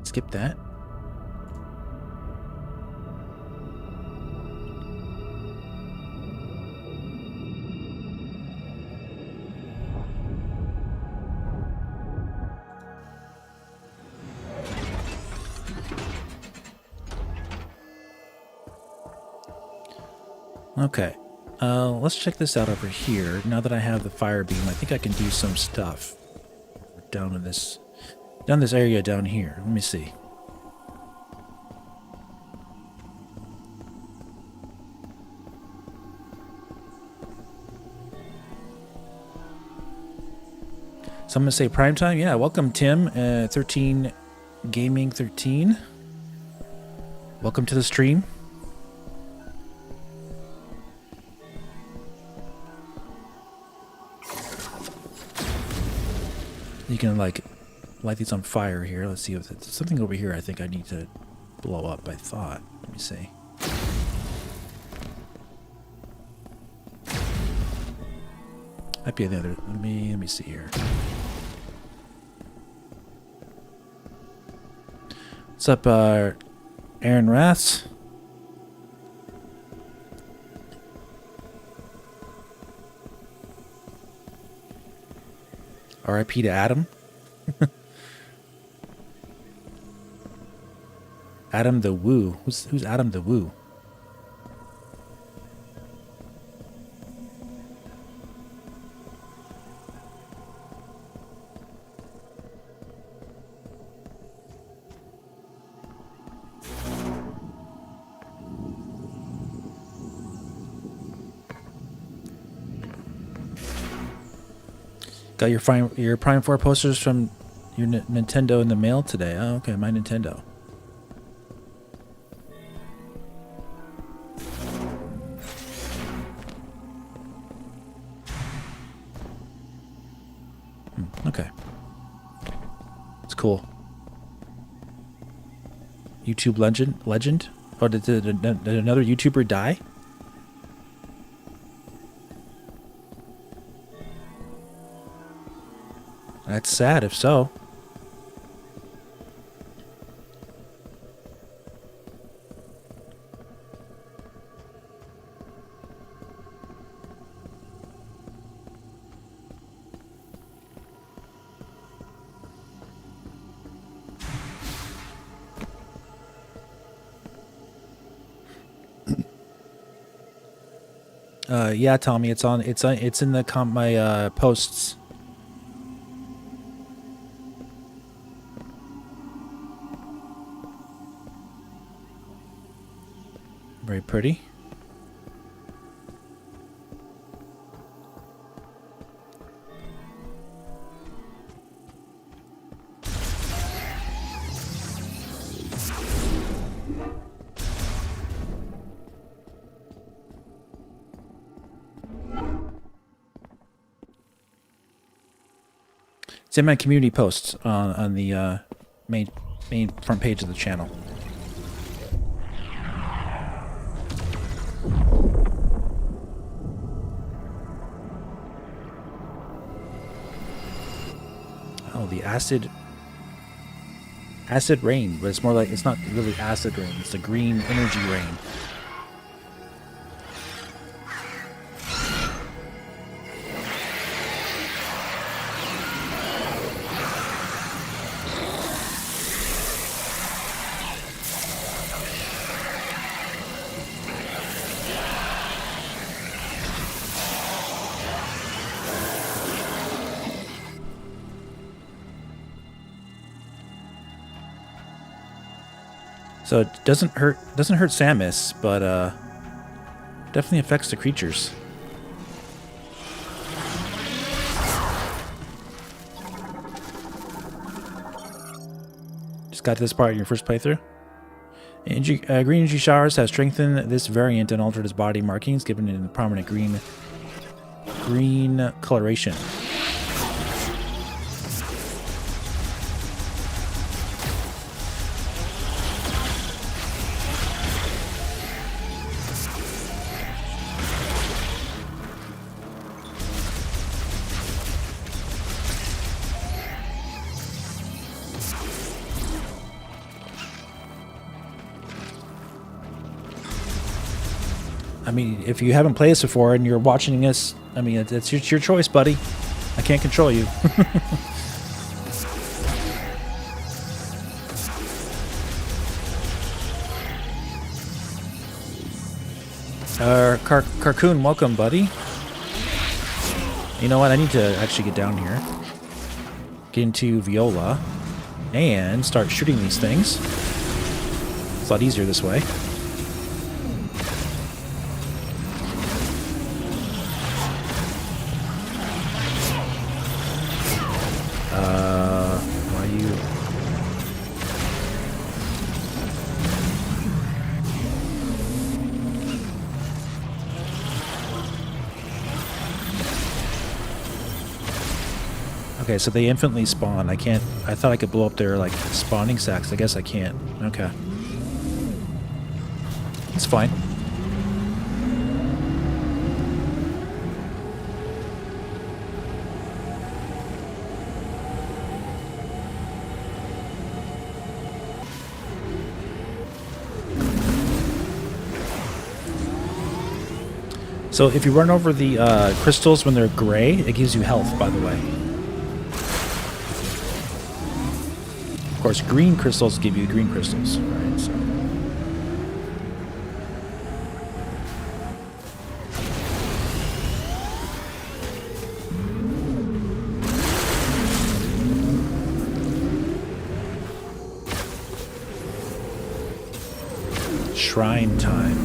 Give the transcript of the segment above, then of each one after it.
skip that. Okay, let's check this out over here. Now that I have the fire beam, I think I can do some stuff down in this area down here. Let me see. So I'm gonna say prime time. Yeah, welcome Tim, 13 Gaming 13. Welcome to the stream. You can like light these on fire here. Let's see if it's something over here I think I need to blow up, I thought. Let me see. Might be the other. Let me see here. What's up, Aaron Raths? R.I.P. to Adam. Adam the Woo. Who's Adam the Woo? Got your Prime 4 posters from your Nintendo in the mail today. Oh, okay, my Nintendo. Okay. It's cool. YouTube legend? Oh, did another YouTuber die? That's sad if so. Yeah, Tommy, it's in my posts. Very pretty. It's in my community posts on the main front page of the channel. Oh, the acid rain, but it's more like, it's not really acid rain, it's the green energy rain. So it doesn't hurt Samus, but definitely affects the creatures. Just got to this part in your first playthrough. Green energy showers have strengthened this variant and altered its body markings, giving it a prominent green coloration. I mean, if you haven't played this before and you're watching this, I mean, it's your choice, buddy. I can't control you. Carcoon, welcome, buddy. You know what? I need to actually get down here. Get into Viola. And start shooting these things. It's a lot easier this way. Why are you... Okay, so they infinitely spawn. I can't... I thought I could blow up their, like, spawning sacks. I guess I can't. Okay. It's fine. So if you run over the crystals when they're gray, it gives you health, by the way. Of course, green crystals give you green crystals, right? So. Shrine time.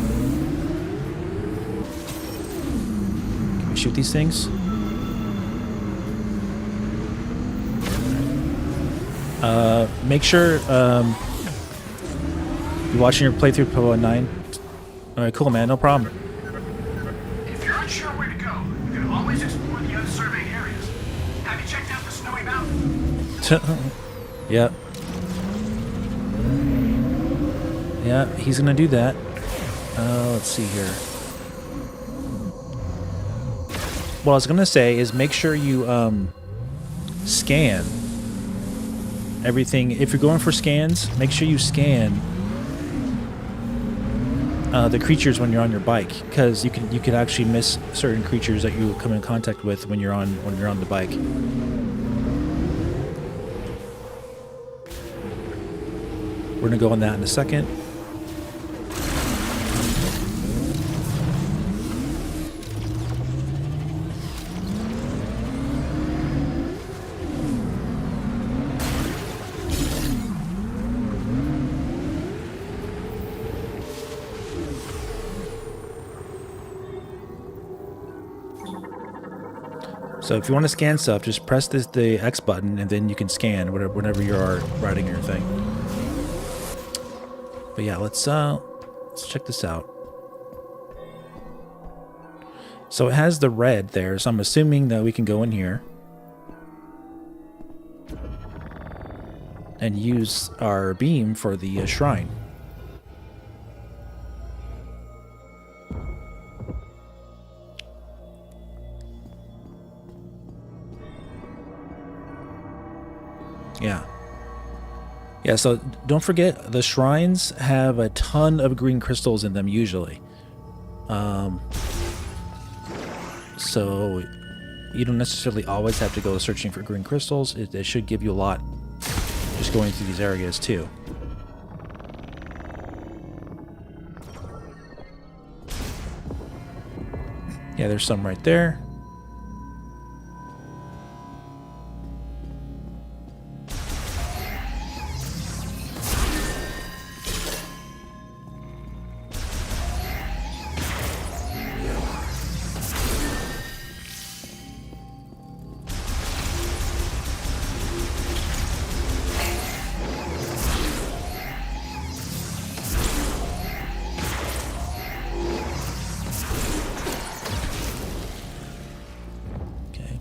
Can we shoot these things? Make sure you're watching your playthrough Poa 9. Alright, cool, man, no problem. If you're unsure where to go, you can always explore the unsurveyed areas. Have you checked out the Snowy Mountain? Yep. Yeah, he's gonna do that. Let's see here. What I was gonna say is make sure you scan everything. If you're going for scans, make sure you scan the creatures when you're on your bike, because you could actually miss certain creatures that you come in contact with when you're on the bike. We're gonna go on that in a second. So if you want to scan stuff, just press the X button, and then you can scan whenever you are riding your thing. But yeah, let's check this out. So it has the red there, so I'm assuming that we can go in here and use our beam for the shrine. Yeah, so don't forget, the shrines have a ton of green crystals in them usually. So you don't necessarily always have to go searching for green crystals. It should give you a lot just going through these areas too. Yeah, there's some right there.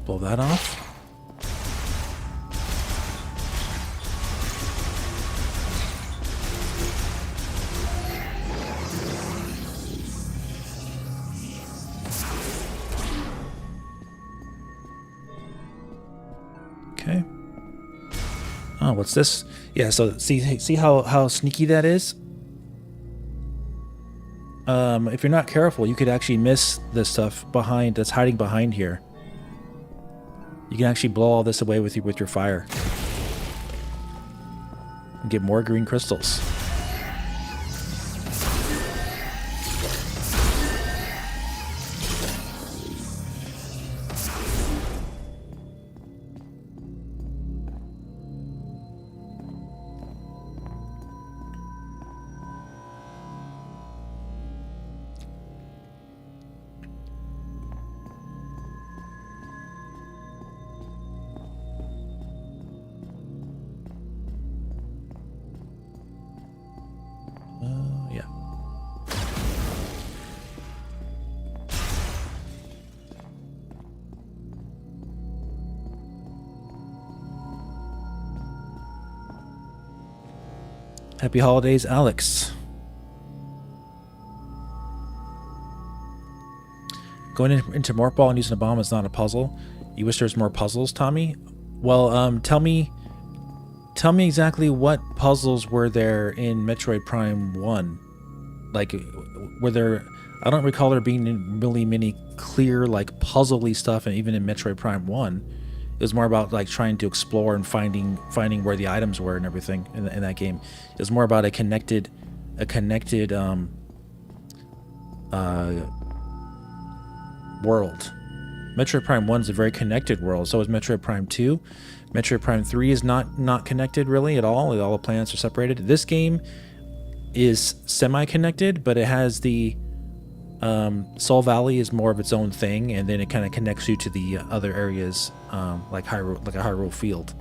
Blow that off. Okay. Oh, what's this? Yeah, so see how sneaky that is? if you're not careful, you could actually miss this stuff behind that's hiding behind here. You can actually blow all this away with your fire and get more green crystals. Yeah. Happy holidays, Alex. Going into Morph Ball and using a bomb is not a puzzle. You wish there was more puzzles, Tommy? Well, tell me exactly what puzzles were there in Metroid Prime 1. Like, were there... I don't recall there being really many clear, like, puzzle-y stuff, and even in Metroid Prime 1. It was more about, like, trying to explore and finding where the items were and everything in that game. It was more about a connected world. Metroid Prime 1 is a very connected world. So is Metroid Prime 2. Metroid Prime 3 is not connected really at all. All the planets are separated. This game is semi-connected, but it has the Soul Valley is more of its own thing, and then it kind of connects you to the other areas, like Hyrule, like a Hyrule field.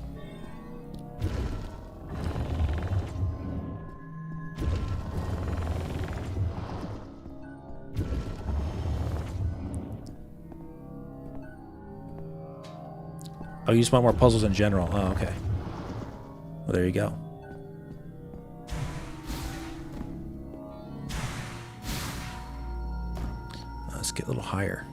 Oh, you just want more puzzles in general. Oh, okay. Well, there you go. Let's get a little higher.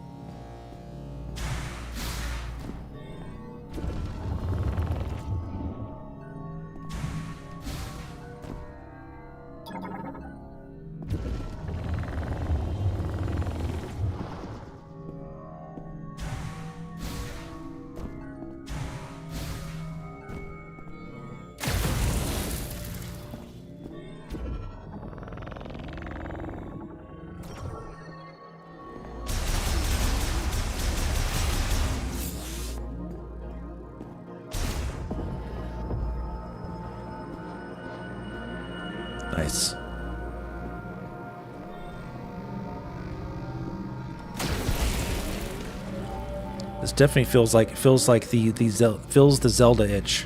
Nice. This definitely feels like the Zelda itch.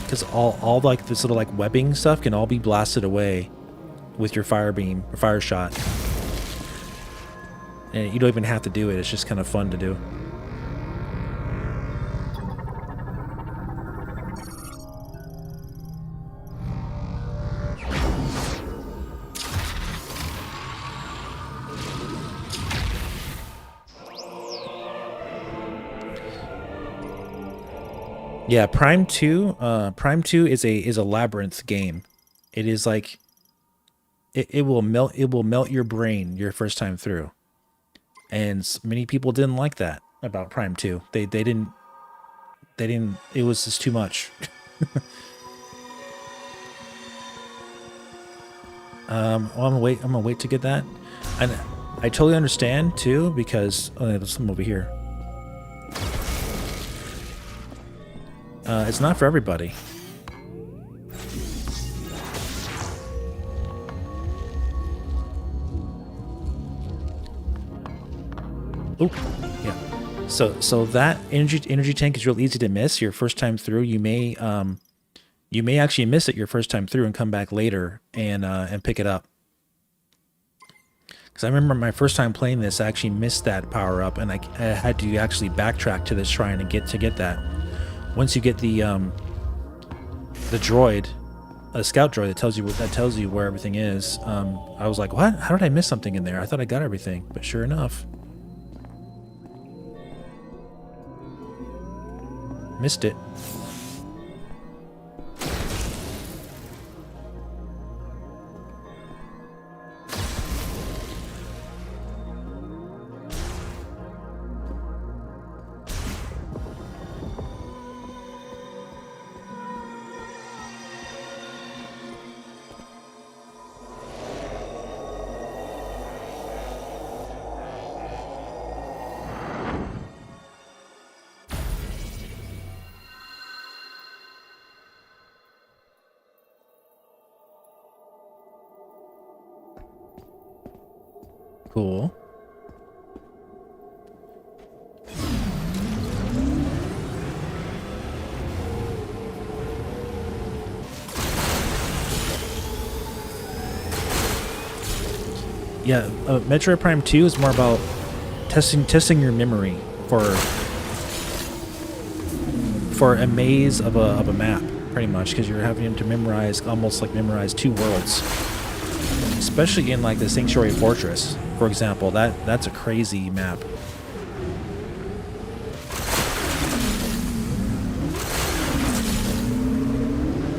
Because all like this little like webbing stuff can all be blasted away with your fire beam or fire shot. And you don't even have to do it, it's just kind of fun to do. Yeah, Prime 2 is a labyrinth game. It is like it will melt your brain your first time through. And many people didn't like that about Prime 2. They didn't it was just too much. I'm gonna wait to get that. And I totally understand too, because there's some over here. It's not for everybody. Oop, yeah. So that energy tank is real easy to miss your first time through. You may actually miss it your first time through and come back later and pick it up. Because I remember my first time playing this, I actually missed that power up, and I had to actually backtrack to this shrine and get that. Once you get the droid, a scout droid that tells you where everything is, I was like, what? How did I miss something in there? I thought I got everything, but sure enough, missed it. Cool. Yeah, Metroid Prime 2 is more about testing your memory for a maze of a map, pretty much, because you're having to memorize, almost like memorize 2 worlds. Especially in like the Sanctuary Fortress, for example. That's a crazy map.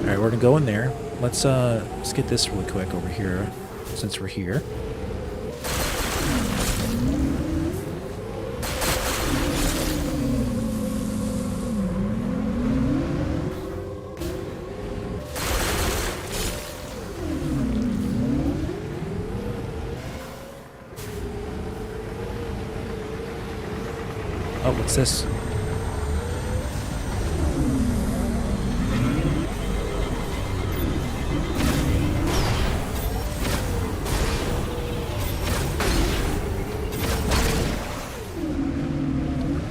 Alright, we're gonna go in there. Let's get this really quick over here, since we're here. Oh, what's this?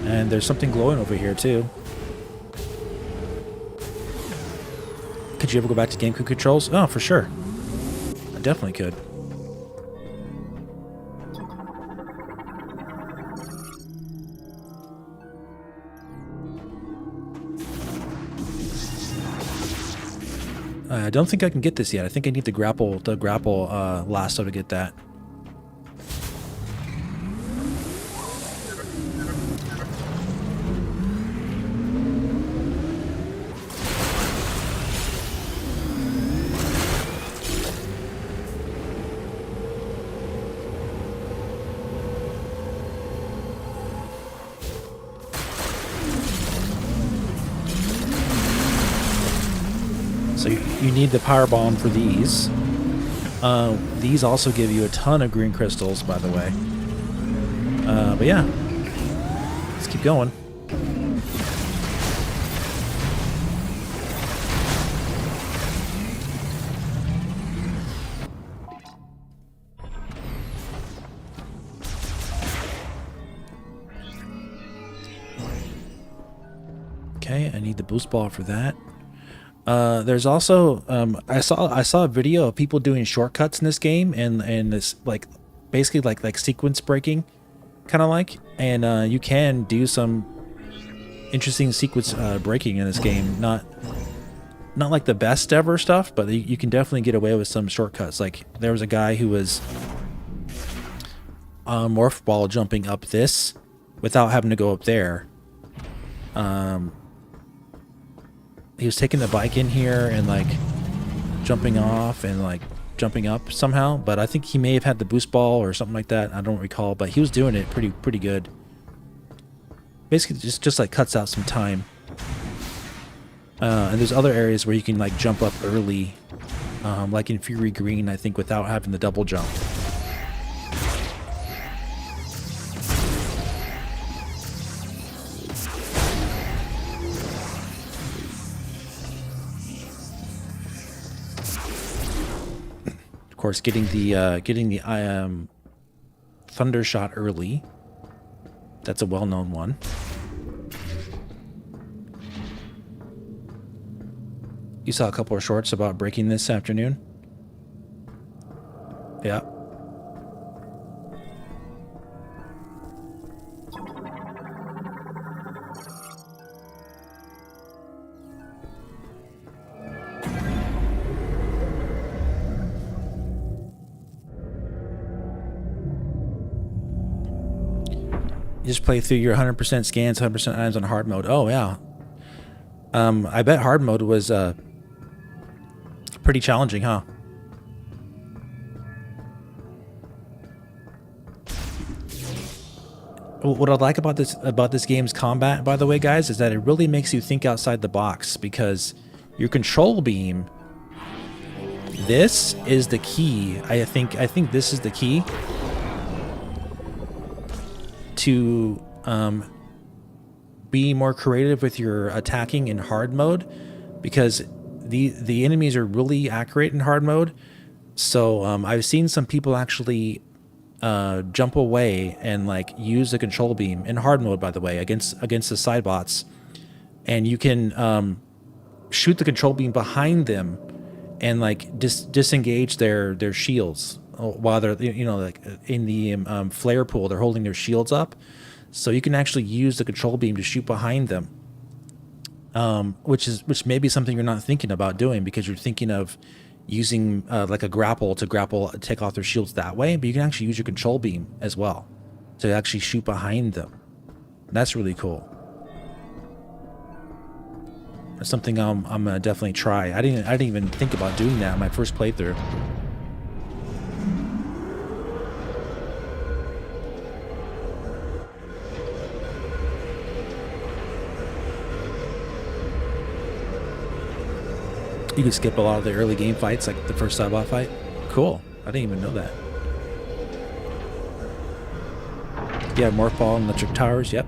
And there's something glowing over here too. Could you ever go back to GameCube controls? Oh, for sure. I definitely could. I don't think I can get this yet. I think I need the grapple lasso to get that. So you need the power bomb for these. These also give you a ton of green crystals, by the way. But yeah, let's keep going. Okay, I need the boost ball for that. There's also I saw a video of people doing shortcuts in this game, and this like basically like sequence breaking, kind of like, and you can do some interesting sequence breaking in this game. Not like the best ever stuff, but you can definitely get away with some shortcuts. Like there was a guy who was morph ball jumping up this without having to go up there. He was taking the bike in here and like jumping off and like jumping up somehow, but I think he may have had the boost ball or something like that. I don't recall, but he was doing it pretty good. Basically just like cuts out some time. And there's other areas where you can like jump up early, like in Fury Green, I think, without having the double jump. Of course, getting the thunder shot early. That's a well-known one. You saw a couple of shorts about breaking this afternoon? Yeah. You just play through your 100% scans, 100% items on hard mode. Oh, yeah. I bet hard mode was pretty challenging, huh? What I like about this game's combat, by the way, guys, is that it really makes you think outside the box, because your control beam, this is the key. I think this is the key to be more creative with your attacking in hard mode, because the enemies are really accurate in hard mode. So I've seen some people actually jump away and like use the control beam in hard mode, by the way, against the side bots, and you can shoot the control beam behind them and like disengage their shields while they're, you know, like in the flare pool. They're holding their shields up, so you can actually use the control beam to shoot behind them, which may be something you're not thinking about doing because you're thinking of using like a grapple to take off their shields that way, but you can actually use your control beam as well to actually shoot behind them. That's really cool. That's something I'm gonna definitely try. I didn't even think about doing that in my first playthrough. You can skip a lot of the early game fights, like the first side bot fight. Cool. I didn't even know that. Yeah, Morph Ball and Electric Towers. Yep.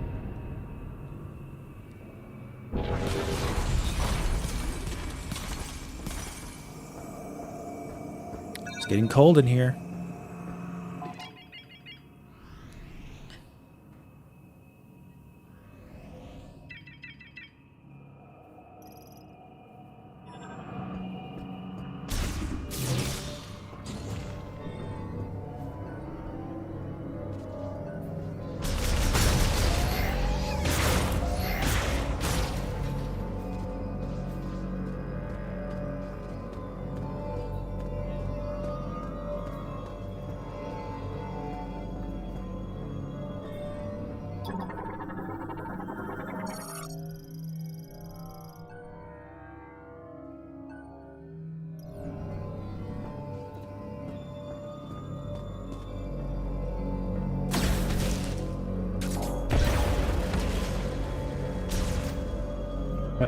It's getting cold in here.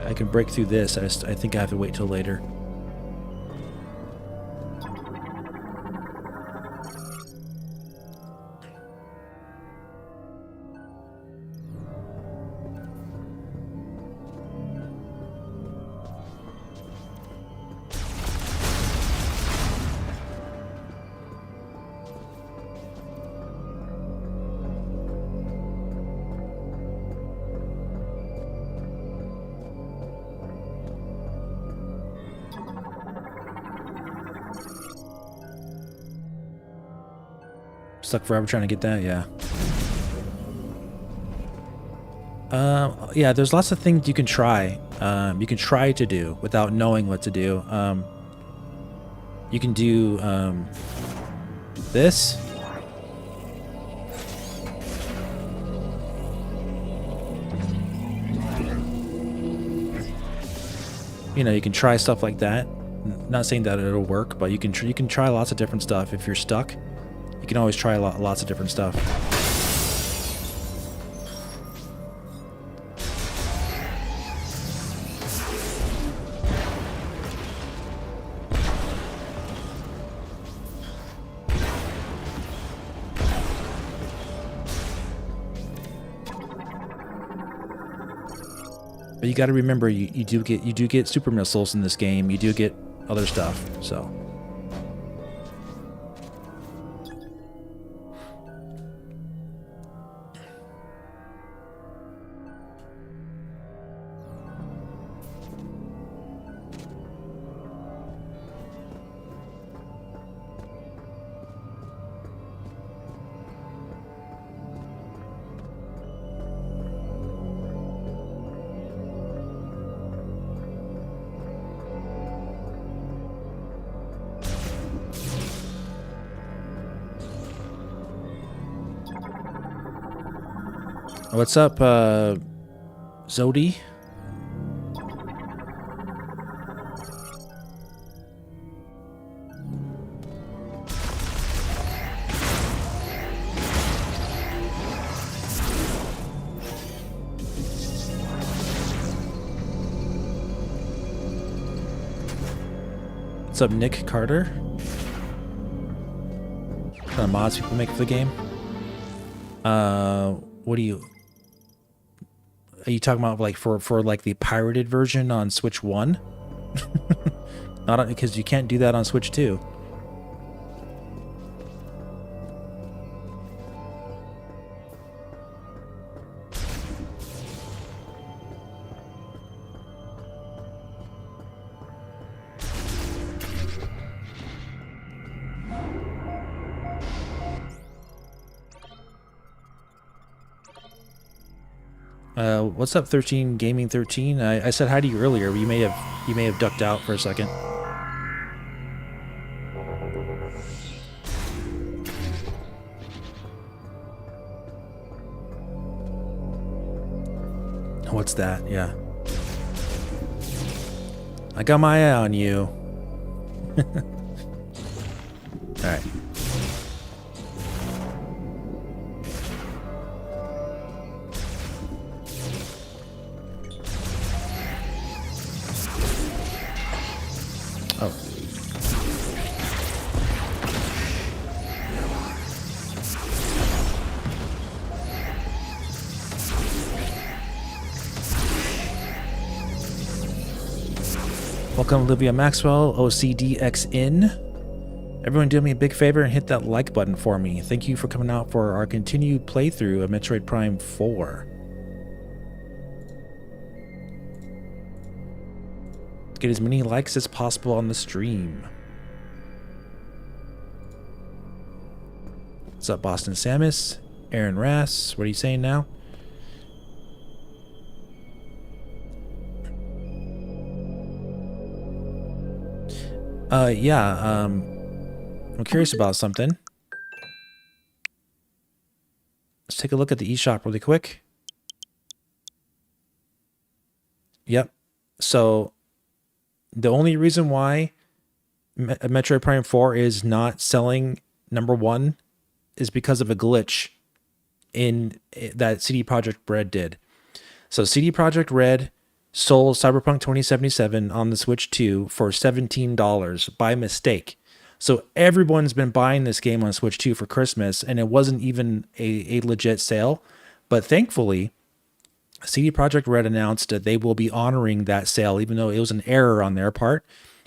I can break through this. I think I have to wait till later. Stuck forever trying to get that, yeah. Yeah, there's lots of things you can try. You can try to do without knowing what to do. You can do this. You know, you can try stuff like that. Not saying that it'll work, but you can try lots of different stuff. If you're stuck, you can always try lots of different stuff. But you got to remember, you do get super missiles in this game. You do get other stuff, so. What's up, Zodi? What's up, Nick Carter? What kind of mods people make for the game? What do you... Are you talking about like for like the pirated version on Switch 1? Not on, because you can't do that on Switch 2. What's up, 13 Gaming 13? I said hi to you earlier. You may have ducked out for a second. What's that? Yeah. I got my eye on you. All right. Oh. Welcome, Olivia Maxwell, OCDXN. Everyone do me a big favor and hit that like button for me. Thank you for coming out for our continued playthrough of Metroid Prime 4. Get as many likes as possible on the stream. What's up, Boston Samus? Aaron Rass, what are you saying now? I'm curious about something. Let's take a look at the eShop really quick. Yep. So, the only reason why Metroid Prime 4 is not selling #1 is because of a glitch in that CD Projekt Red did. So, CD Projekt Red sold Cyberpunk 2077 on the Switch 2 for $17 by mistake. So everyone's been buying this game on Switch 2 for Christmas, and it wasn't even a legit sale. But thankfully, CD Projekt Red announced that they will be honoring that sale, even though it was an error on their part.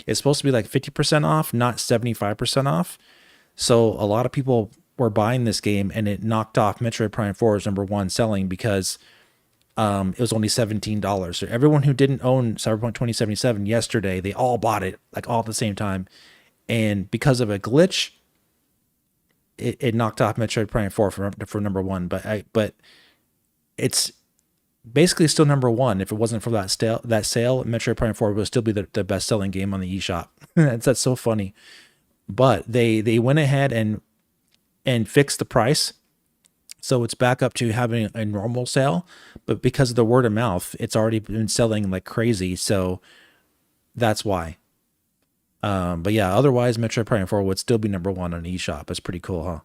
It's supposed to be like 50% off, not 75% off. So a lot of people were buying this game, and it knocked off Metroid Prime 4's #1 selling because it was only $17. So everyone who didn't own Cyberpunk 2077 yesterday, they all bought it like all at the same time. And because of a glitch, it knocked off Metroid Prime 4 for #1. But it's basically still #1. If it wasn't for that sale, Metroid Prime 4 would still be the best selling game on the eShop. That's so funny. But they went ahead and fixed the price. So it's back up to having a normal sale, but because of the word of mouth, it's already been selling like crazy. So that's why. But yeah, otherwise Metroid Prime 4 would still be #1 on eShop. That's pretty cool, huh?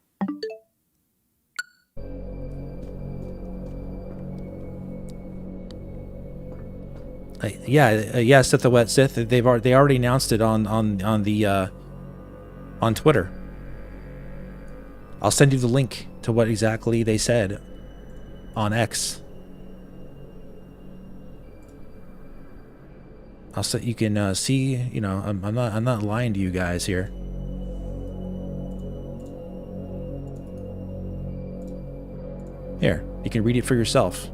Yeah, Sith the Wet Sith. They already announced it on Twitter. I'll send you the link to what exactly they said on X. You can see. You know, I'm not lying to you guys here. Here, you can read it for yourself.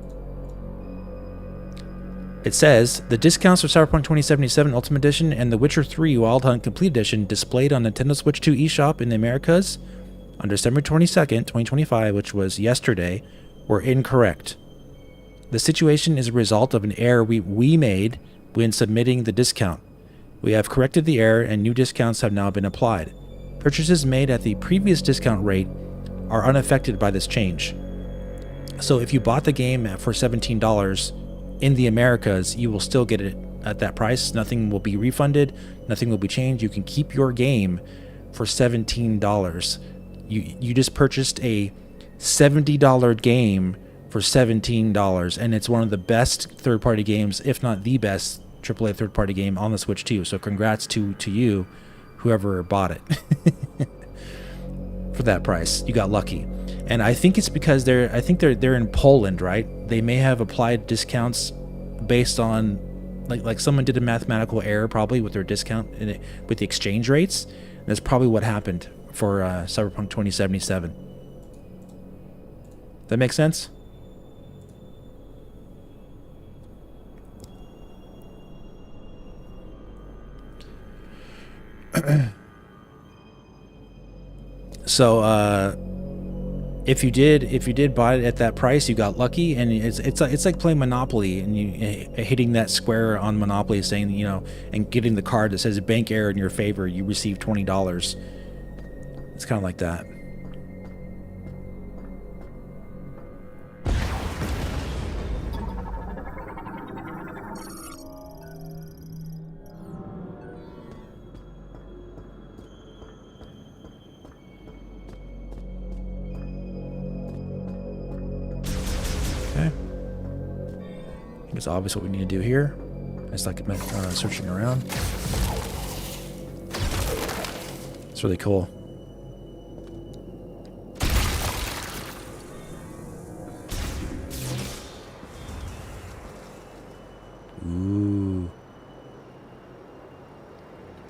It says, the discounts for Cyberpunk 2077 Ultimate Edition and The Witcher 3 Wild Hunt Complete Edition displayed on Nintendo Switch 2 eShop in the Americas on December 22nd, 2025, which was yesterday, were incorrect. The situation is a result of an error we made when submitting the discount. We have corrected the error and new discounts have now been applied. Purchases made at the previous discount rate are unaffected by this change. So if you bought the game for $17 in the Americas, you will still get it at that price. Nothing will be refunded. Nothing will be changed. You can keep your game for $17. You just purchased a $70 game for $17, and it's one of the best third-party games, if not the best AAA third-party game on the Switch 2. So congrats to you, whoever bought it for that price. You got lucky. And I think it's because they're in Poland, right? They may have applied discounts based on like someone did a mathematical error probably with their discount with the exchange rates. And that's probably what happened for Cyberpunk 2077. That makes sense? So if you did buy it at that price, you got lucky, and it's like playing Monopoly and you hitting that square on Monopoly, saying, you know, and getting the card that says bank error in your favor, you receive $20. It's kind of like that. It's obvious what we need to do here. It's like searching around. It's really cool. Ooh.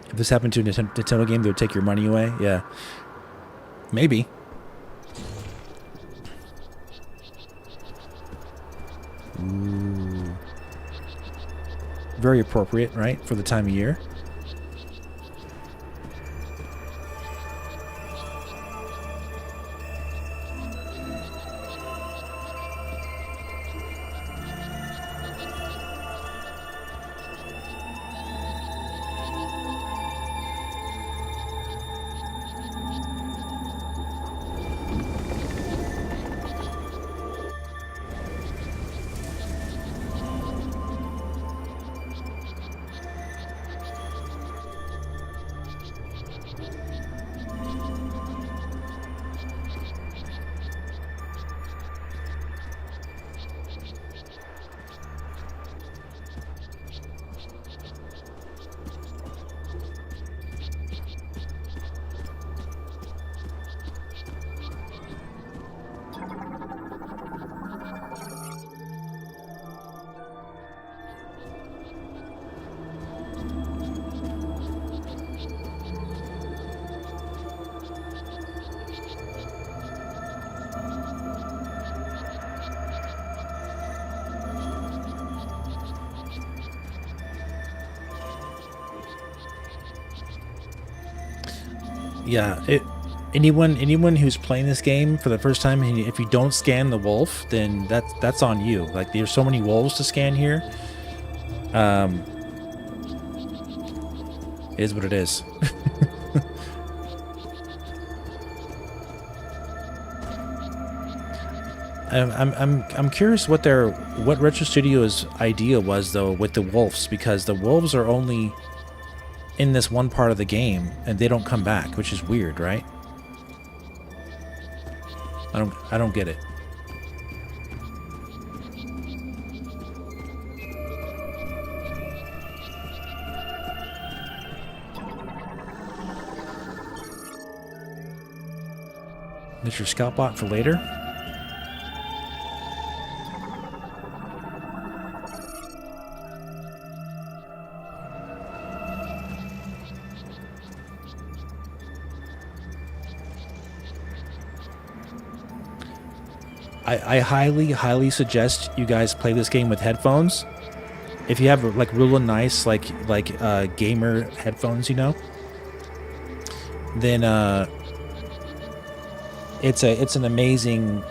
If this happened to a Nintendo game, they would take your money away. Yeah. Maybe. Ooh. Very appropriate, right, for the time of year. Yeah, anyone who's playing this game for the first time, if you don't scan the wolf, then that's on you. Like, there's so many wolves to scan here. It is what it is. I'm curious what Retro Studio's idea was though with the wolves, because the wolves are only in this one part of the game and they don't come back, which is weird, right? I don't get it. Is your scout bot for later? I highly suggest you guys play this game with headphones. If you have like really nice like gamer headphones, you know, then it's an amazing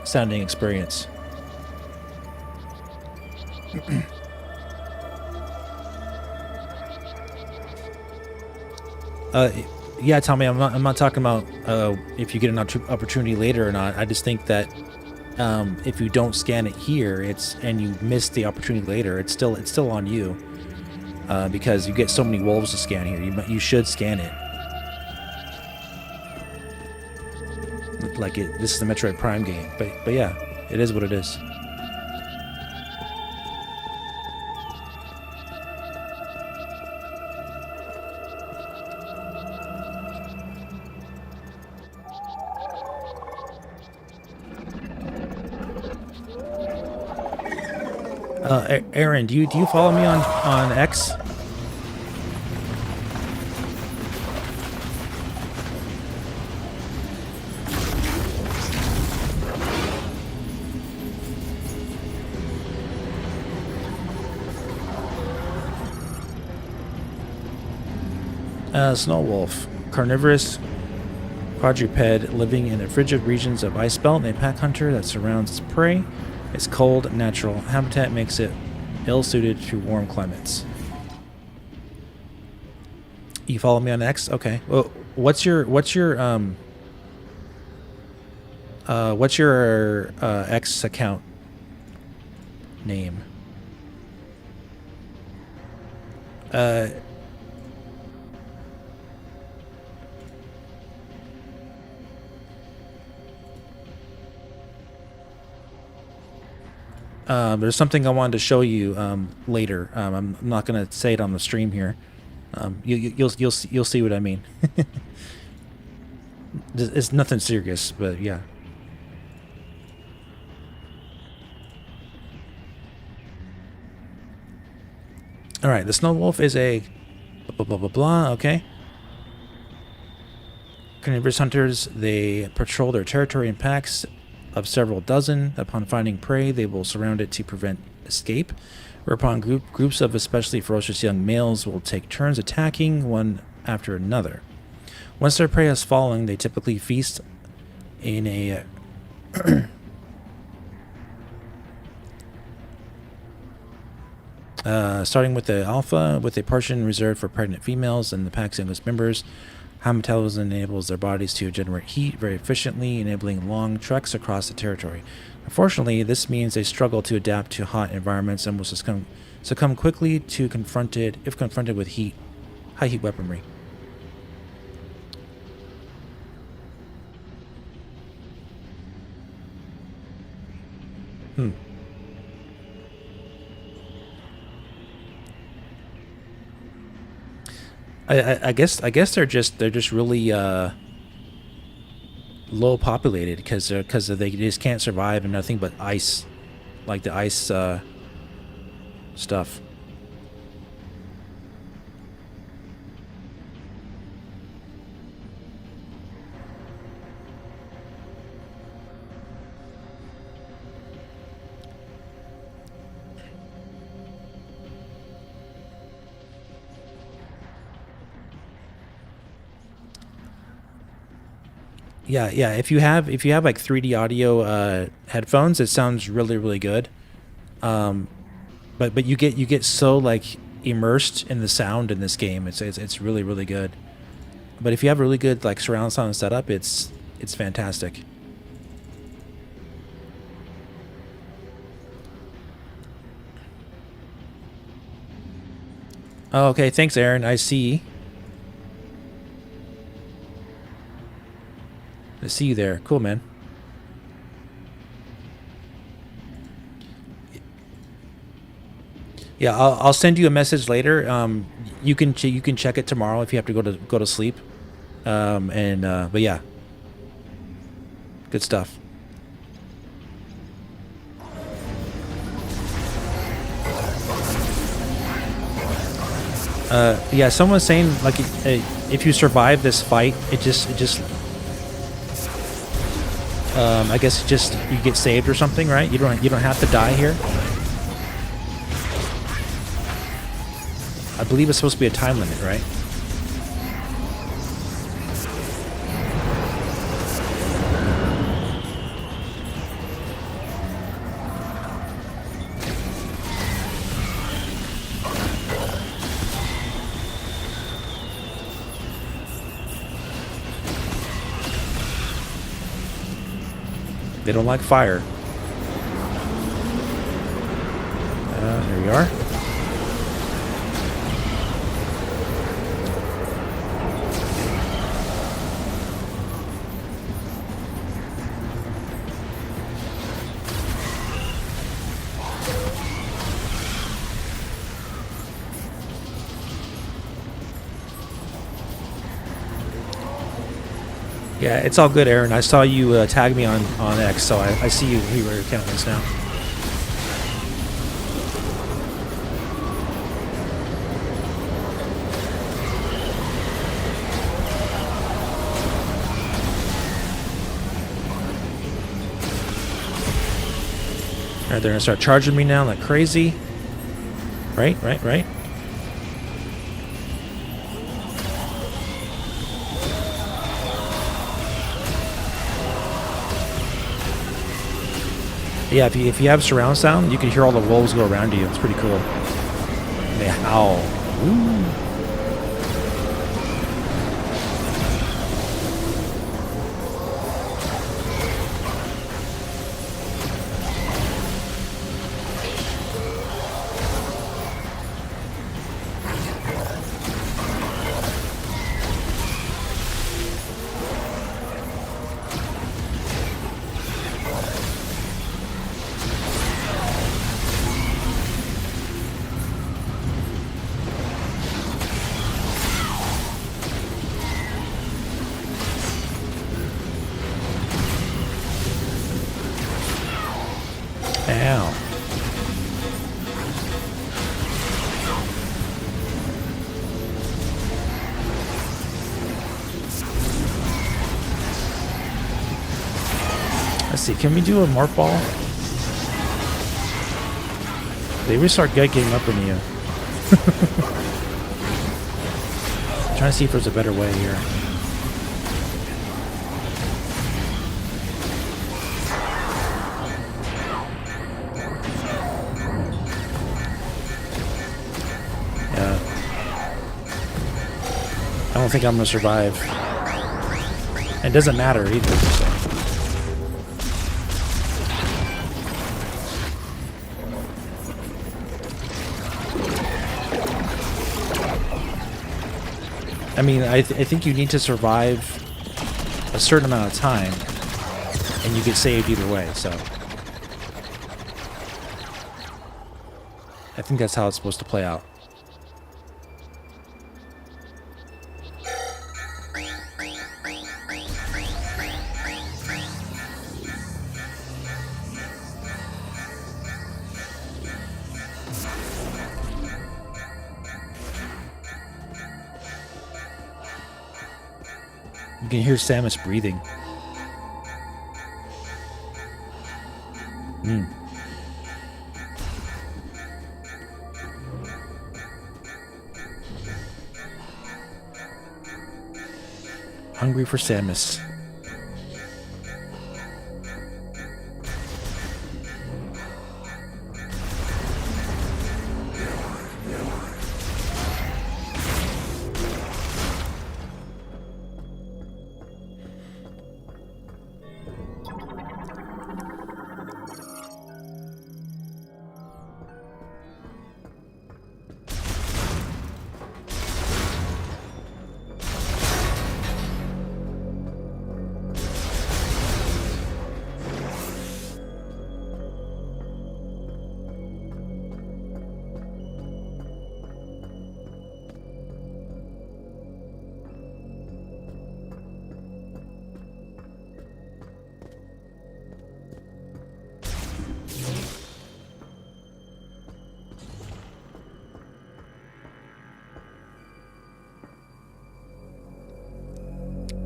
sounding experience. Yeah, Tommy, I'm not talking about if you get an opportunity later or not. I just think that if you don't scan it here, and you miss the opportunity later, it's still on you, because you get so many wolves to scan here. You should scan it. Like this is the Metroid Prime game, but yeah, it is what it is. Aaron, do you follow me on X? Snow wolf, carnivorous, Quadruped living in the frigid regions of ice belt, a pack hunter that surrounds its prey. Its cold, natural habitat makes it ill-suited to warm climates. You follow me on X? Okay. Well, what's your X account name? There's something I wanted to show you later. I'm not gonna say it on the stream here. You'll see what I mean. It's nothing serious, but yeah. All right, the snow wolf is a blah blah blah blah. Okay. Carnivorous hunters, they patrol their territory in packs of several dozen. Upon finding prey, they will surround it to prevent escape. Whereupon groups of especially ferocious young males will take turns attacking one after another. Once their prey has fallen, they typically feast in a starting with the alpha, with a portion reserved for pregnant females and the pack's youngest members. High metabolism enables their bodies to generate heat very efficiently, enabling long treks across the territory. Unfortunately, this means they struggle to adapt to hot environments and will succumb quickly if confronted with high heat weaponry. I guess they're just really low populated because they just can't survive in nothing but ice, like the ice stuff. Yeah. If you have like 3D audio headphones, it sounds really good. But you get so like immersed in the sound in this game. It's really good. But if you have really good like surround sound setup, it's fantastic. Oh, okay, thanks, Aaron. I see. I see you there. Cool, man. Yeah, I'll send you a message later. You can check it tomorrow if you have to go to sleep. But yeah, good stuff. Yeah, someone was saying like if you survive this fight, it just I guess just you get saved or something, right? You don't have to die here. I believe it's supposed to be a time limit, right? They don't like fire. There we are. Yeah, it's all good, Aaron. I saw you tag me on X, so I see you who your account is now. Alright, they're gonna start charging me now like crazy. Right. Yeah, if you have surround sound, you can hear all the wolves go around you. It's pretty cool. They howl. Ooh. Ow. Let's see, can we do a morph ball? They really start getting up in you. Trying to see if there's a better way here. I don't think I'm gonna survive. It doesn't matter either. So. I mean, I think you need to survive a certain amount of time, and you get saved either way. So I think that's how it's supposed to play out. You can hear Samus breathing. Hungry for Samus.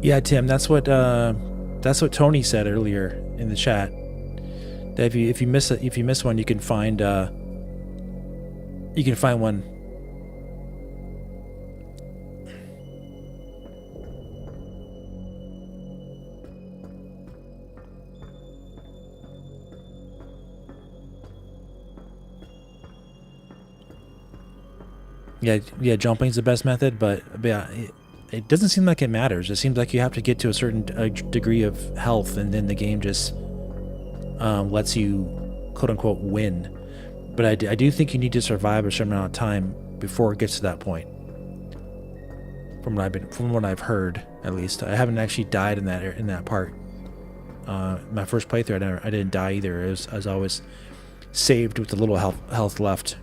Yeah, Tim, that's what Tony said earlier in the chat. That if you miss one, you can find one. Yeah, jumping's the best method, but yeah. It doesn't seem like it matters. It seems like you have to get to a certain degree of health, and then the game just lets you, quote unquote, win. But I do think you need to survive a certain amount of time before it gets to that point. From what I've heard, at least, I haven't actually died in that part. My first playthrough, I didn't die either. I was always saved with a little health left.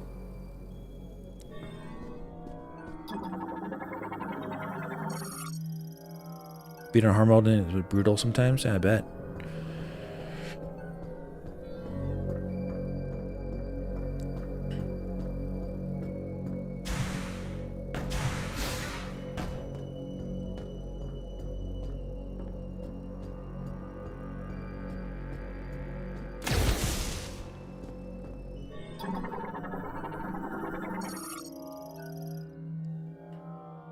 Being on hard mode is brutal sometimes. I bet.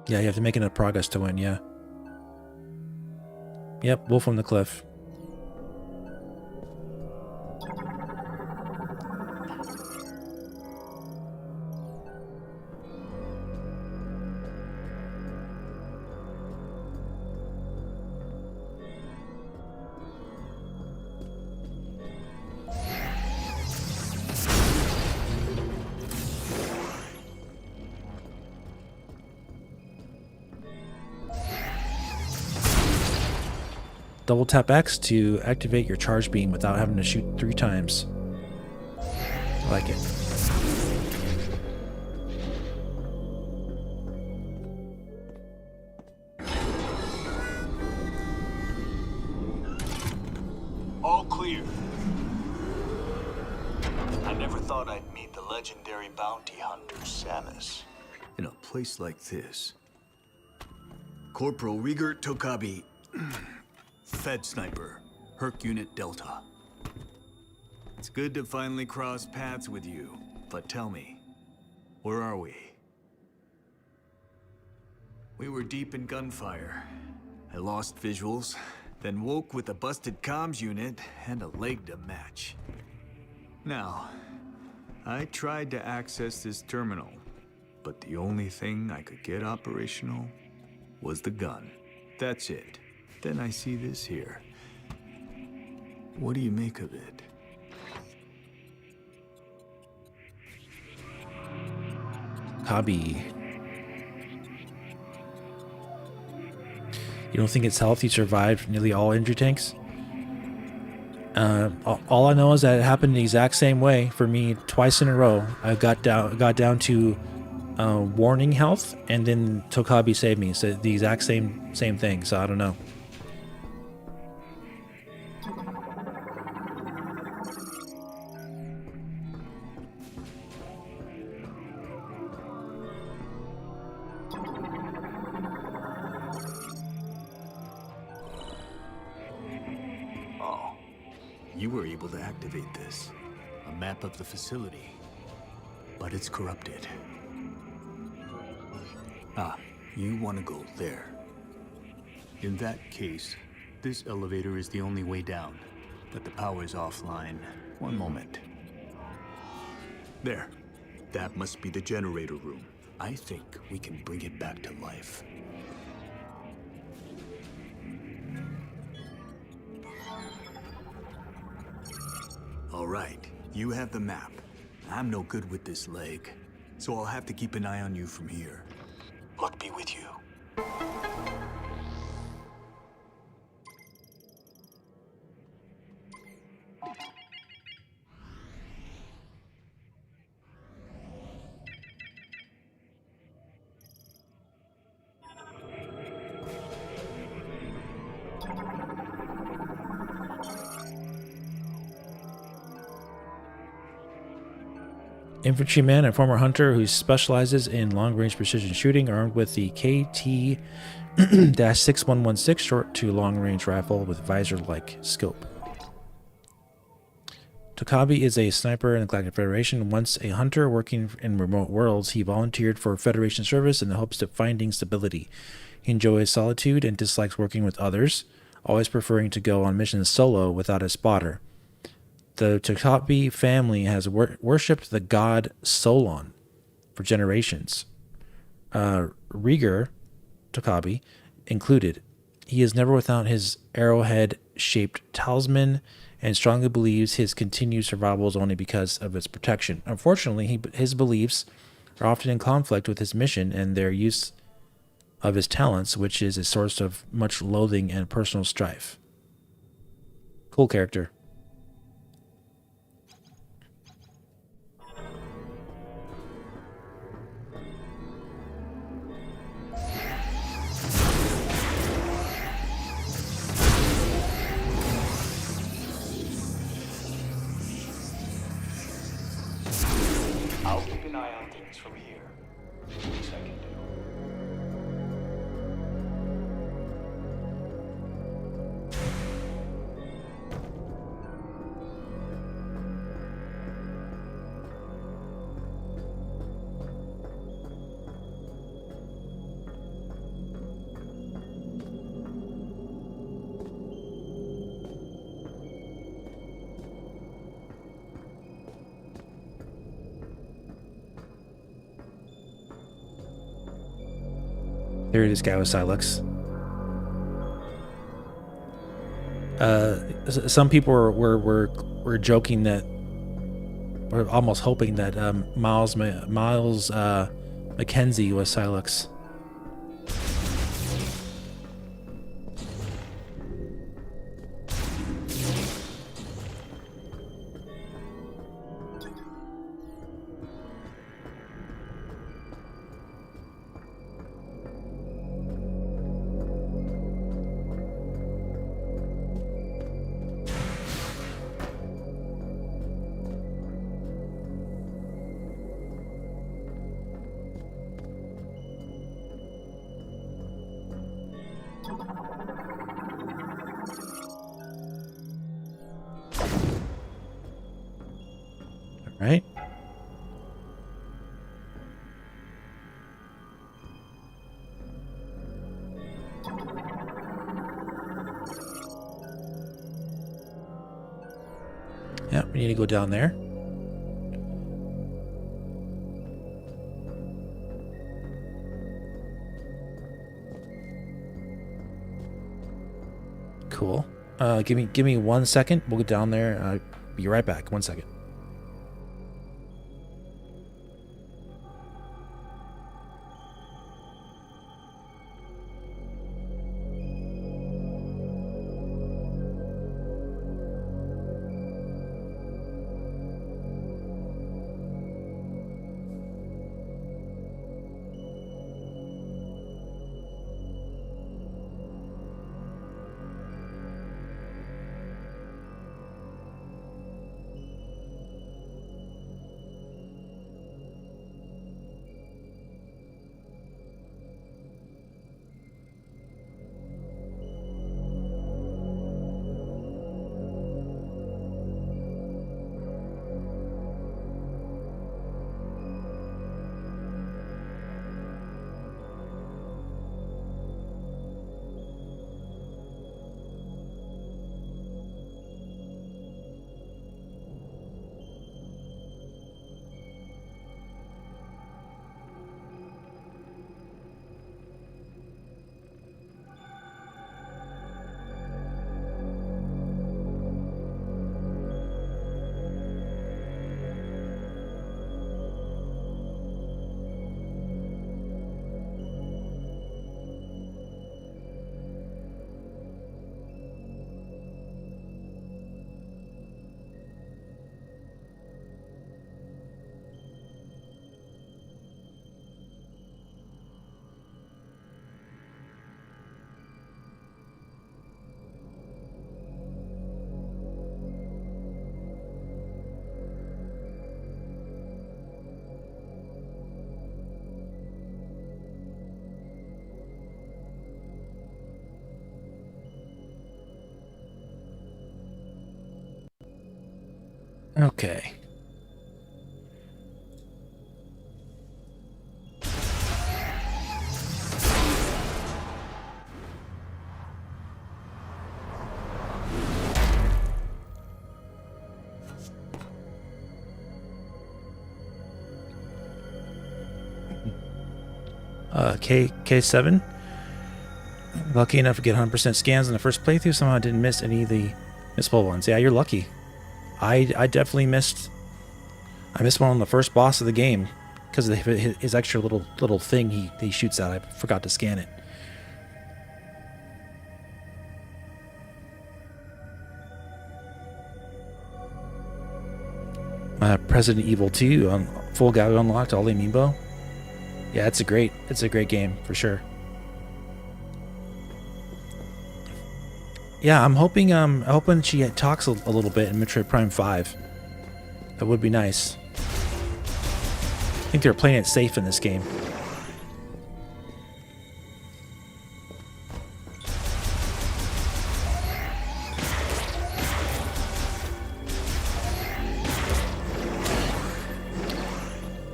Yeah, you have to make enough progress to win. Yeah. Yep, wolf from the cliff. Double tap X to activate your charge beam without having to shoot 3 times. I like it. All clear. I never thought I'd meet the legendary bounty hunter, Samus. In a place like this. Corporal Rieger Tokabi. Fed Sniper. Herc Unit Delta. It's good to finally cross paths with you. But tell me, where are we? We were deep in gunfire. I lost visuals, then woke with a busted comms unit and a leg to match. Now, I tried to access this terminal, but the only thing I could get operational was the gun. That's it. Then I see this here. What do you make of it? Hobby. You don't think it's healthy survived nearly all injury tanks? All I know is that it happened the exact same way for me twice in a row. I got down to warning health, and then Tokabi saved me. So the exact same thing. So I don't know. You were able to activate this. A map of the facility. But it's corrupted. Ah, you want to go there. In that case, this elevator is the only way down. But the power's offline. One moment. There. That must be the generator room. I think we can bring it back to life. All right, you have the map. I'm no good with this leg, so I'll have to keep an eye on you from here. Luck be with you. Infantryman and former hunter who specializes in long-range precision shooting, armed with the KT-6116 short to long-range rifle with visor-like scope. Tokabi is a sniper in the Galactic Federation. Once a hunter working in remote worlds, he volunteered for Federation service in the hopes of finding stability. He enjoys solitude and dislikes working with others, always preferring to go on missions solo without a spotter. The Tokabi family has worshipped the god Solon for generations. Rieger Tokabi included. He is never without his arrowhead-shaped talisman and strongly believes his continued survival is only because of its protection. Unfortunately, his beliefs are often in conflict with his mission and their use of his talents, which is a source of much loathing and personal strife. Cool character. I'll keep an eye on things from here. Least I can do. There it is, guy with Silex. Some people were joking that, or almost hoping that Miles McKenzie was Silex. Right? Yeah, we need to go down there. Cool. Give me 1 second. We'll get down there. Be right back. 1 second. Okay. K7. Lucky enough to get 100% scans in the first playthrough. Somehow I didn't miss any of the missable ones. Yeah, you're lucky. I definitely missed. I missed one on the first boss of the game because of his extra little thing he shoots out. I forgot to scan it. Resident Evil 2 on full gag unlocked, all the amiibo. Yeah, it's a great game for sure. Yeah, I'm hoping she talks a little bit in Metroid Prime 5. That would be nice. I think they're playing it safe in this game.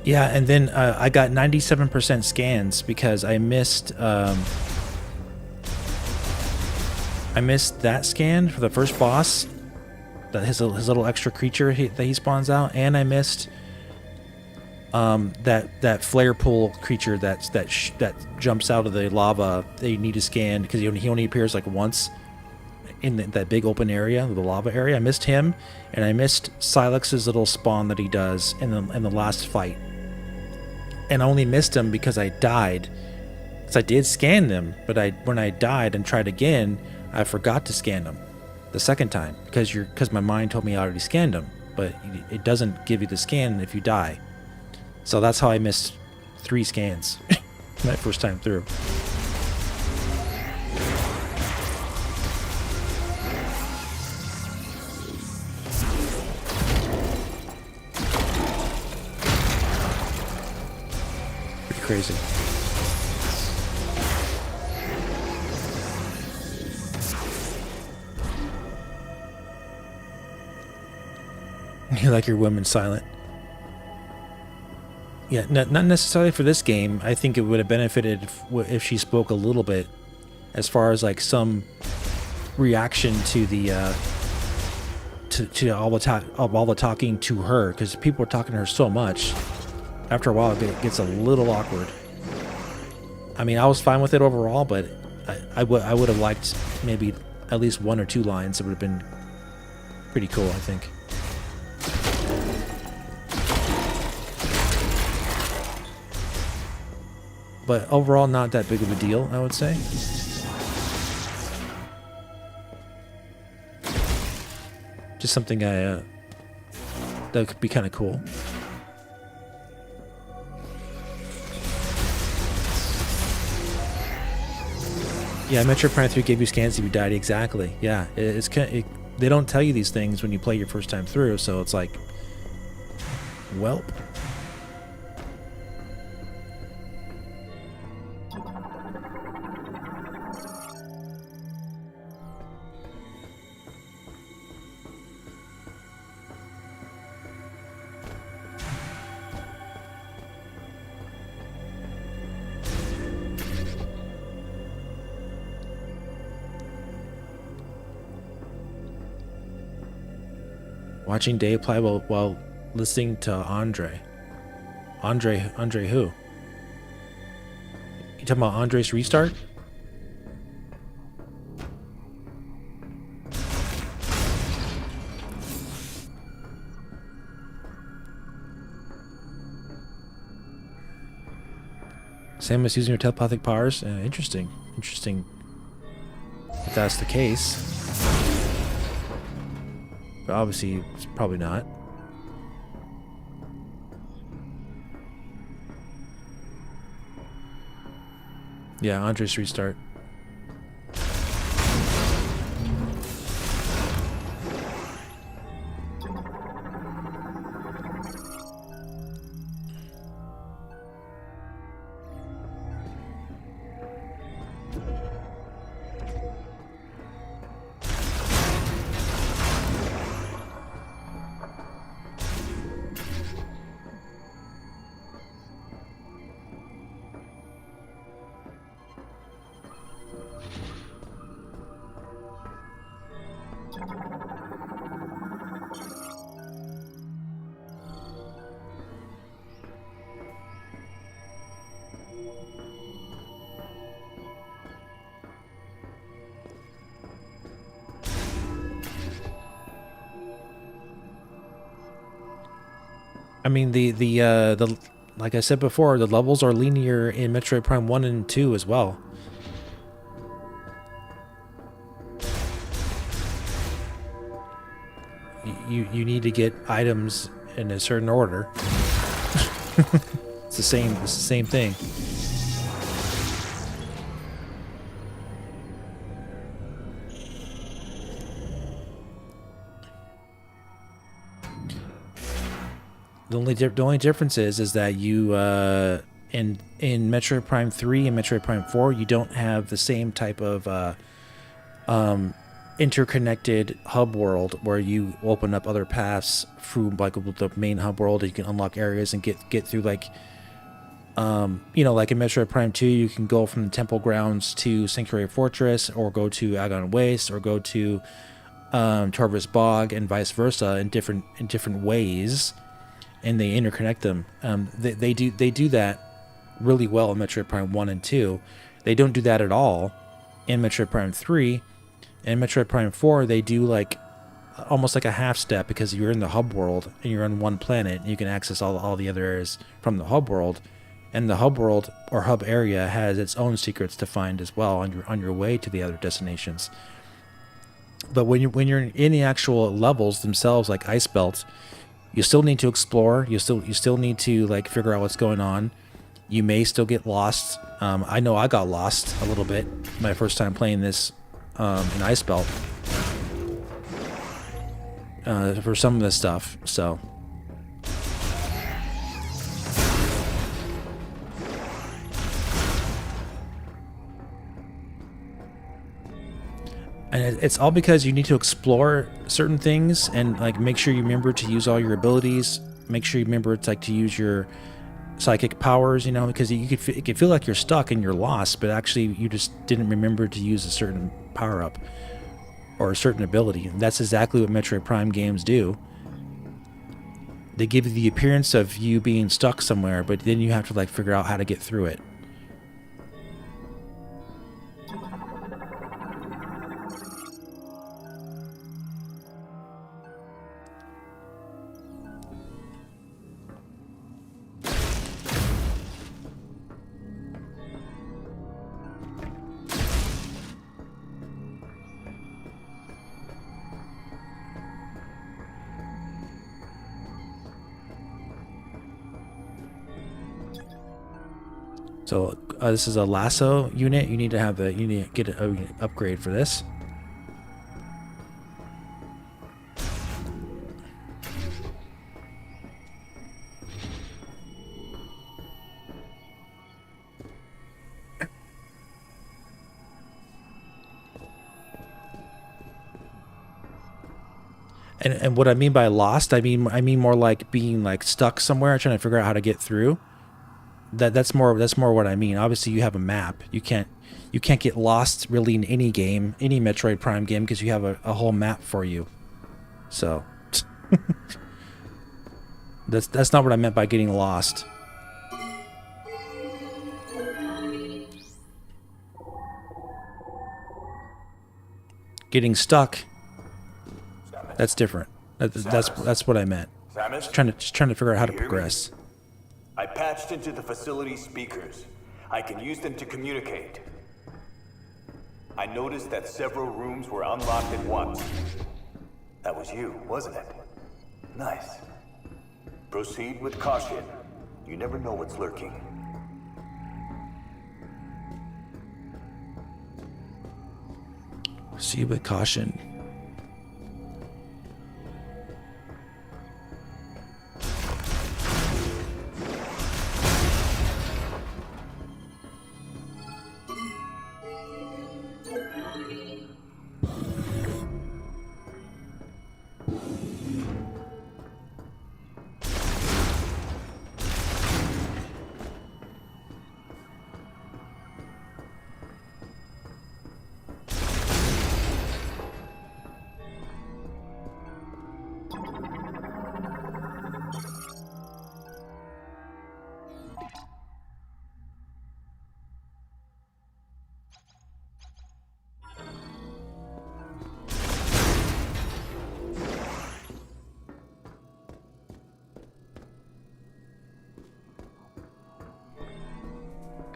Yeah, and then I got 97% scans because I missed that scan for the first boss, that his little extra creature that he spawns out, and I missed that flare pool creature that jumps out of the lava that you need to scan because he only appears like once in that big open area, the lava area. I missed him, and I missed Silex's little spawn that he does in the last fight. And I only missed him because I died. Because I did scan them, but when I died and tried again, I forgot to scan them the second time because my mind told me I already scanned them, but it doesn't give you the scan if you die. So that's how I missed 3 scans my first time through. Pretty crazy. You like your women silent. Yeah, not necessarily for this game. I think it would have benefited if she spoke a little bit, as far as like some reaction to the to all the talking to her, because people are talking to her so much. After a while, it gets a little awkward. I mean, I was fine with it overall, but I would have liked maybe at least 1 or 2 lines. It would have been pretty cool, I think. But overall, not that big of a deal, I would say. Just something that could be kind of cool. Yeah, Metroid Prime 3 gave you scans if you died. Exactly. Yeah, they don't tell you these things when you play your first time through, so it's like, welp. Watching Dave play while listening to Andre. Andre who? You talking about Andre's Restart? Same as using your telepathic powers? Interesting. Interesting. If that's the case. But obviously, it's probably not. Yeah, Andre's Restart. I mean, the like I said before, the levels are linear in Metroid Prime 1 and 2 as well. You need to get items in a certain order. It's the same thing. The only difference is that you in Metroid Prime 3 and Metroid Prime 4 you don't have the same type of interconnected hub world where you open up other paths through like the main hub world. You can unlock areas and get through like you know, like in Metroid Prime 2 you can go from the temple grounds to Sanctuary Fortress, or go to Agon Waste, or go to Torvus Bog, and vice versa in different ways. And they interconnect them. They do that really well in Metroid Prime 1 and 2. They don't do that at all in Metroid Prime 3. In Metroid Prime 4, they do like almost like a half step, because you're in the hub world and you're on one planet. And you can access all the other areas from the hub world, and the hub world or hub area has its own secrets to find as well on your way to the other destinations. But when you're in the actual levels themselves, like Ice Belt, you still need to explore. You still need to like figure out what's going on. You may still get lost. I know I got lost a little bit my first time playing this in Ice Belt for some of this stuff. So And it's all because you need to explore certain things and like make sure you remember to use all your abilities. Make sure you remember it's like to use your psychic powers, you know, because it could feel like you're stuck and you're lost, but actually you just didn't remember to use a certain power up or a certain ability. And that's exactly what Metroid Prime games do. They give you the appearance of you being stuck somewhere, but then you have to like figure out how to get through it. So this is a lasso unit. You need to get an upgrade for this. And what I mean by lost, I mean more like being like stuck somewhere, trying to figure out how to get through. That's more what I mean. Obviously, you have a map. You can't get lost really in any game, any Metroid Prime game, because you have a whole map for you. So that's not what I meant by getting lost. Getting stuck, that's different. That's what I meant. Just trying to figure out how to progress. I patched into the facility speakers. I can use them to communicate. I noticed that several rooms were unlocked at once. That was you, wasn't it? Nice. Proceed with caution. You never know what's lurking. Proceed with caution.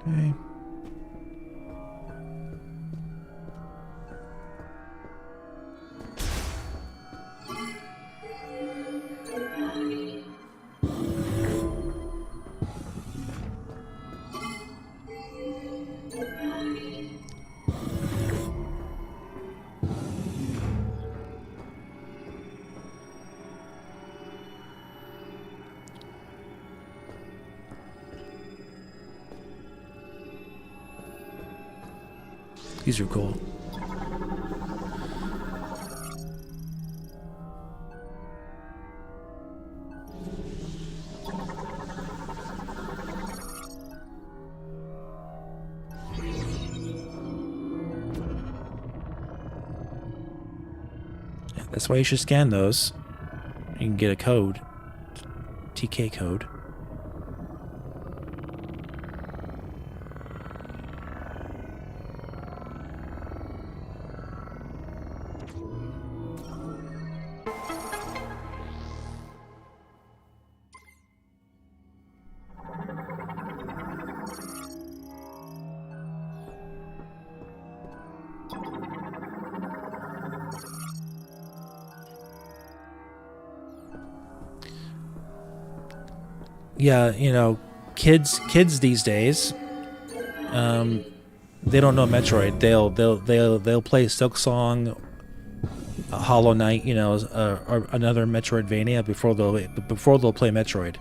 Okay. These are cool. Yeah, that's why you should scan those. You can get a code. TK code. Yeah, you know, kids these days, they don't know Metroid. They'll play Silksong, Hollow Knight, you know, or another Metroidvania before they'll play Metroid.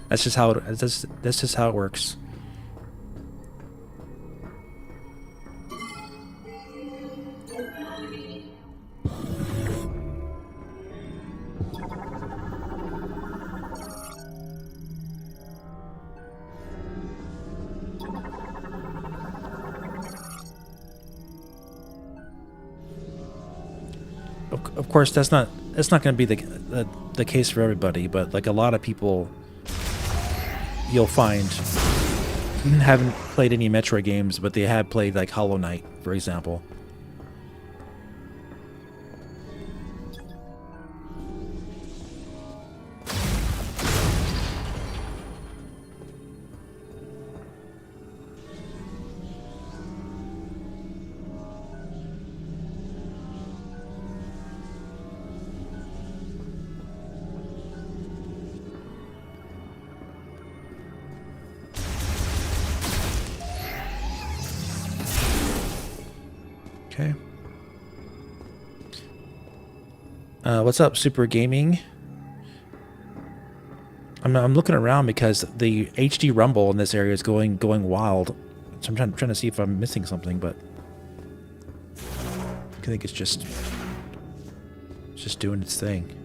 That's just how it works. of course, that's not going to be the case for everybody, but like a lot of people, you'll find haven't played any Metroid games, but they have played like Hollow Knight, for example. Okay. What's up, Super Gaming? I'm looking around because the HD rumble in this area is going wild. So I'm trying to see if I'm missing something, but I think it's just doing its thing.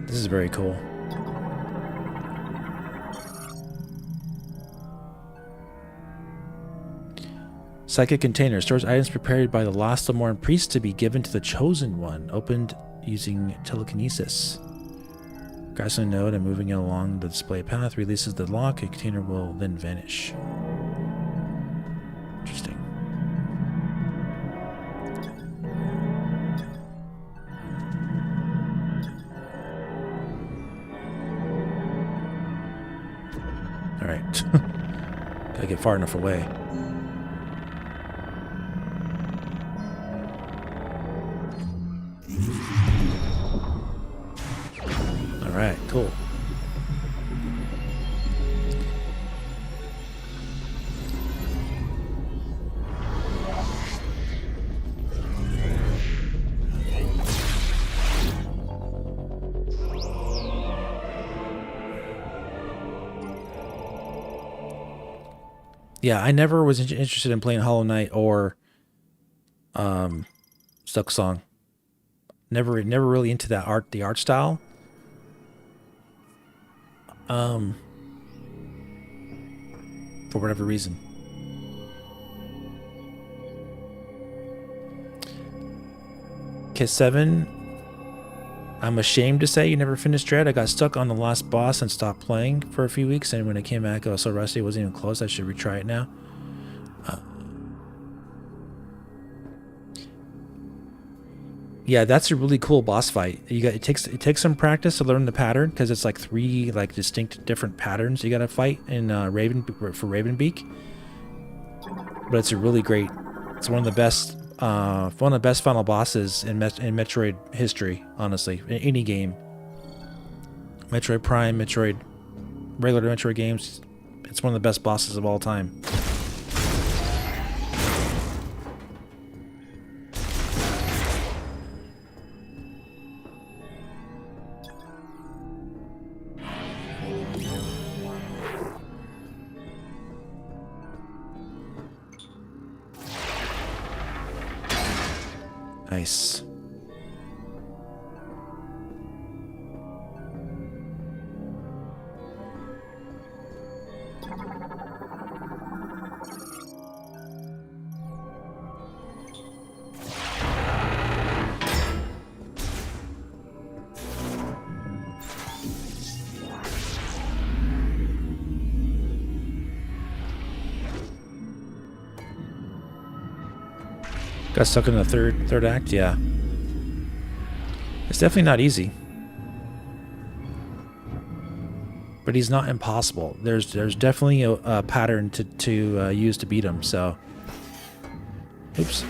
This is very cool. Psychic container stores items prepared by the Lost Lemorn priest to be given to the chosen one. Opened using telekinesis. Grasping a node and moving it along the display path releases the lock. A container will then vanish. Interesting. Alright. Gotta get far enough away. Alright, cool. Yeah, I never was interested in playing Hollow Knight or Stuck Song. Never really into that the art style. For whatever reason. Kiss 7. I'm ashamed to say you never finished Dread. I got stuck on the last boss and stopped playing for a few weeks, and when I came back I was so rusty it wasn't even close. I should retry it now. Yeah, that's a really cool boss fight. It takes some practice to learn the pattern, because it's like 3 like distinct different patterns you gotta fight in Ravenbeak. But it's a really great. It's one of the best final bosses in Metroid history. Honestly, in any game. Metroid Prime, regular Metroid games. It's one of the best bosses of all time. Nice. Got stuck in the third act, yeah. It's definitely not easy, but he's not impossible. There's definitely a pattern to use to beat him. So, oops.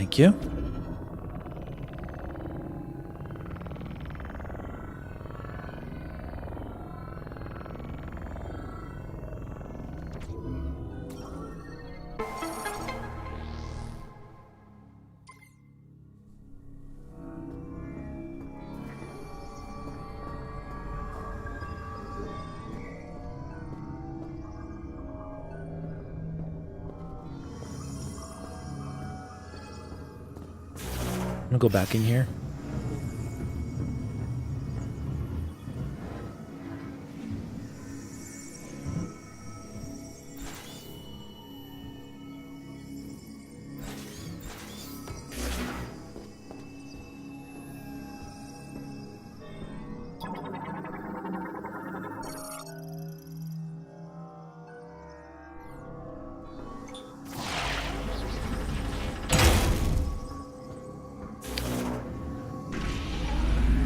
Thank you. I'm gonna go back in here.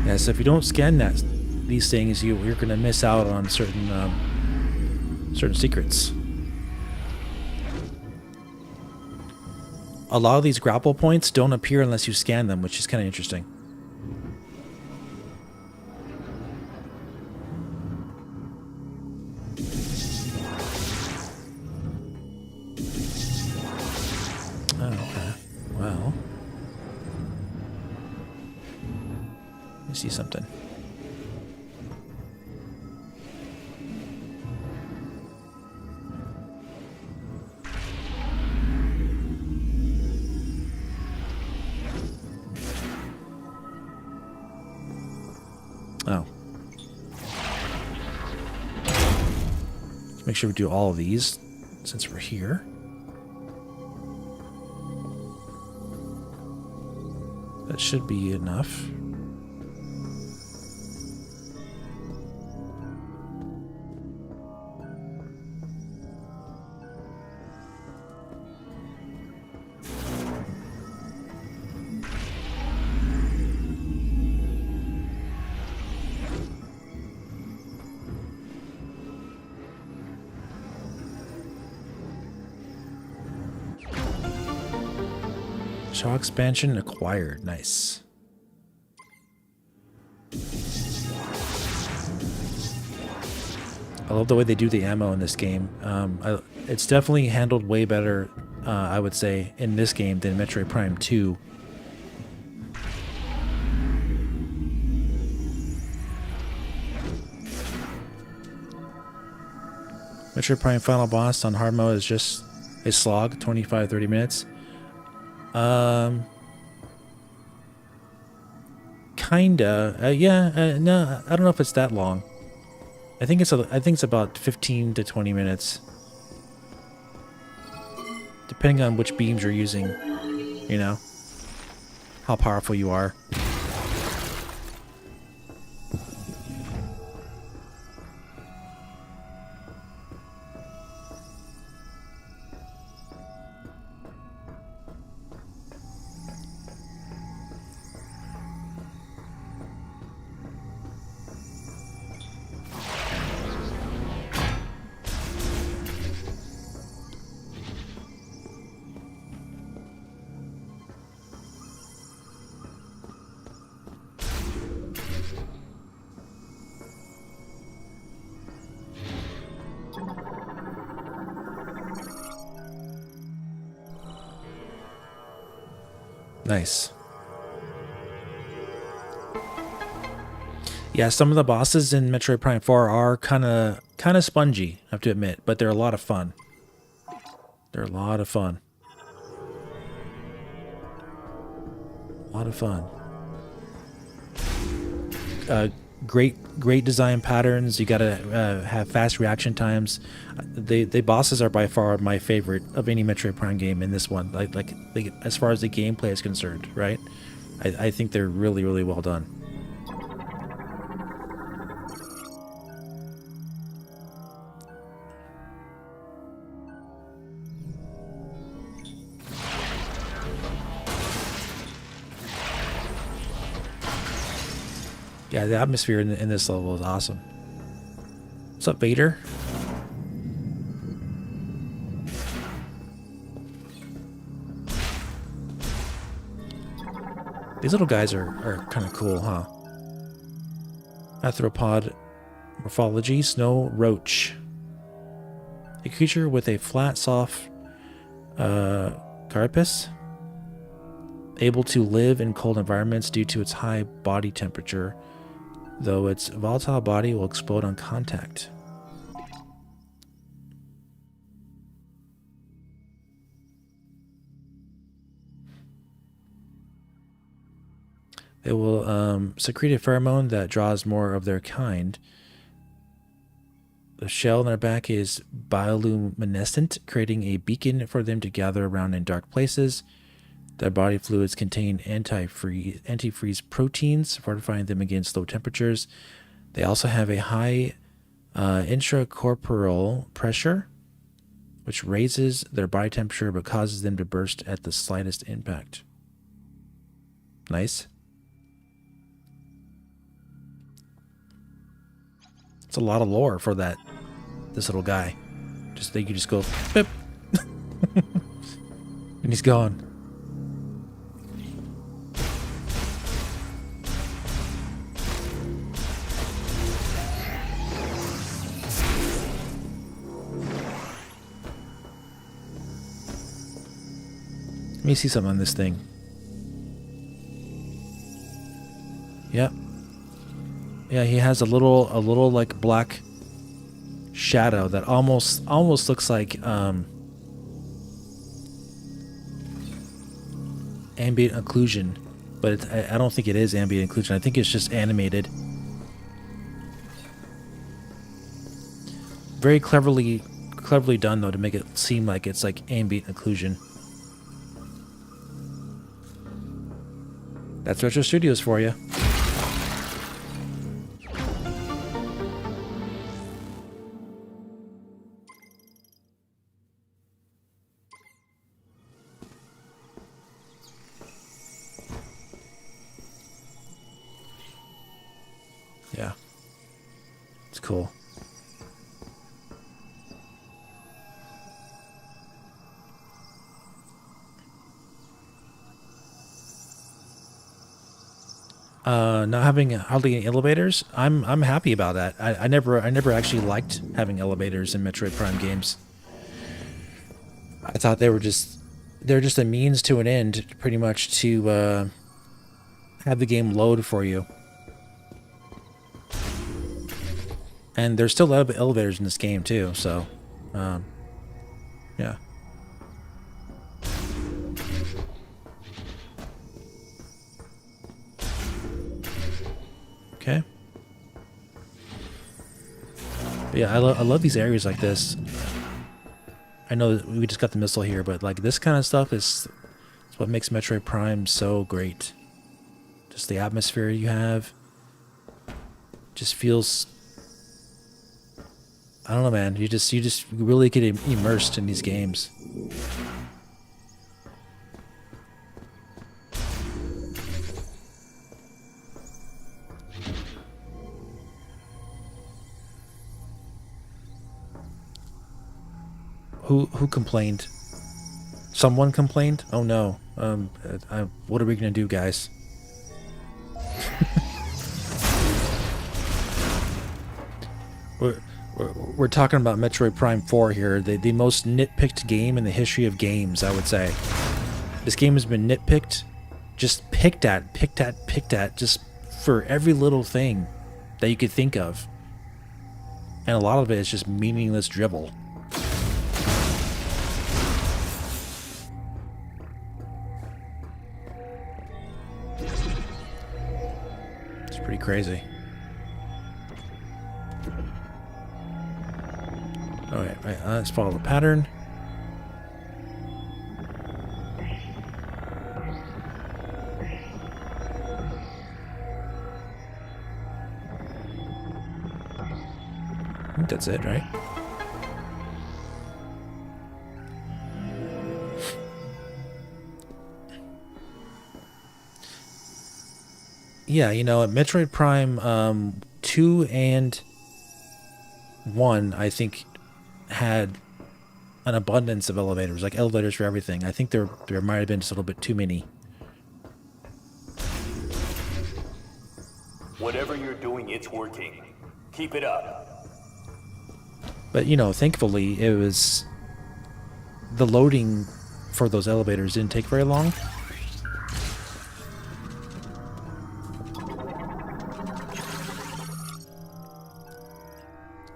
Yeah, so if you don't scan these things, you're gonna miss out on certain secrets. A lot of these grapple points don't appear unless you scan them, which is kind of interesting. Oh, okay. Well. Let me see something. Oh. Let's make sure we do all of these since we're here. That should be enough. Shaw expansion acquired. Nice. I love the way they do the ammo in this game. It's definitely handled way better, I would say, in this game than Metroid Prime 2. Metroid Prime final boss on hard mode is just a slog, 25-30 minutes. Kinda. Yeah. No, I don't know if it's that long. I think it's about 15 to 20 minutes, depending on which beams you're using. You know, how powerful you are. Nice. Yeah, some of the bosses in Metroid Prime 4 are kind of spongy, I have to admit, but they're a lot of fun. They're a lot of fun. A lot of fun. Great design patterns. You gotta have fast reaction times. The bosses are by far my favorite of any Metroid Prime game in this one. Like as far as the gameplay is concerned, right? I think they're really, really well done. Yeah, the atmosphere in this level is awesome. What's up, Vader? These little guys are kind of cool, huh? Arthropod morphology, snow roach. A creature with a flat, soft carapace, able to live in cold environments due to its high body temperature, though its volatile body will explode on contact. They will secrete a pheromone that draws more of their kind. The shell on their back is bioluminescent, creating a beacon for them to gather around in dark places. Their body fluids contain antifreeze proteins, fortifying them against low temperatures. They also have a high intracorporeal pressure, which raises their body temperature but causes them to burst at the slightest impact. Nice. It's a lot of lore for this little guy. Just think you just go beep. And he's gone. Let me see something on this thing. Yep. Yeah, he has a little like black shadow that almost looks like ambient occlusion, but I don't think it is ambient occlusion. I think it's just animated. Very cleverly done though to make it seem like it's like ambient occlusion. That's Retro Studios for you. Yeah. It's cool. Not having hardly any elevators, I'm happy about that. I never actually liked having elevators in Metroid Prime games. I thought they're just a means to an end, pretty much, to have the game load for you. And there's still a lot of elevators in this game too, so yeah. Okay. But yeah, I love these areas like this. I know that we just got the missile here, but like this kind of stuff is what makes Metroid Prime so great. Just the atmosphere you have. Just feels, I don't know, man. You just really get immersed in these games. Who complained? Someone complained? Oh no. What are we gonna do, guys? We're talking about Metroid Prime 4 here, the most nitpicked game in the history of games, I would say. This game has been nitpicked, just picked at, just for every little thing that you could think of. And a lot of it is just meaningless dribble. It's pretty crazy. Alright, let's follow the pattern. I think that's it, right? Yeah, you know, Metroid Prime 2 and 1, I think, had an abundance of elevators, like elevators for everything. I think there might have been just a little bit too many. it's working. Keep it up. But, you know, thankfully, it was... the loading for those elevators didn't take very long.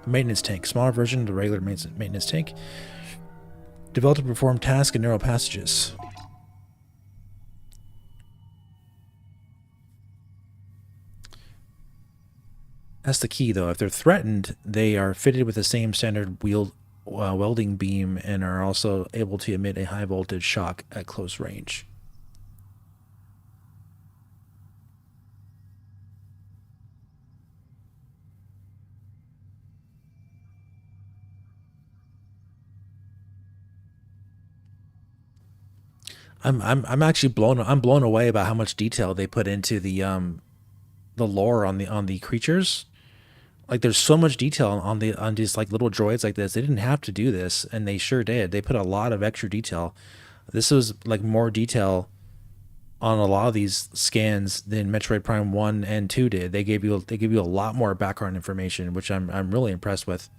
Maintenance tank. Smaller version of the regular maintenance tank. Developed to perform tasks in narrow passages. That's the key, though. If they're threatened, they are fitted with the same standard welding beam and are also able to emit a high voltage shock at close range. I'm actually blown away about how much detail they put into the lore on the creatures. Like, there's so much detail on these like little droids like this. They didn't have to do this, and they sure did. They put a lot of extra detail. This was like more detail on a lot of these scans than Metroid Prime 1 and 2 did. They gave you a lot more background information, which I'm really impressed with.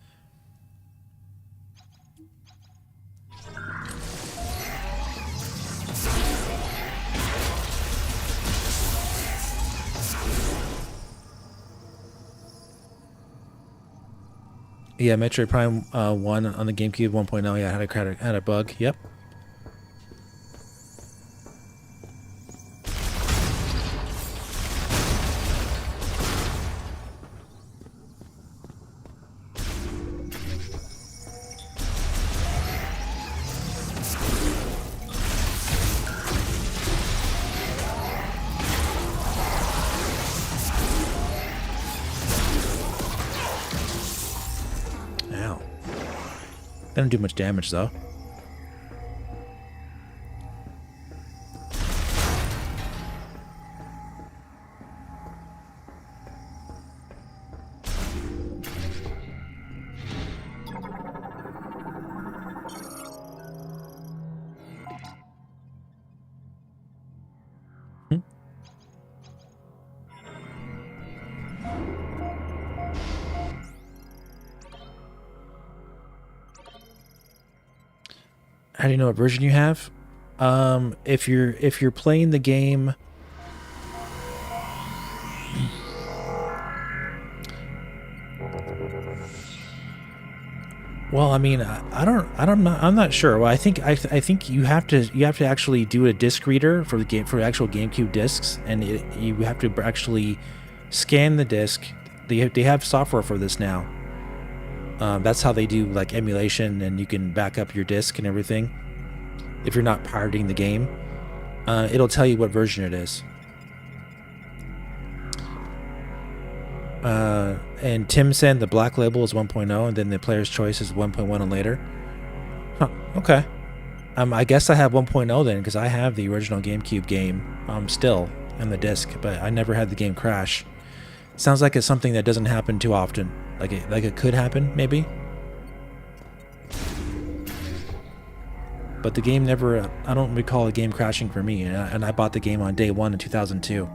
Yeah, Metroid Prime 1 on the GameCube 1.0, yeah, had a bug. Yep. They don't do much damage, though. How do you know what version you have? If you're playing the game, well, I mean, I'm not sure. Well, I think you have to actually do a disc reader for the game, for actual GameCube discs, and you have to actually scan the disc. They have software for this now. That's how they do like emulation, and you can back up your disc and everything. If you're not pirating the game, it'll tell you what version it is. And Tim said the black label is 1.0, and then the player's choice is 1.1 and later. Huh, okay. I guess I have 1.0 then, because I have the original GameCube game still on the disc, but I never had the game crash. Sounds like it's something that doesn't happen too often. Like it could happen, maybe. But the game never... I don't recall a game crashing for me, and I bought the game on day one in 2002.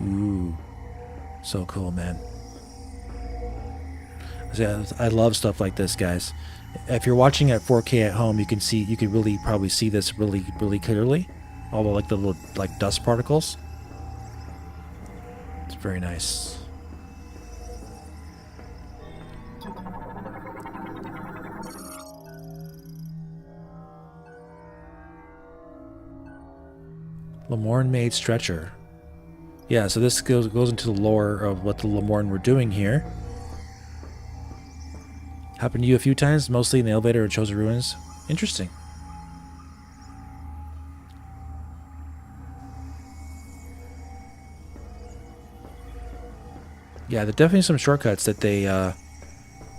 Ooh, so cool, man. I love stuff like this, guys. If you're watching at 4K at home, you can really probably see this really clearly. All the little dust particles. It's very nice. Lamorne made stretcher. Yeah, so this goes into the lore of what the Lamorne were doing here. Happened to you a few times, mostly in the elevator at Chosen Ruins. Interesting. Yeah, there are definitely some shortcuts that they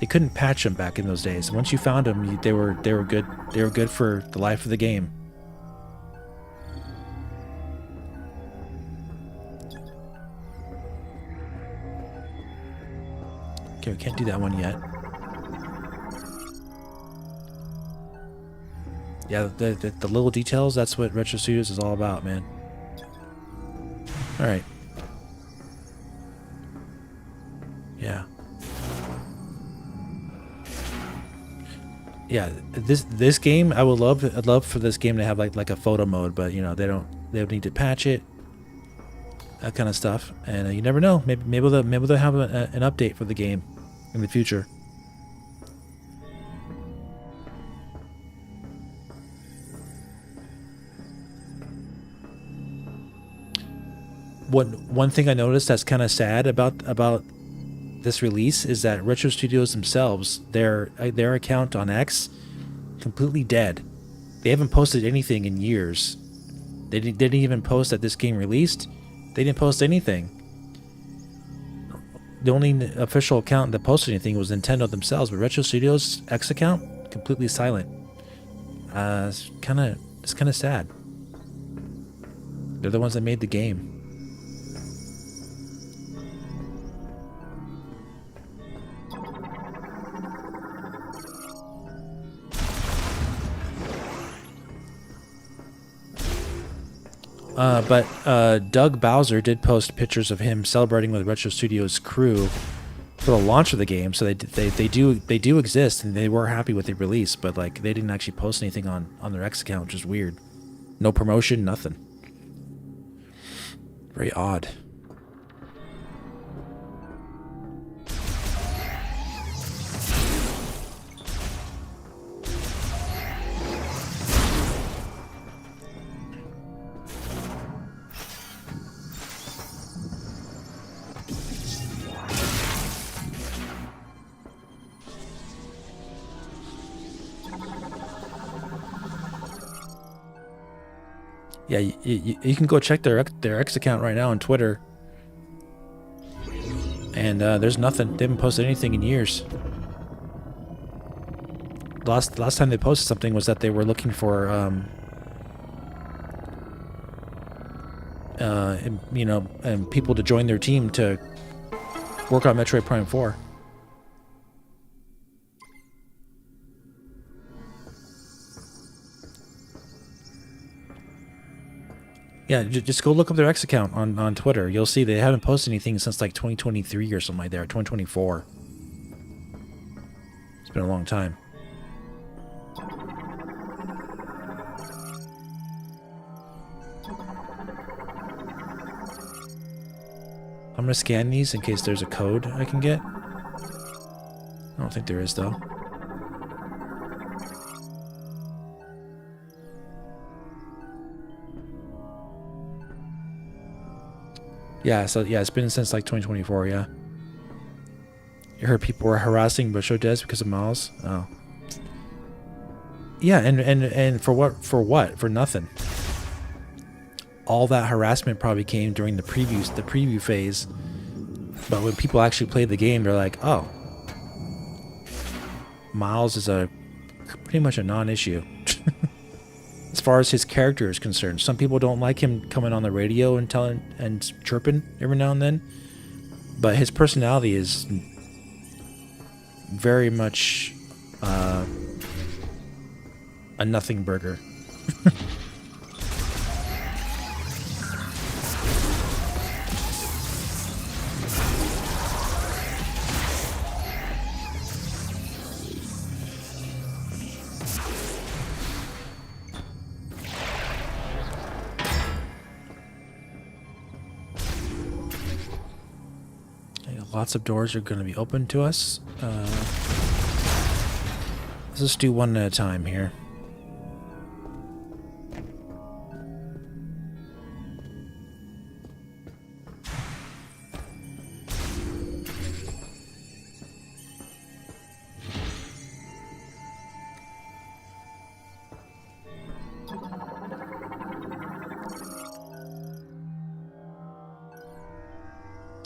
couldn't patch them back in those days. Once you found them, they were good. They were good for the life of the game. Okay, we can't do that one yet. Yeah, the little details, that's what Retro Studios is all about, man. Alright. Yeah. Yeah, this game, I'd love for this game to have like a photo mode, but you know, they don't need to patch it. That kind of stuff. And you never know. Maybe they'll have an update for the game in the future. One thing I noticed that's kind of sad about this release is that Retro Studios themselves, their account on X, completely dead. They haven't posted anything in years. They didn't even post that this game released. They didn't post anything. The only official account that posted anything was Nintendo themselves, but Retro Studios X account completely silent. It's kind of sad. They're the ones that made the game. But Doug Bowser did post pictures of him celebrating with Retro Studios crew for the launch of the game, so they do exist, and they were happy with the release, but like they didn't actually post anything on their X account, which is weird. No promotion, nothing. Very odd. Yeah, you can go check their X account right now on Twitter, and there's nothing. They haven't posted anything in years. Last time they posted something was that they were looking for people to join their team to work on Metroid Prime 4. Yeah, just go look up their X account on Twitter. You'll see they haven't posted anything since like 2023 or something like that, or 2024. It's been a long time. I'm gonna scan these in case there's a code I can get. I don't think there is, though. Yeah, so yeah, it's been since like 2024, yeah. You heard people were harassing Busho Des because of Miles? Oh. Yeah, and for what? For nothing. All that harassment probably came during the preview phase. But when people actually played the game, they're like, oh. Miles is pretty much a non-issue. As far as his character is concerned. Some people don't like him coming on the radio and telling and chirping every now and then, but his personality is very much a nothing burger. Lots of doors are going to be open to us. Let's just do one at a time here.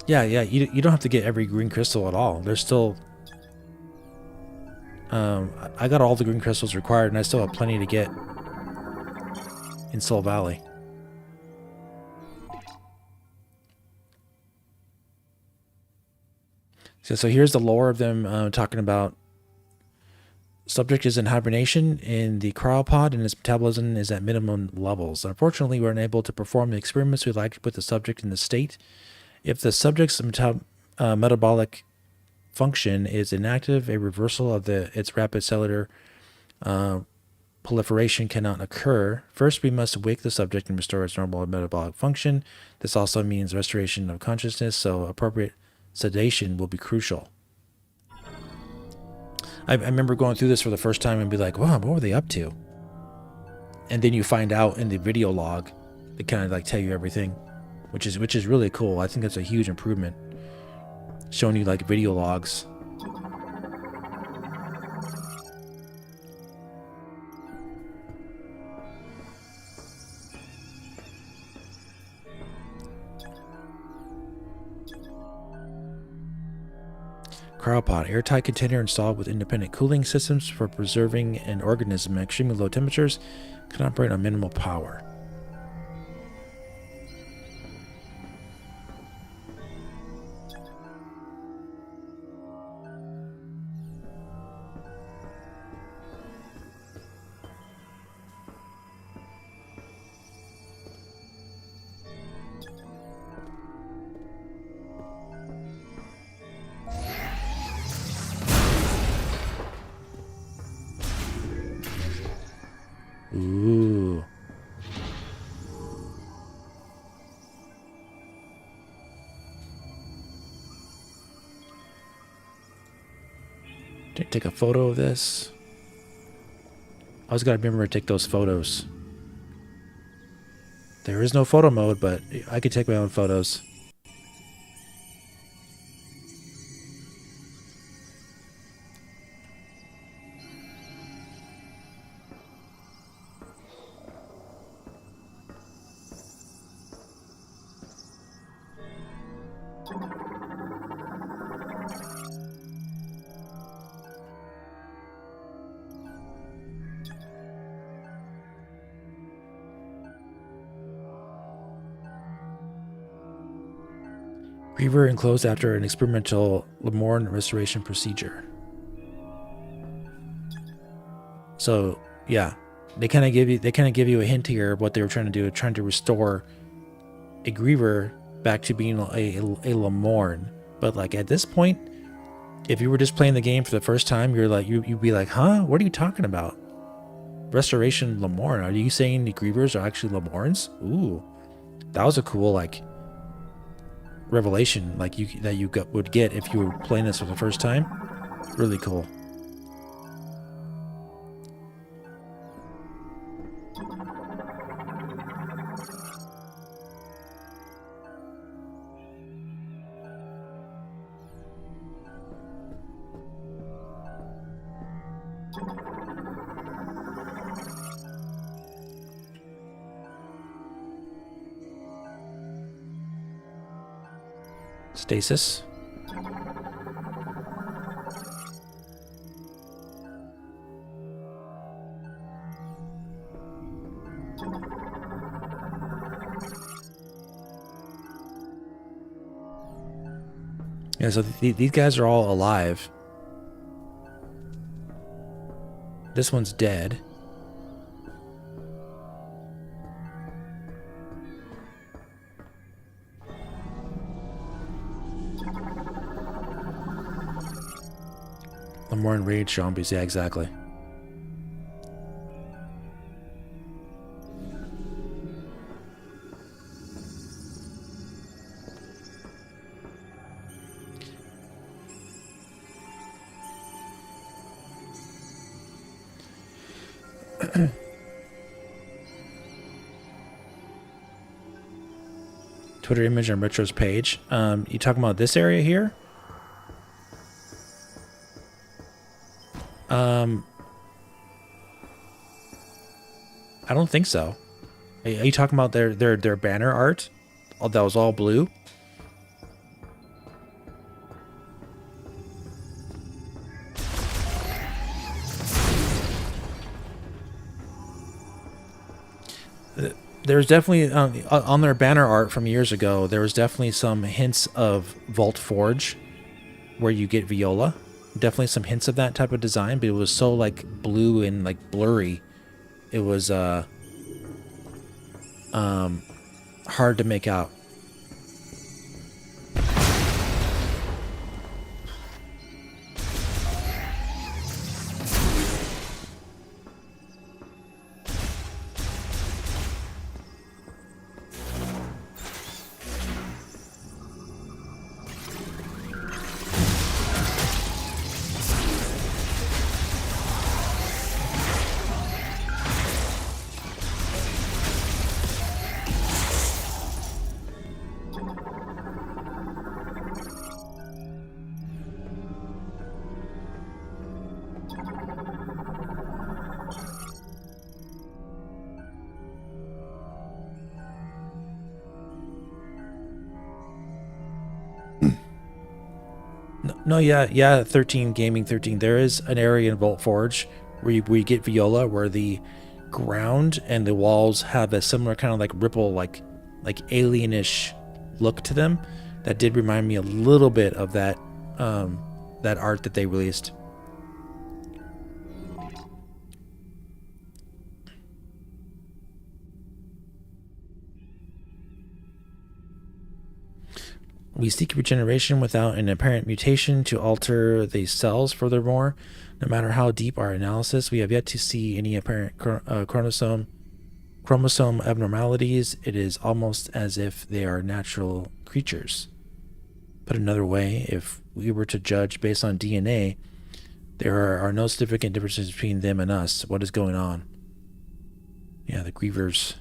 Yeah, you don't have to get every green crystal at all. There's still... I got all the green crystals required, and I still have plenty to get in Soul Valley. So here's the lore of them talking about subject is in hibernation in the cryopod and his metabolism is at minimum levels. Unfortunately, we're unable to perform the experiments we like to put the subject in the state. If the subject's metabolic function is inactive, a reversal of its rapid cellular proliferation cannot occur. First, we must wake the subject and restore its normal metabolic function. This also means restoration of consciousness, so appropriate sedation will be crucial. I remember going through this for the first time and be like, wow, what were they up to? And then you find out in the video log, they kind of like tell you everything, which is really cool. I think that's a huge improvement, showing you like video logs. Cryopod, airtight container installed with independent cooling systems for preserving an organism at extremely low temperatures, can operate on minimal power. Ooh. Take a photo of this. I always gotta remember to take those photos. There is no photo mode, but I could take my own photos. Griever enclosed after an experimental Lemorne restoration procedure. So yeah, they kind of give you a hint here of what they were trying to do, trying to restore a Griever back to being a Lemorne. But like at this point, if you were just playing the game for the first time, you'd be like, huh? What are you talking about? Restoration Lemorne? Are you saying the Grievers are actually Lemornes? Ooh, that was a cool like revelation like you would get if you were playing this for the first time. Really cool. Stasis. Yeah, so these guys are all alive. This one's dead. More enraged zombies, yeah, exactly. Twitter image on Retro's page. You talking about this area here? I don't think so. Are you talking about their banner art? Oh, that was all blue? There's definitely on their banner art from years ago. There was definitely some hints of Vault Forge where you get Viola. Definitely some hints of that type of design, but it was so like blue and like blurry. It was hard to make out. No, yeah, 13 Gaming 13. There is an area in Vault Forge where you get Viola, where the ground and the walls have a similar kind of like ripple, like alienish look to them. That did remind me a little bit of that that art that they released. We seek regeneration without an apparent mutation to alter the cells. Furthermore, no matter how deep our analysis, we have yet to see any apparent chromosome abnormalities. It is almost as if they are natural creatures. Put another way, if we were to judge based on DNA, there are no significant differences between them and us. What is going on? Yeah, the Grievers.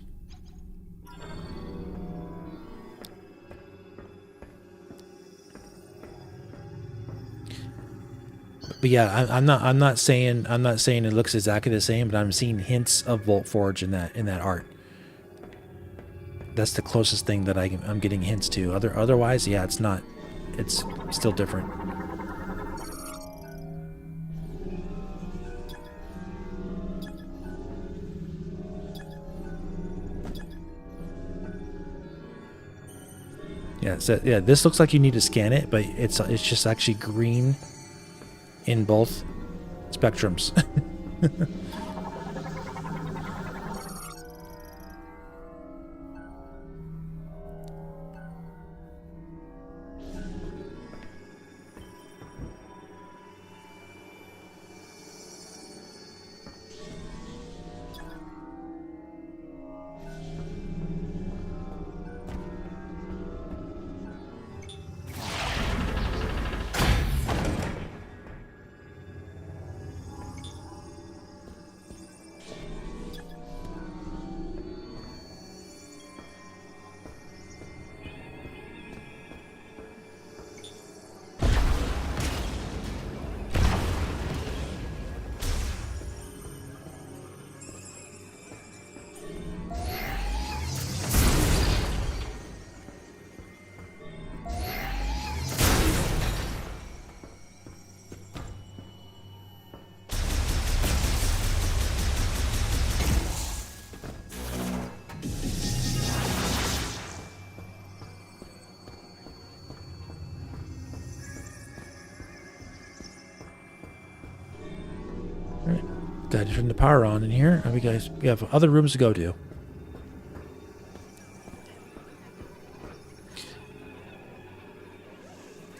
But yeah, I'm not saying it looks exactly the same, but I'm seeing hints of Vault Forge in that art. That's the closest thing that I'm getting hints to. Otherwise, yeah, it's not. It's still different. Yeah, so yeah, this looks like you need to scan it, but it's just actually green in both spectrums. Gotta turn the power on in here. We have other rooms to go to.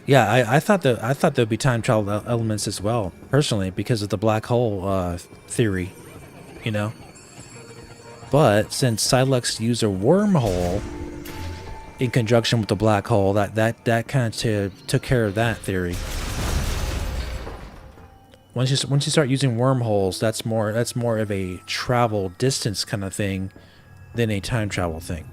Yeah, I thought there'd be time travel elements as well, personally, because of the black hole theory, you know. But since Silex used a wormhole in conjunction with the black hole, that kind of took care of that theory. Once you start using wormholes, that's more of a travel distance kind of thing than a time travel thing.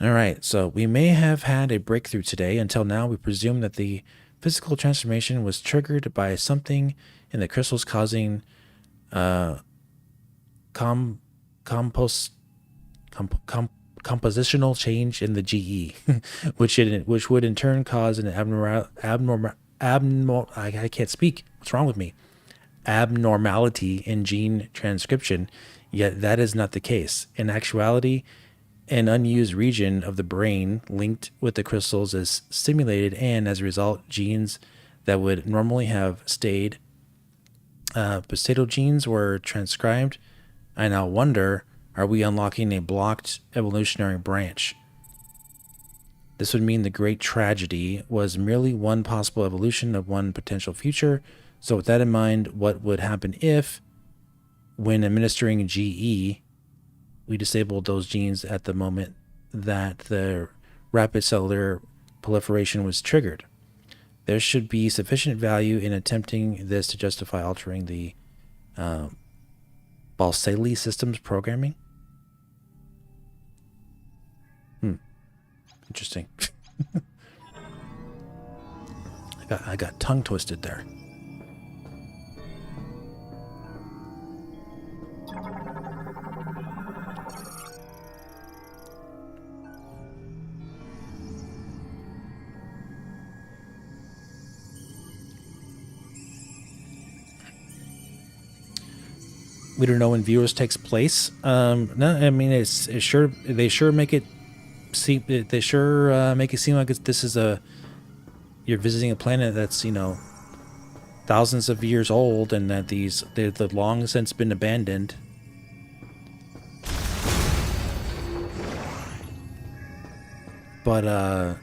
All right, so we may have had a breakthrough today. Until now, we presume that the physical transformation was triggered by something in the crystals causing compositional change in the GE, which would in turn cause an I can't speak. What's wrong with me? Abnormality in gene transcription. Yet that is not the case. In actuality, an unused region of the brain linked with the crystals is stimulated, and as a result, genes that would normally have stayed potato genes were transcribed. I now wonder, are we unlocking a blocked evolutionary branch? This would mean the great tragedy was merely one possible evolution of one potential future. So with that in mind, what would happen if, when administering GE, we disabled those genes at the moment that the rapid cellular proliferation was triggered? There should be sufficient value in attempting this to justify altering the Balsali systems programming. Interesting. I got tongue twisted there. We don't know when viewers takes place. No, I mean it's sure they sure make it seem make it seem like this is you're visiting a planet that's thousands of years old, and that they've long since been abandoned. But the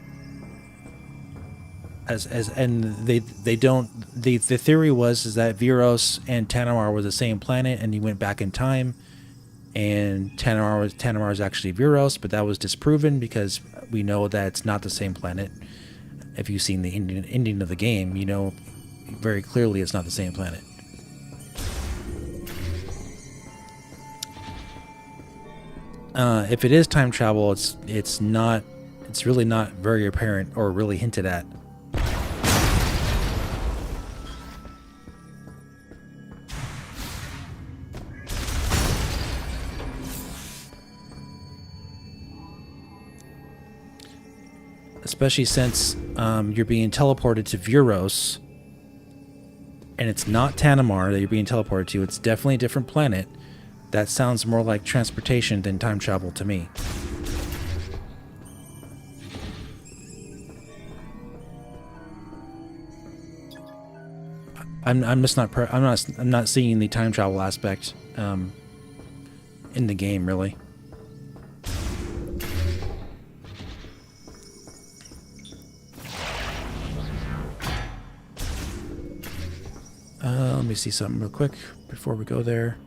theory was that Viros and Tanamar were the same planet, and he went back in time, and Tanamar was actually Viros, but that was disproven because we know that it's not the same planet. If you've seen the ending of the game, you know very clearly it's not the same planet. If it is time travel, it's really not very apparent or really hinted at. Especially since you're being teleported to Viros, and it's not Tanamar that you're being teleported to. It's definitely a different planet. That sounds more like transportation than time travel to me. I'm not seeing the time travel aspect in the game, really. Let me see something real quick before we go there.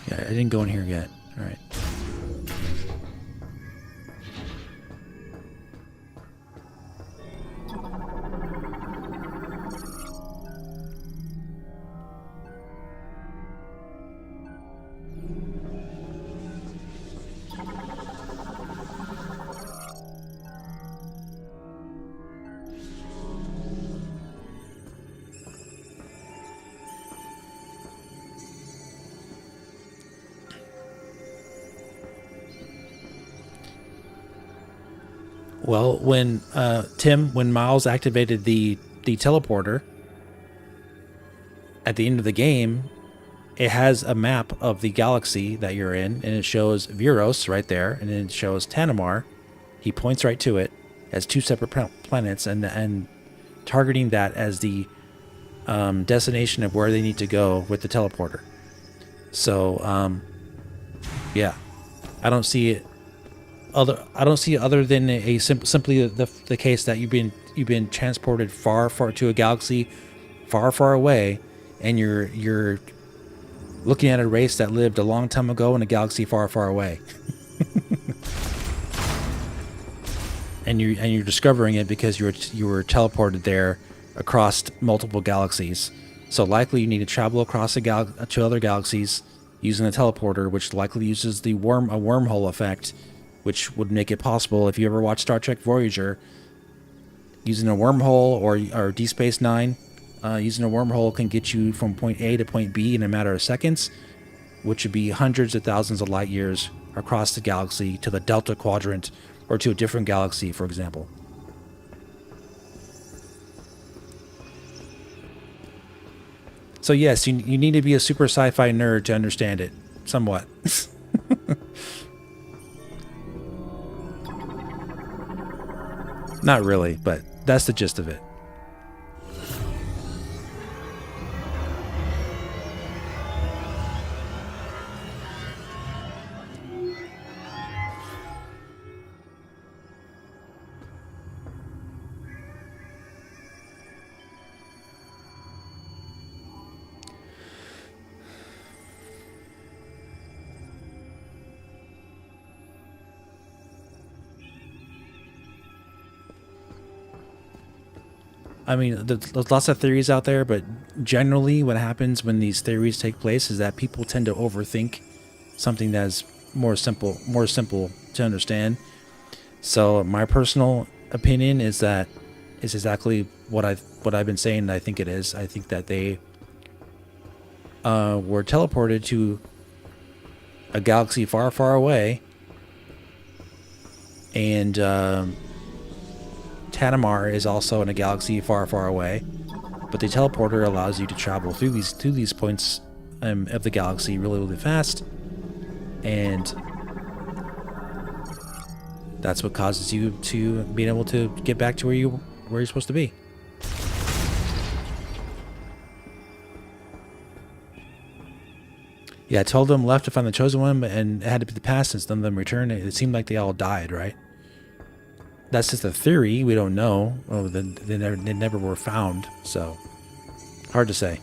Yeah, I didn't go in here yet. All right. Well, when Miles activated the teleporter at the end of the game, it has a map of the galaxy that you're in, and it shows Viros right there, and then it shows Tanamar. He points right to it as two separate planets, and targeting that as the destination of where they need to go with the teleporter. So, yeah, I don't see it other than simply the case that you've been transported far to a galaxy far away, and you're looking at a race that lived a long time ago in a galaxy far away. and you're discovering it because you were teleported there across multiple galaxies. So likely you need to travel across to other galaxies using a teleporter, which likely uses the wormhole effect, which would make it possible if you ever watch Star Trek Voyager. Using a wormhole or Deep Space Nine, using a wormhole can get you from point A to point B in a matter of seconds, which would be hundreds of thousands of light years across the galaxy to the Delta Quadrant or to a different galaxy, for example. So yes, you need to be a super sci-fi nerd to understand it, somewhat. Not really, but that's the gist of it. I mean, there's lots of theories out there, but generally what happens when these theories take place is that people tend to overthink something that's more simple to understand. So my personal opinion is that it's exactly what I've been saying that I think it is. I think that they were teleported to a galaxy far, far away, and Tanamar is also in a galaxy far, far away, but the teleporter allows you to travel through these points of the galaxy really, really fast, and that's what causes you to being able to get back to where you're supposed to be. Yeah, 12 of them left to find the chosen one, and it had to be the past since none of them returned. It seemed like they all died, right? That's just a theory. We don't know. Oh, they never were found, so hard to say.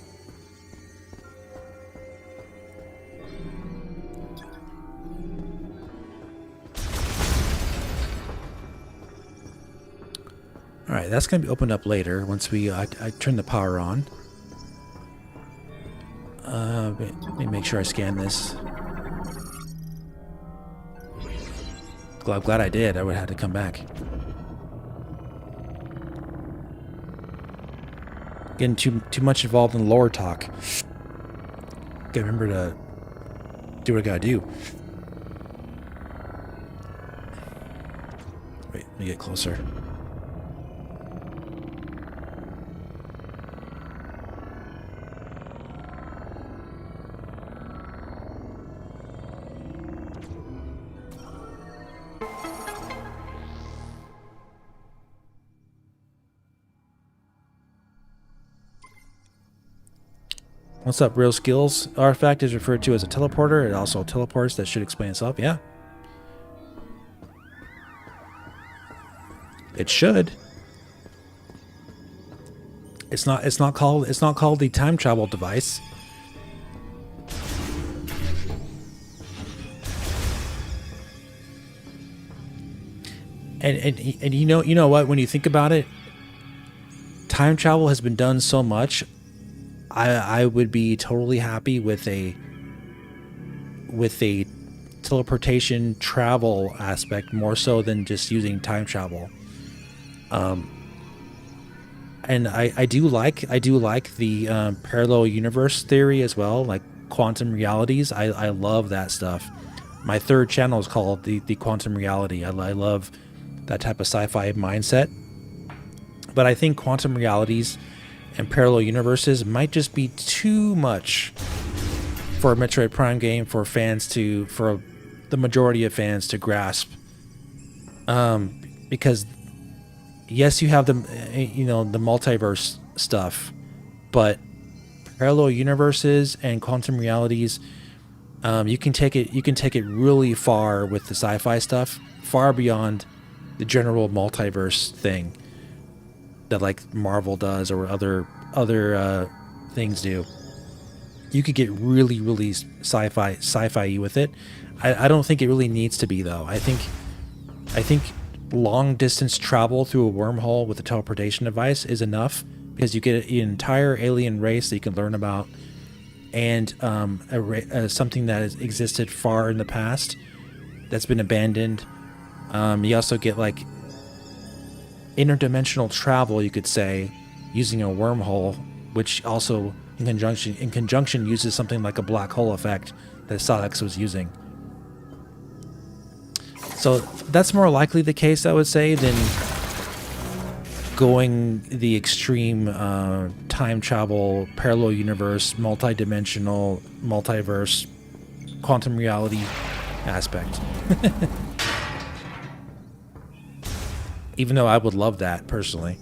All right, that's going to be opened up later once I turn the power on. Let me make sure I scan this. I'm glad I did. I would have had to come back. Getting too much involved in lore talk. Gotta remember to do what I gotta do. Wait, let me get closer. What's up, Real Skills? Artifact is referred to as a teleporter. It also teleports. That should explain itself. Yeah. It should. It's not called the time travel device. And you know what, when you think about it, time travel has been done so much. I would be totally happy with a teleportation travel aspect more so than just using time travel. And I do like the parallel universe theory as well, like quantum realities. I love that stuff. My third channel is called the Quantum Reality. I love that type of sci-fi mindset. But I think quantum realities and parallel universes might just be too much for a Metroid Prime game for the majority of fans to grasp. Because yes, you have the multiverse stuff, but parallel universes and quantum realities, you can take it really far with the sci-fi stuff, far beyond the general multiverse thing that like Marvel does or other things do. You could get really, really sci-fi with it. I don't think it really needs to be though. I think long distance travel through a wormhole with a teleportation device is enough, because you get an entire alien race that you can learn about and something that has existed far in the past that's been abandoned. You also get like interdimensional travel, you could say, using a wormhole, which also in conjunction uses something like a black hole effect that Silex was using. So that's more likely the case, I would say, than going the extreme time travel, parallel universe, multi-dimensional, multiverse, quantum reality aspect. Even though I would love that personally.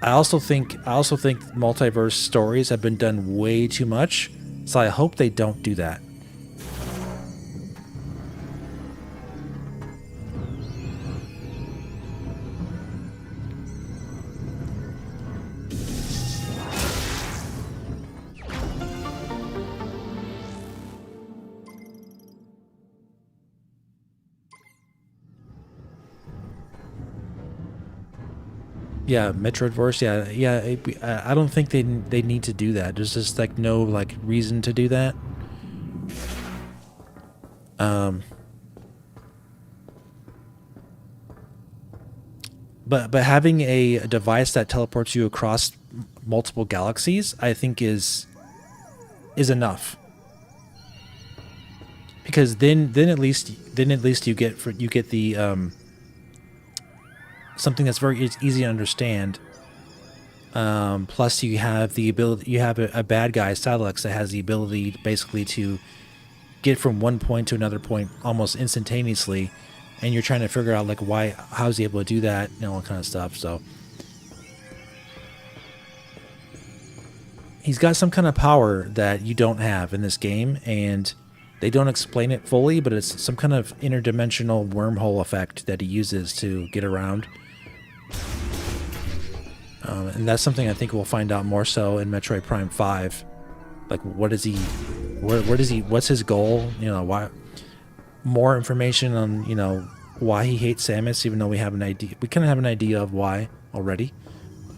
I also think multiverse stories have been done way too much, so I hope they don't do that. Yeah, Metroidverse. Yeah. I don't think they need to do that. There's just like no like reason to do that. But having a device that teleports you across multiple galaxies, I think is enough. Because then at least you get the something that's very easy to understand. Plus, you have the ability. You have a bad guy, Silex, that has the ability basically to get from one point to another point almost instantaneously, and you're trying to figure out like how's he able to do that, and all that kind of stuff. So he's got some kind of power that you don't have in this game, and they don't explain it fully, but it's some kind of interdimensional wormhole effect that he uses to get around. And that's something I think we'll find out more so in Metroid Prime 5. Like, what is he? Where does he? What's his goal? You know, why? More information on why he hates Samus, even though we have an idea. We kind of have an idea of why already,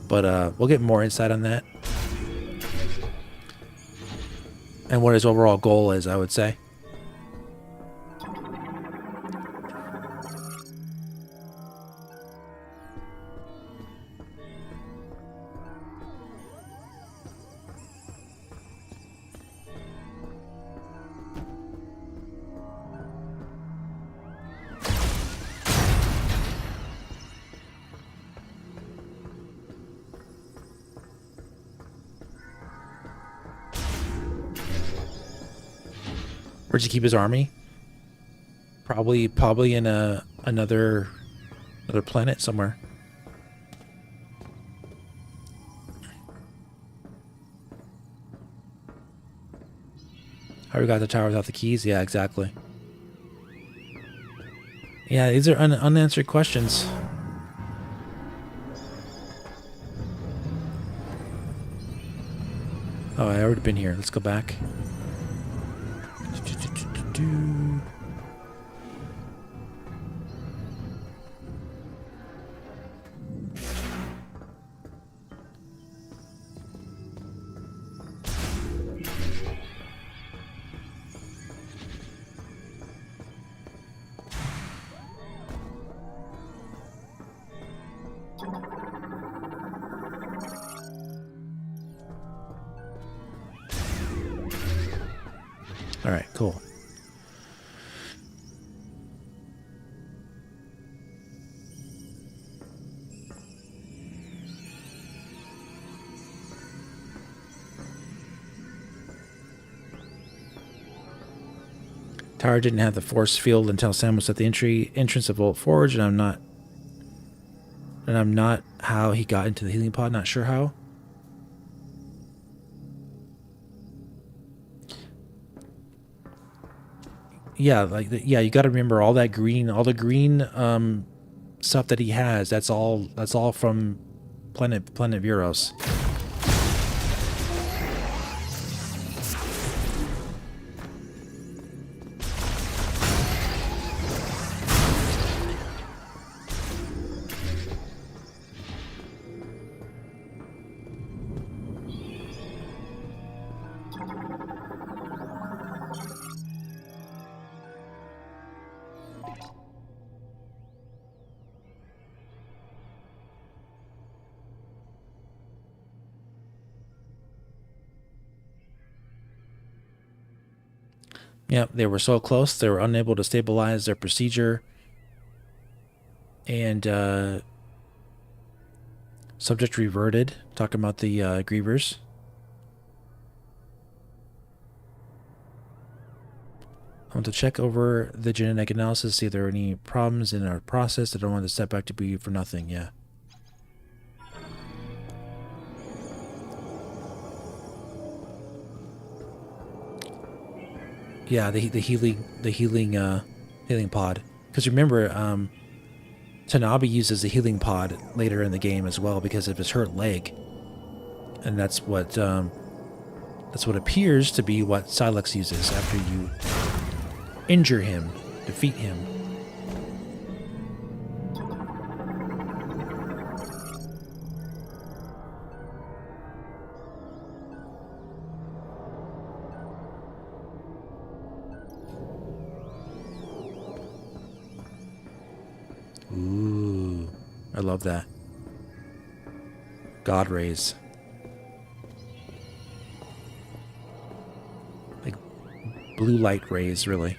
but we'll get more insight on that and what his overall goal is, I would say. Where'd he keep his army? Probably in another planet somewhere. How we got the tower without the keys? Yeah, exactly. Yeah, these are unanswered questions. Oh, I already been here. Let's go back. All right, cool. Tower didn't have the force field until Sam was at the entrance of Vault Forge, and I'm not how he got into the healing pod. Not sure how. Yeah, you got to remember all the green stuff that he has. That's all from Planet Viros. Yep, they were so close, they were unable to stabilize their procedure. And subject reverted. Talking about the grievers. I want to check over the genetic analysis, see if there are any problems in our process. I don't want the setback to be for nothing. Yeah. Yeah, the healing pod. Because remember, Tanabe uses the healing pod later in the game as well because of his hurt leg, and that's what appears to be what Silex uses after you injure him, defeat him. Ooh, I love that. God rays. Like blue light rays, really.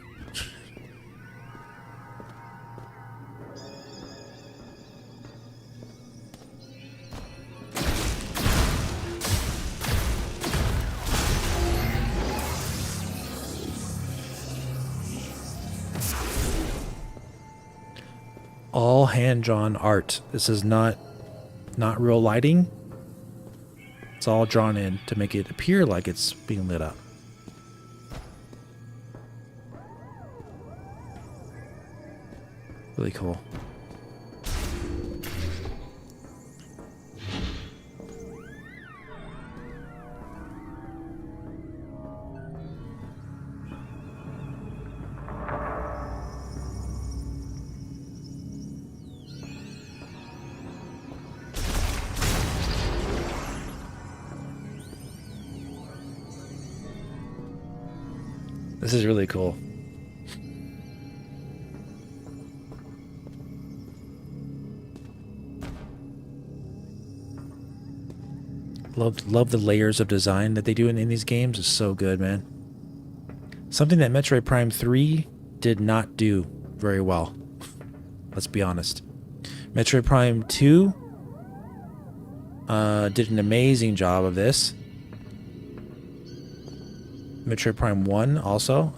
All hand-drawn art. This is not real lighting. It's all drawn in to make it appear like it's being lit up. Really cool. This is really cool. Love the layers of design that they do in these games. It's so good, man. Something that Metroid Prime 3 did not do very well. Let's be honest. Metroid Prime 2 did an amazing job of this. Metroid Prime 1 also,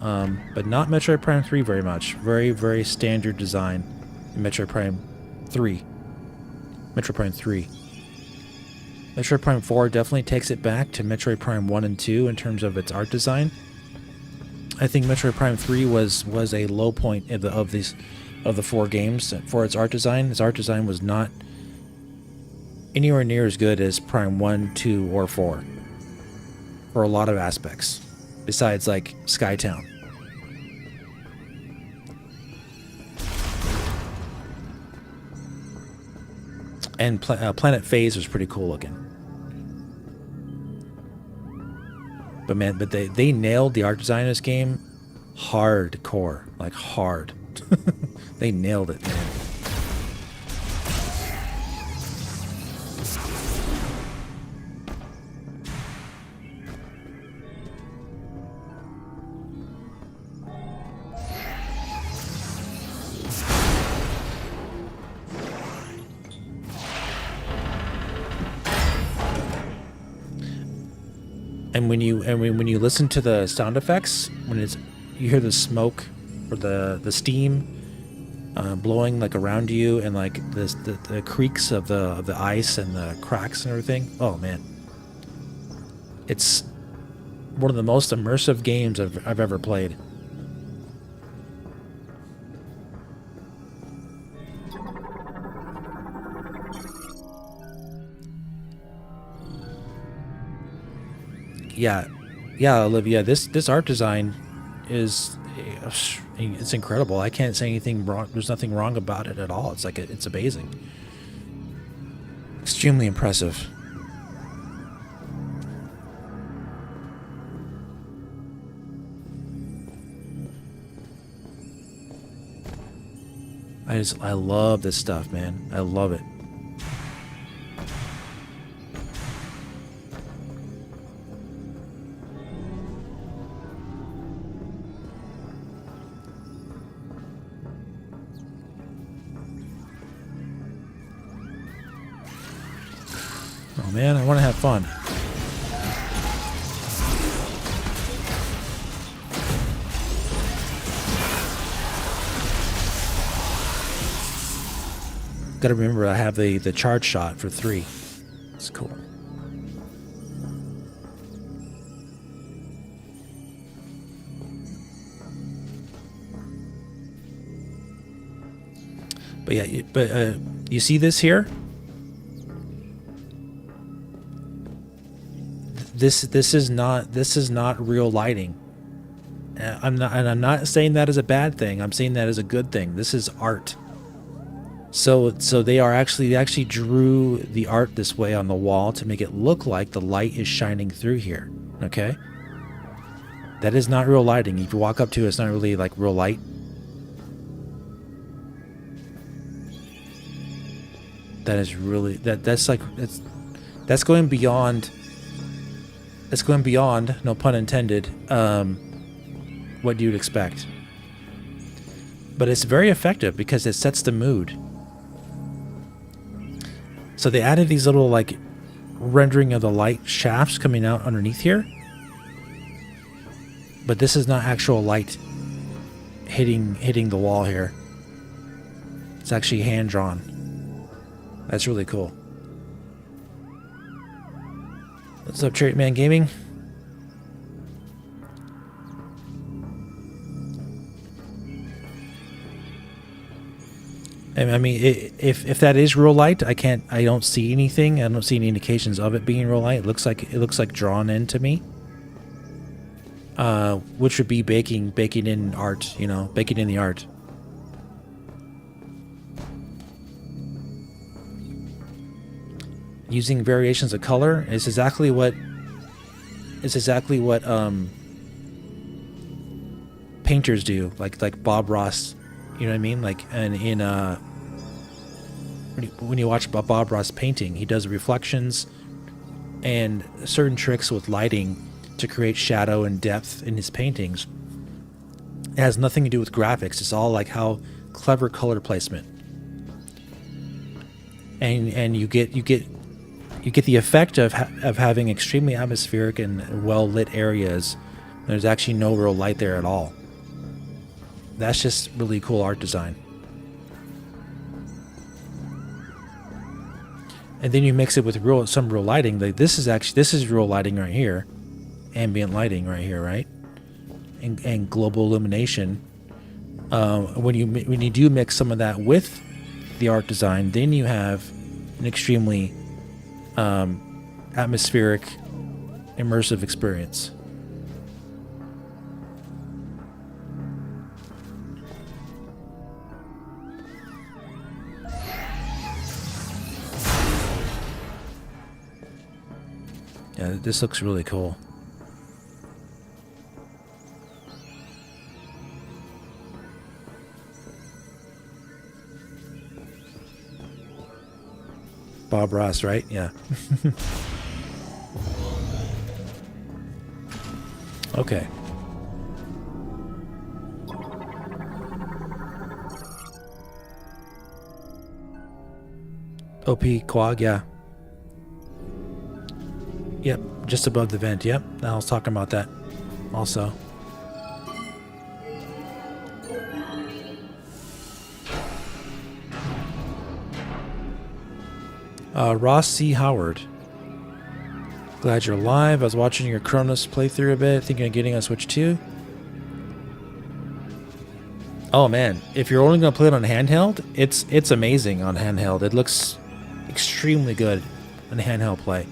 but not Metroid Prime 3 very much. Very, very standard design in Metroid Prime 3. Metroid Prime 3. Metroid Prime 4 definitely takes it back to Metroid Prime 1 and 2 in terms of its art design. I think Metroid Prime 3 was a low point of the four games for its art design. Its art design was not anywhere near as good as Prime 1, 2, or 4 for a lot of aspects. Besides, like, Skytown. And Planet Phase was pretty cool looking. But man, they nailed the art design in this game hardcore. Like, hard. They nailed it, man. And when you listen to the sound effects, you hear the smoke or the steam blowing like around you, and like the creaks of the ice and the cracks and everything. Oh man, it's one of the most immersive games I've ever played. Yeah, Olivia. This art design it's incredible. I can't say anything wrong. There's nothing wrong about it at all. It's like it's amazing. Extremely impressive. I love this stuff, man. I love it. Oh man, I want to have fun. Gotta remember I have the charge shot for 3. It's cool. But yeah, you see this here? This is not real lighting. I'm not saying that as a bad thing. I'm saying that as a good thing. This is art. So they actually drew the art this way on the wall to make it look like the light is shining through here. Okay? That is not real lighting. If you walk up to it, it's not really like real light. That is really that's going beyond. That's going beyond, no pun intended, what you'd expect. But it's very effective because it sets the mood. So they added these little like rendering of the light shafts coming out underneath here. But this is not actual light hitting the wall here. It's actually hand drawn. That's really cool. What's up, Trait Man Gaming? I mean, if that is real light, I don't see anything. I don't see any indications of it being real light. It looks like drawn in to me. Which would be baking in art, you know, baking in the art. Using variations of color is exactly what painters do, like Bob Ross, you know what I mean? Like, and in when you watch Bob Ross painting, he does reflections and certain tricks with lighting to create shadow and depth in his paintings. It has nothing to do with graphics. It's all like how clever color placement, and you get the effect of having extremely atmospheric and well-lit areas. There's actually no real light there at all. That's just really cool art design. And then you mix it with some real lighting. Like this is real lighting right here, ambient lighting right here, right? And global illumination. When you do mix some of that with the art design, then you have an extremely atmospheric, immersive experience. Yeah, this looks really cool. Bob Ross, right? Yeah. Okay. OP quad, yeah. Yep, just above the vent. Yep, I was talking about that also. Ross C. Howard. Glad you're live. I was watching your Cronus playthrough a bit, thinking of getting a Switch 2. Oh man, if you're only going to play it on handheld, it's amazing on handheld. It looks extremely good on handheld play.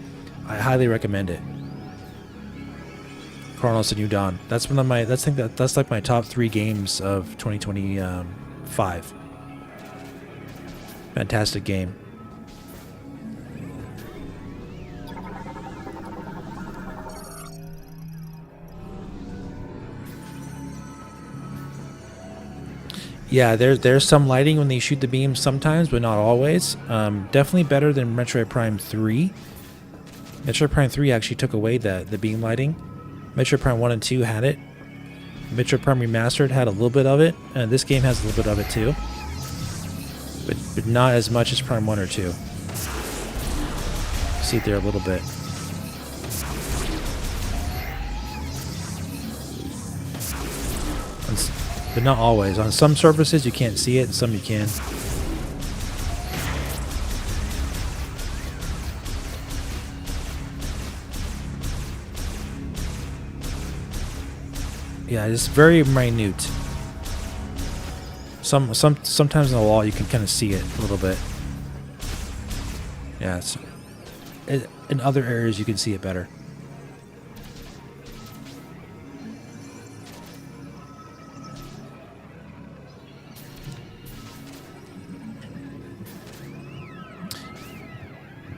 I highly recommend it. Chronos: A New Dawn. That's one of my. That's like my top 3 games of 2025. Fantastic game. Yeah, there's some lighting when they shoot the beams sometimes, but not always. Definitely better than Metroid Prime 3. Metroid Prime 3 actually took away the beam lighting. Metroid Prime 1 and 2 had it. Metroid Prime Remastered had a little bit of it, and this game has a little bit of it too. But not as much as Prime 1 or 2. See it there a little bit. But not always. On some surfaces you can't see it, and some you can. Yeah, it's very minute. Sometimes in the wall you can kind of see it a little bit. Yeah, in other areas you can see it better.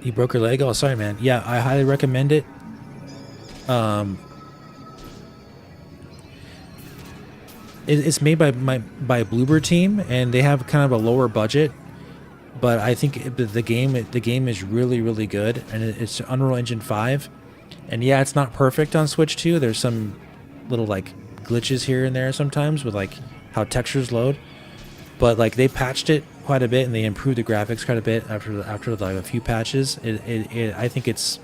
You broke your leg? Oh, sorry, man. Yeah, I highly recommend it. It's made by Bloober team, and they have kind of a lower budget, but I think the game is really good, and it's Unreal Engine 5, and yeah, it's not perfect on Switch 2. There's some little like glitches here and there sometimes with like how textures load, but like they patched it quite a bit and they improved the graphics quite a bit after like a few patches. I think it's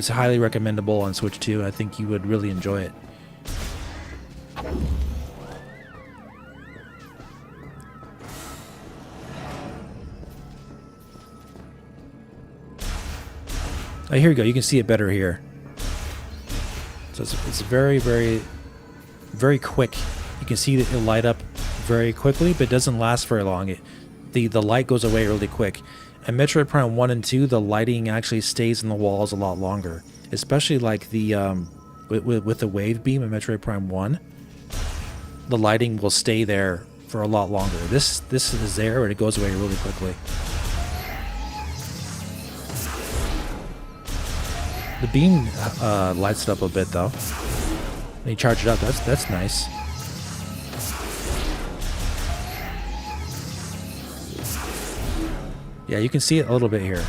highly recommendable on Switch 2. I think you would really enjoy it. Oh, here we go. You can see it better here. So it's very quick. You can see that it'll light up very quickly, but it doesn't last very long. The light goes away really quick. And Metroid Prime 1 and 2, the lighting actually stays in the walls a lot longer. Especially like the with the wave beam in Metroid Prime 1, the lighting will stay there for a lot longer. This is there, but it goes away really quickly. The beam lights it up a bit though. When you charge it up, that's nice. Yeah, you can see it a little bit here.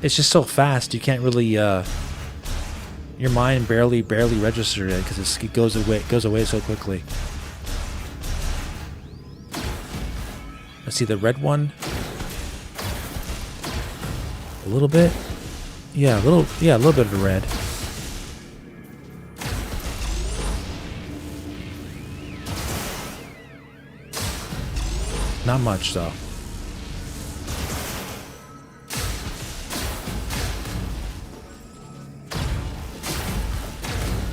It's just so fast, you can't really your mind barely registers it because it goes away so quickly. Let's see the red one. A little bit. Yeah, a little bit of the red. Not much though.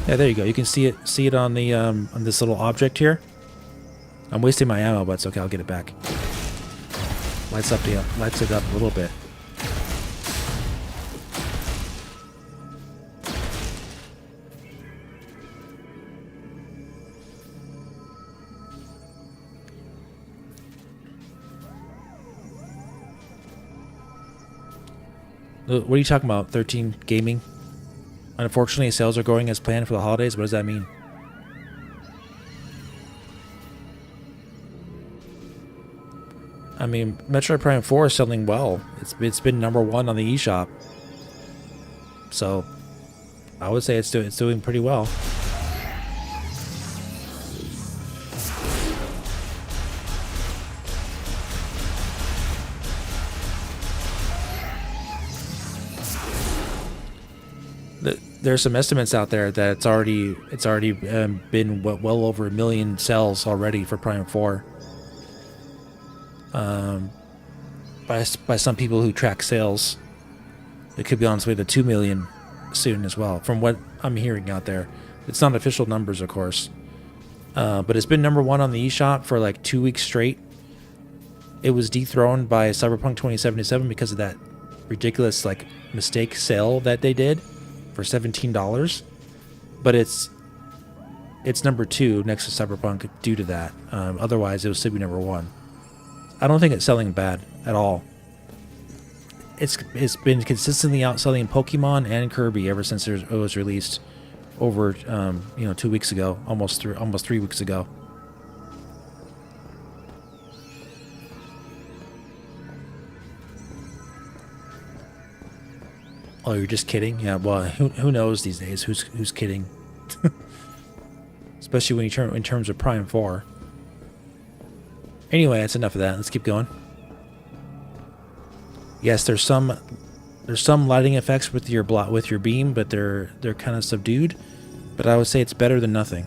Yeah, there you go. You can see it on the on this little object here. I'm wasting my ammo, but it's okay. I'll get it back. Lights it up a little bit. What are you talking about? 13 gaming? Unfortunately, sales are going as planned for the holidays. What does that mean? I mean, Metroid Prime 4 is selling well. It's been #1 on the eShop. So, I would say it's doing pretty well. There's some estimates out there that it's already been well over 1 million sales already for Prime 4. By some people who track sales, it could be on its way to 2 million soon as well. From what I'm hearing out there, it's not official numbers, of course, but it's been #1 on the eShop for like 2 weeks straight. It was dethroned by Cyberpunk 2077 because of that ridiculous like mistake sale that they did for $17, but it's #2 next to Cyberpunk due to that. Otherwise, it would still be #1. I don't think it's selling bad at all. It's been consistently outselling Pokemon and Kirby ever since it was released over 2 weeks ago, almost 3 weeks ago. Oh, you're just kidding? Yeah, well, who knows these days? Who's kidding? Especially when you turn in terms of Prime 4. Anyway, that's enough of that. Let's keep going. Yes, there's some lighting effects with your beam, but they're kind of subdued. But I would say it's better than nothing.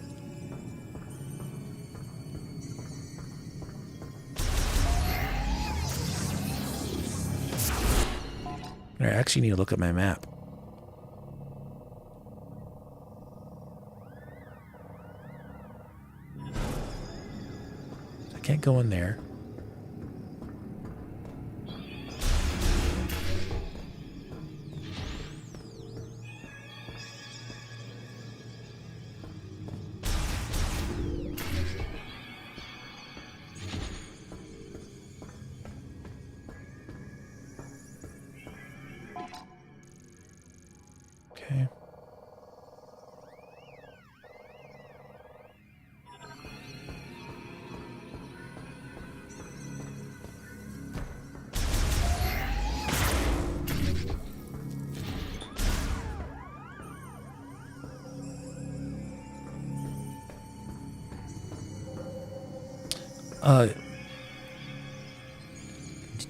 I actually need to look at my map. I can't go in there. Okay.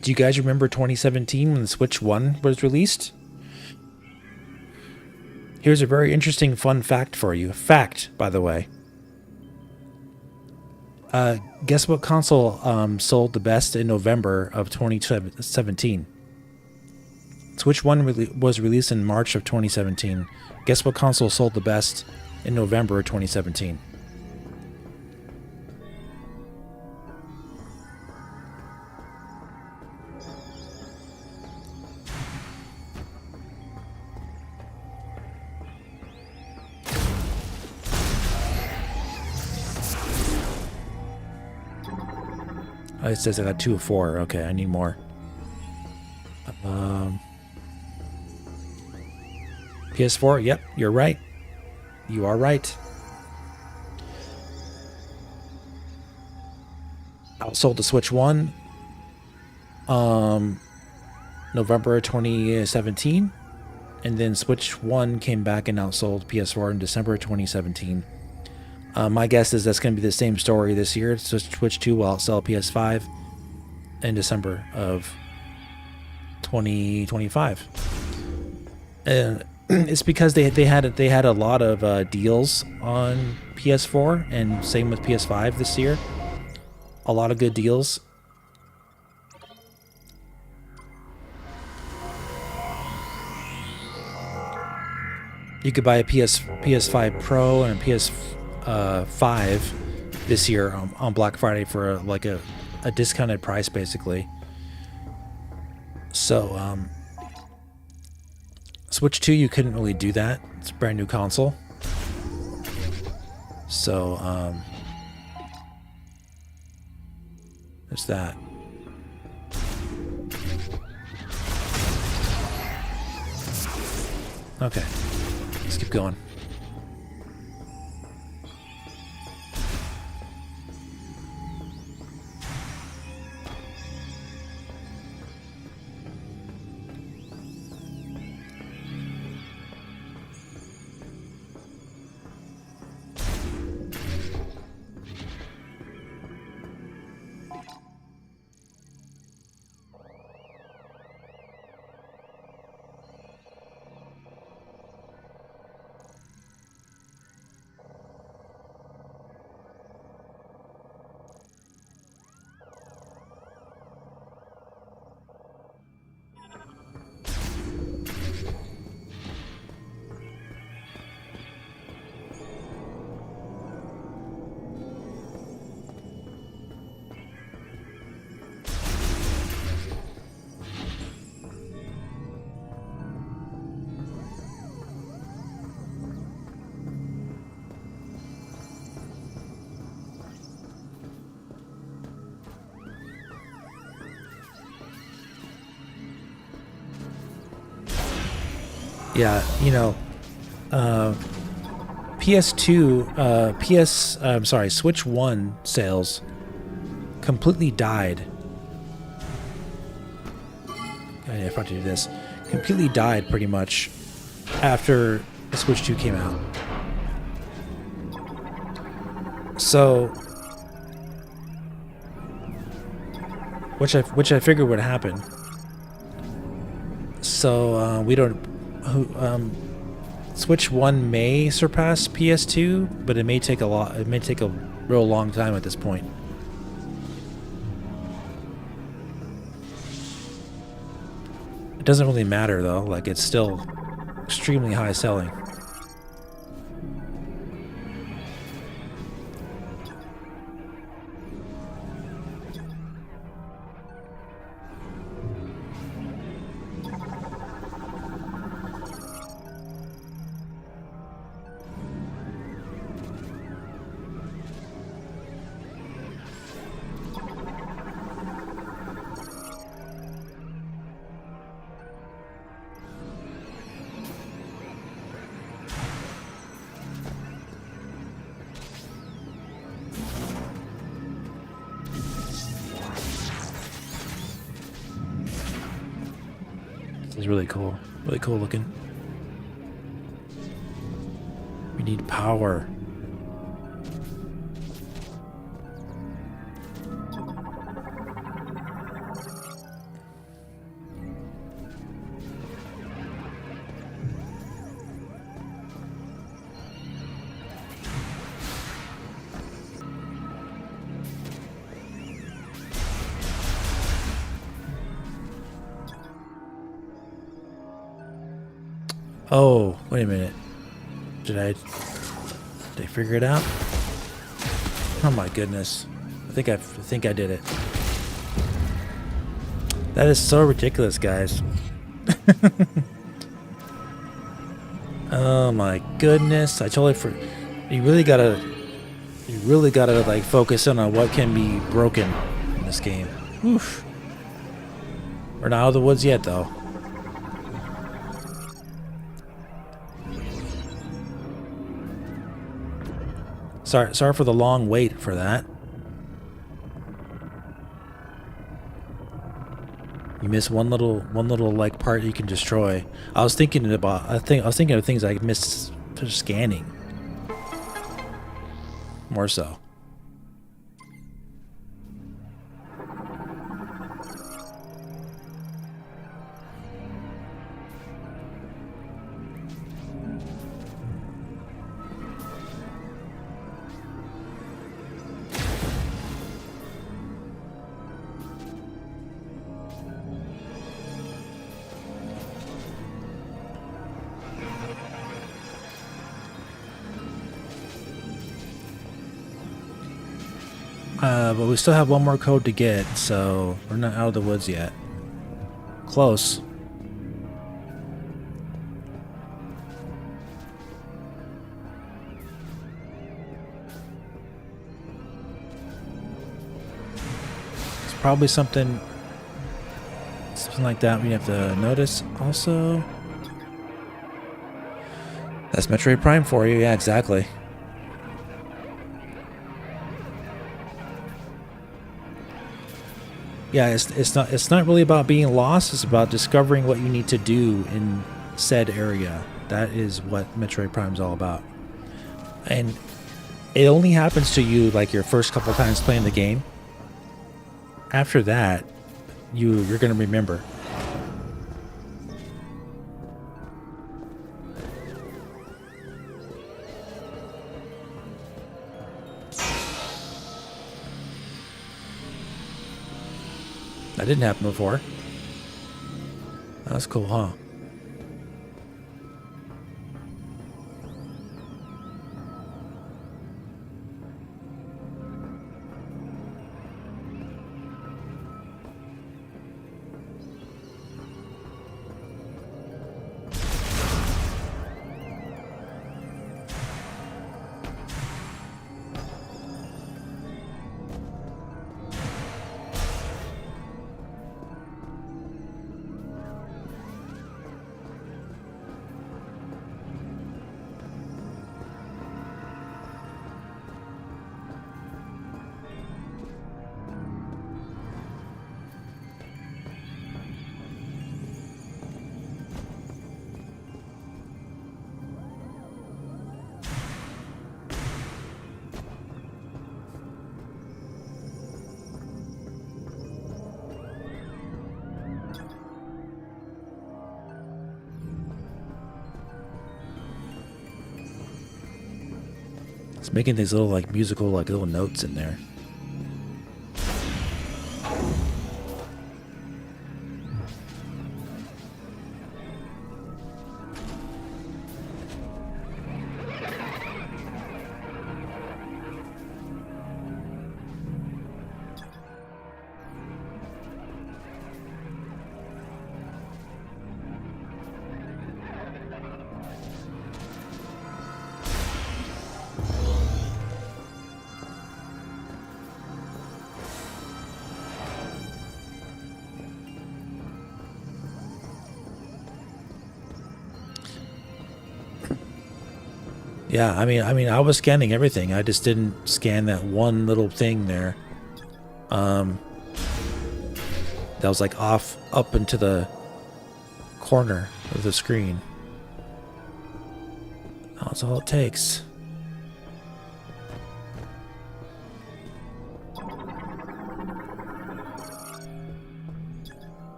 Do you guys remember 2017 when the Switch 1 was released? Here's a very interesting fun fact for you. Fact, by the way. Guess what console sold the best in November of 2017? Switch 1 was released in March of 2017. Guess what console sold the best in November of 2017? It says I got 2 of 4. Okay, I need more. PS4, yep, you're right. You are right. Outsold the Switch 1 November 2017, and then Switch 1 came back and outsold PS4 in December 2017. My guess is that's going to be the same story this year. Switch 2 will outsell PS5 in December of 2025. And it's because they had a lot of deals on PS4, and same with PS5 this year. A lot of good deals. You could buy a PS5 Pro and a PS5 this year on Black Friday for a discounted price, basically. So Switch 2, you couldn't really do that. It's a brand new console. So there's that. Okay, let's keep going. Yeah, you know, Switch 1 sales completely died. I forgot to do this. Completely died pretty much after the Switch 2 came out. which I figured would happen. So we don't. Switch 1 may surpass PS2, but it may take a lot. It may take a real long time at this point. It doesn't really matter though. Like it's still extremely high selling. This is really cool looking. We need power. Oh, wait a minute. Did I figure it out? Oh my goodness. I think I did it. That is so ridiculous, guys. Oh my goodness. I totally forgot. You really gotta like focus in on what can be broken in this game. Oof. We're not out of the woods yet though. Sorry for the long wait for that. You miss one little like part you can destroy. I was thinking of things I missed for scanning. More so. But we still have one more code to get, so we're not out of the woods yet. Close. It's probably something like that we have to notice also. That's Metroid Prime for you, yeah, exactly. Yeah, it's not really about being lost, it's about discovering what you need to do in said area. That is what Metroid Prime's all about. And it only happens to you like your first couple times playing the game. After that, you're gonna remember. That didn't happen before. That's cool, huh? It's making these little like musical like little notes in there. Yeah, I mean, I was scanning everything. I just didn't scan that one little thing there. That was like off up into the corner of the screen. That's all it takes.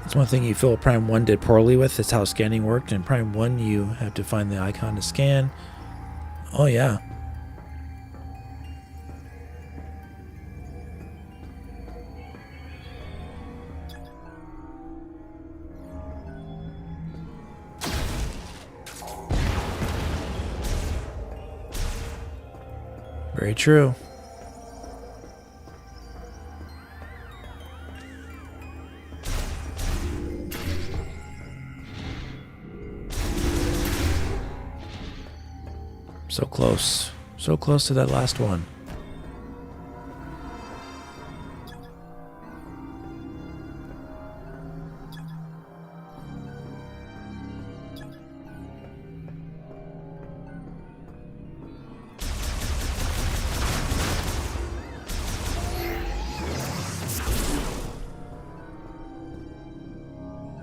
That's one thing you feel Prime 1 did poorly with, is how scanning worked. In Prime 1, you have to find the icon to scan. Oh, yeah. Very true. So close. So close to that last one.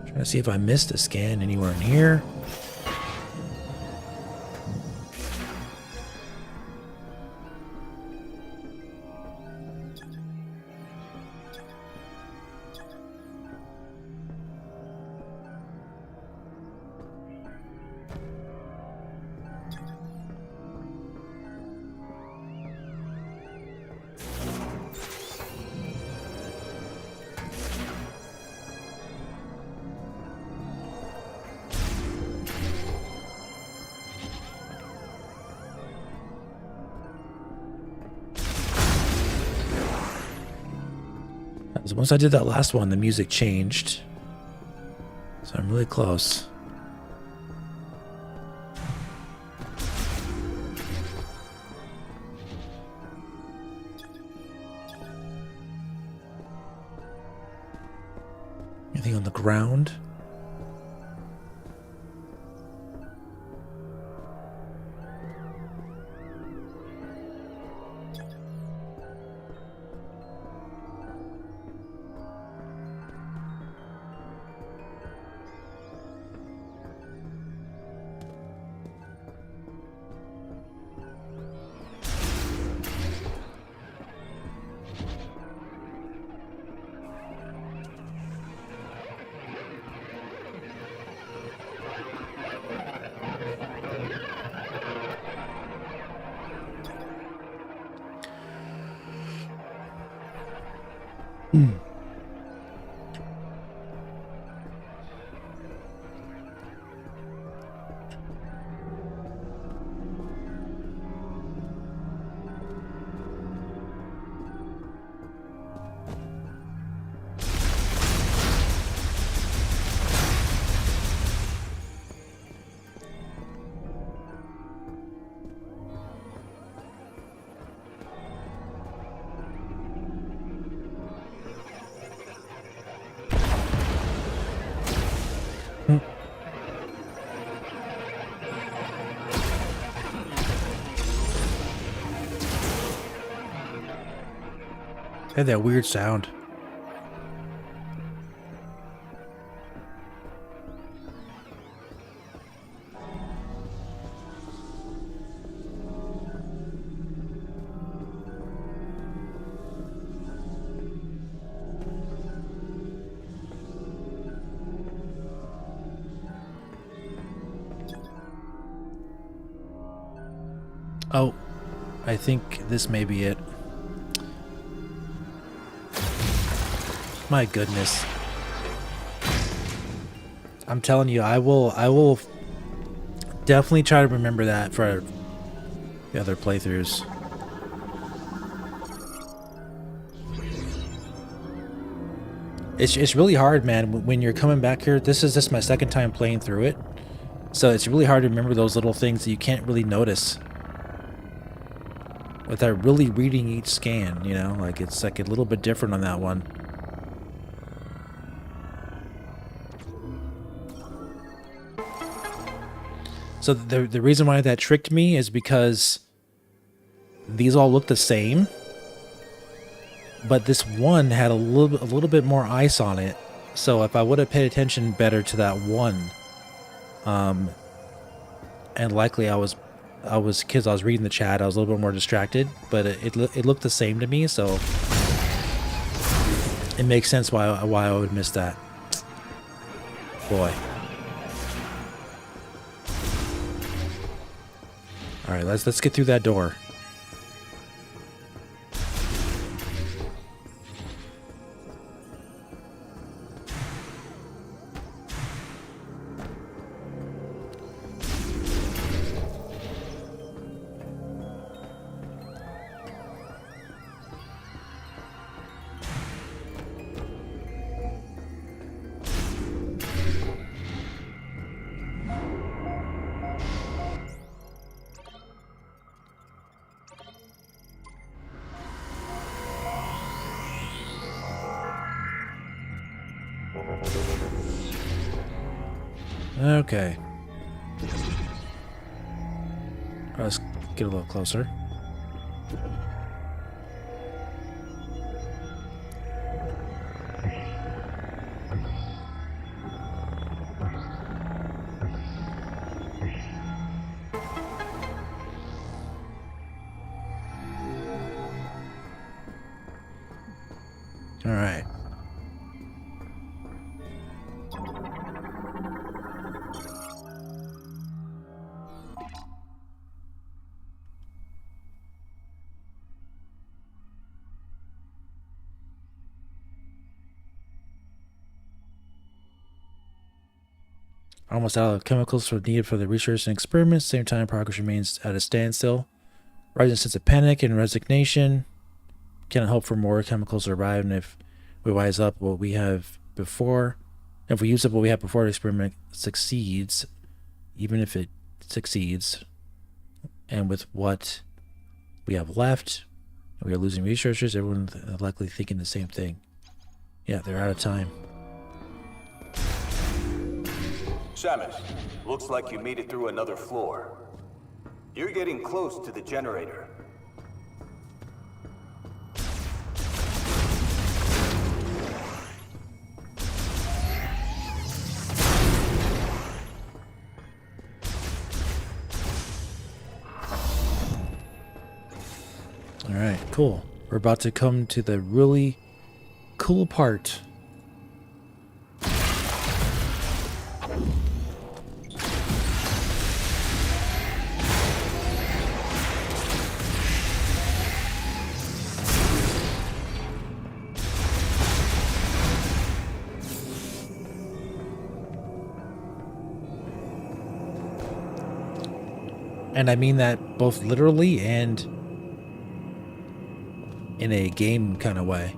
Trying to see if I missed a scan anywhere in here. Once I did that last one, the music changed. So I'm really close. Anything on the ground? Had that weird sound. Oh, I think this may be it. My goodness. I'm telling you, I will definitely try to remember that for the other playthroughs. It's really hard, man, when you're coming back here. This is my second time playing through it. So it's really hard to remember those little things that you can't really notice without really reading each scan, you know? Like, it's like a little bit different on that one. So the reason why that tricked me is because these all look the same, but this one had a little bit more ice on it. So if I would have paid attention better to that one, and likely I was because I was reading the chat, I was a little bit more distracted, but it looked the same to me, so it makes sense why I would miss that. Boy. All right, let's get through that door. Okay. Let's get a little closer. All right. Almost out of chemicals needed for the research and experiments. Same time, progress remains at a standstill. Rising sense of panic and resignation. Cannot hope for more chemicals to arrive, and if we wise up what we have before, if we use up what we have before the experiment succeeds, even if it succeeds, and with what we have left, we are losing researchers. Everyone's likely thinking the same thing. Yeah, they're out of time. Shamus, looks like you made it through another floor. You're getting close to the generator. All right, cool. We're about to come to the really cool part. And I mean that both literally and in a game kind of way.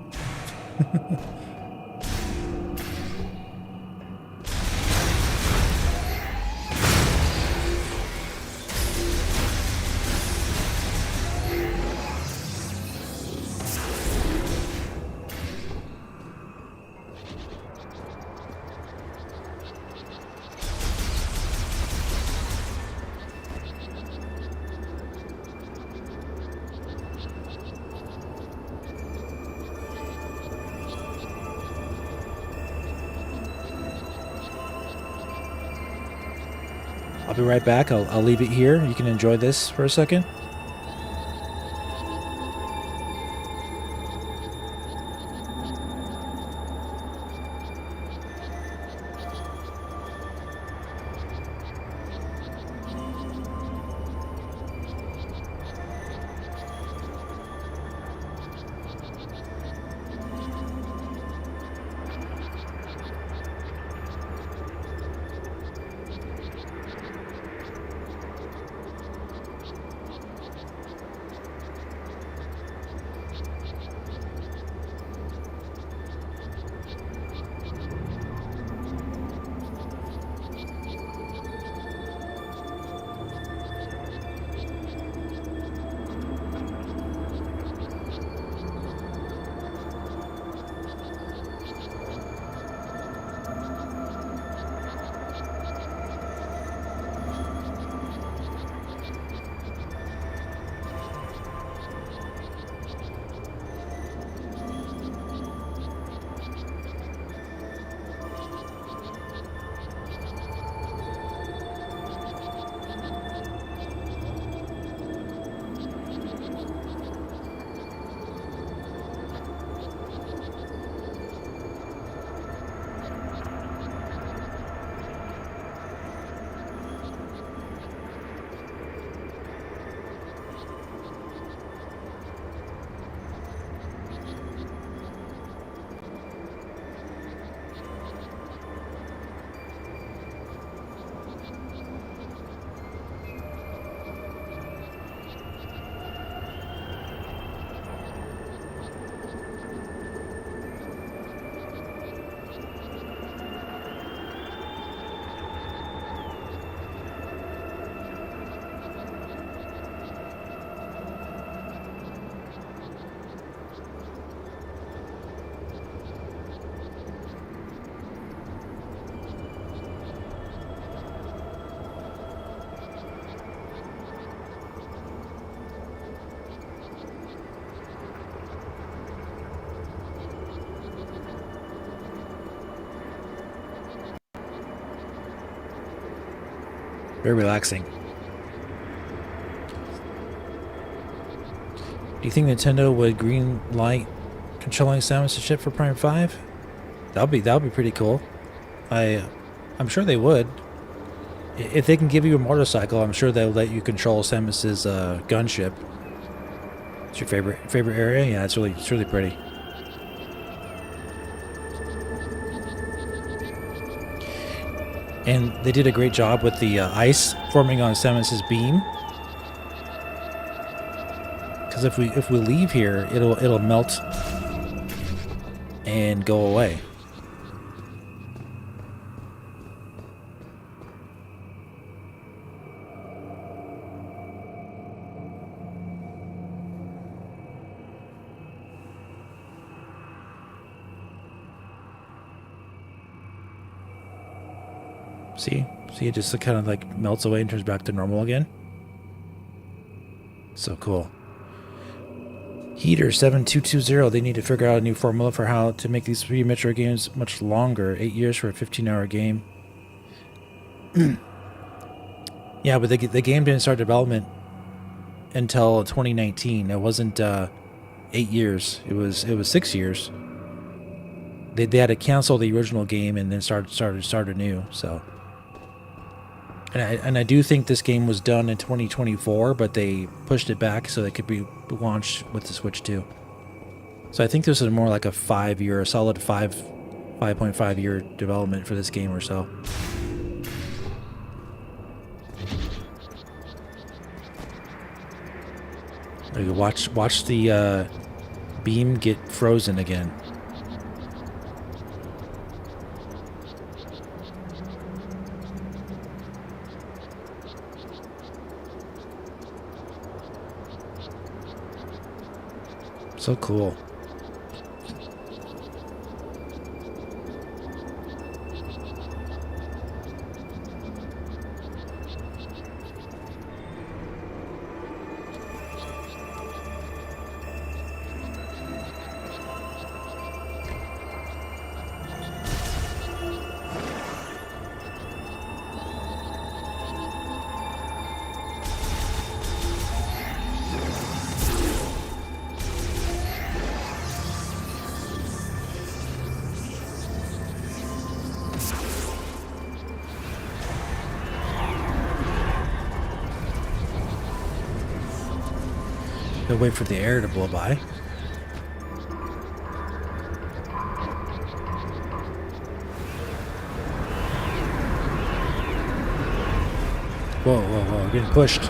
I'll be right back. I'll leave it here. You can enjoy this for a second. Very relaxing. Do you think Nintendo would green light controlling Samus to ship for Prime 5? That would be pretty cool. I'm sure they would. If they can give you a motorcycle, I'm sure they'll let you control Samus's gunship. It's your favorite area? Yeah, it's really pretty. And they did a great job with the ice forming on Samus's beam. Because if we leave here, it'll melt and go away. See, it just kind of like melts away and turns back to normal again. So cool. Heater 7220, they need to figure out a new formula for how to make these 3 Metroid games much longer. 8 years for a 15-hour game. Yeah, but the game didn't start development until 2019. It wasn't 8 years. It was 6 years. They had to cancel the original game and then start anew. So, and I do think this game was done in 2024, but they pushed it back so it could be launched with the Switch 2. So I think this is more like a 5-year, a solid 5.5 year development for this game or so. Like, watch the beam get frozen again. So cool. Gotta wait for the air to blow by. Whoa, whoa, whoa, getting pushed.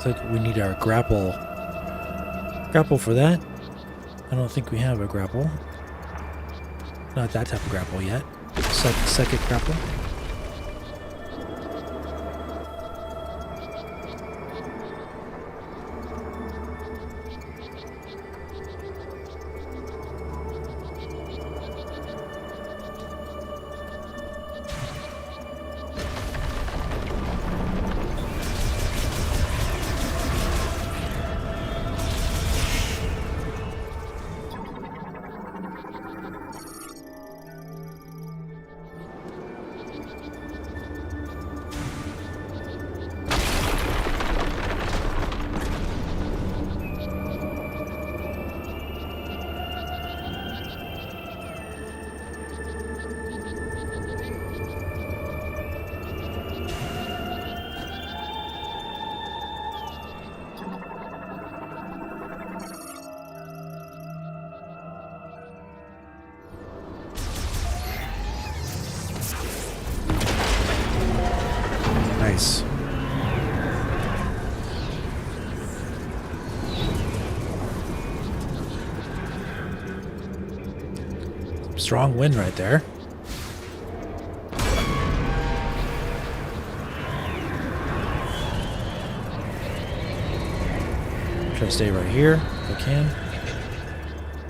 Like we need our grapple for that. I don't think we have a grapple. Not that type of grapple yet. Second grapple. Nice. Strong wind right there. Try to stay right here if I can.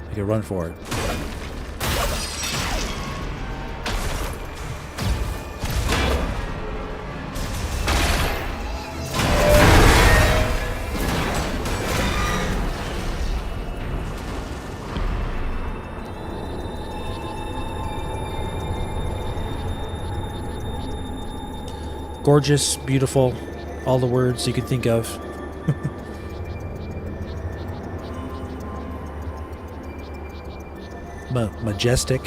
I can run for it. Gorgeous, beautiful, all the words you could think of. Majestic,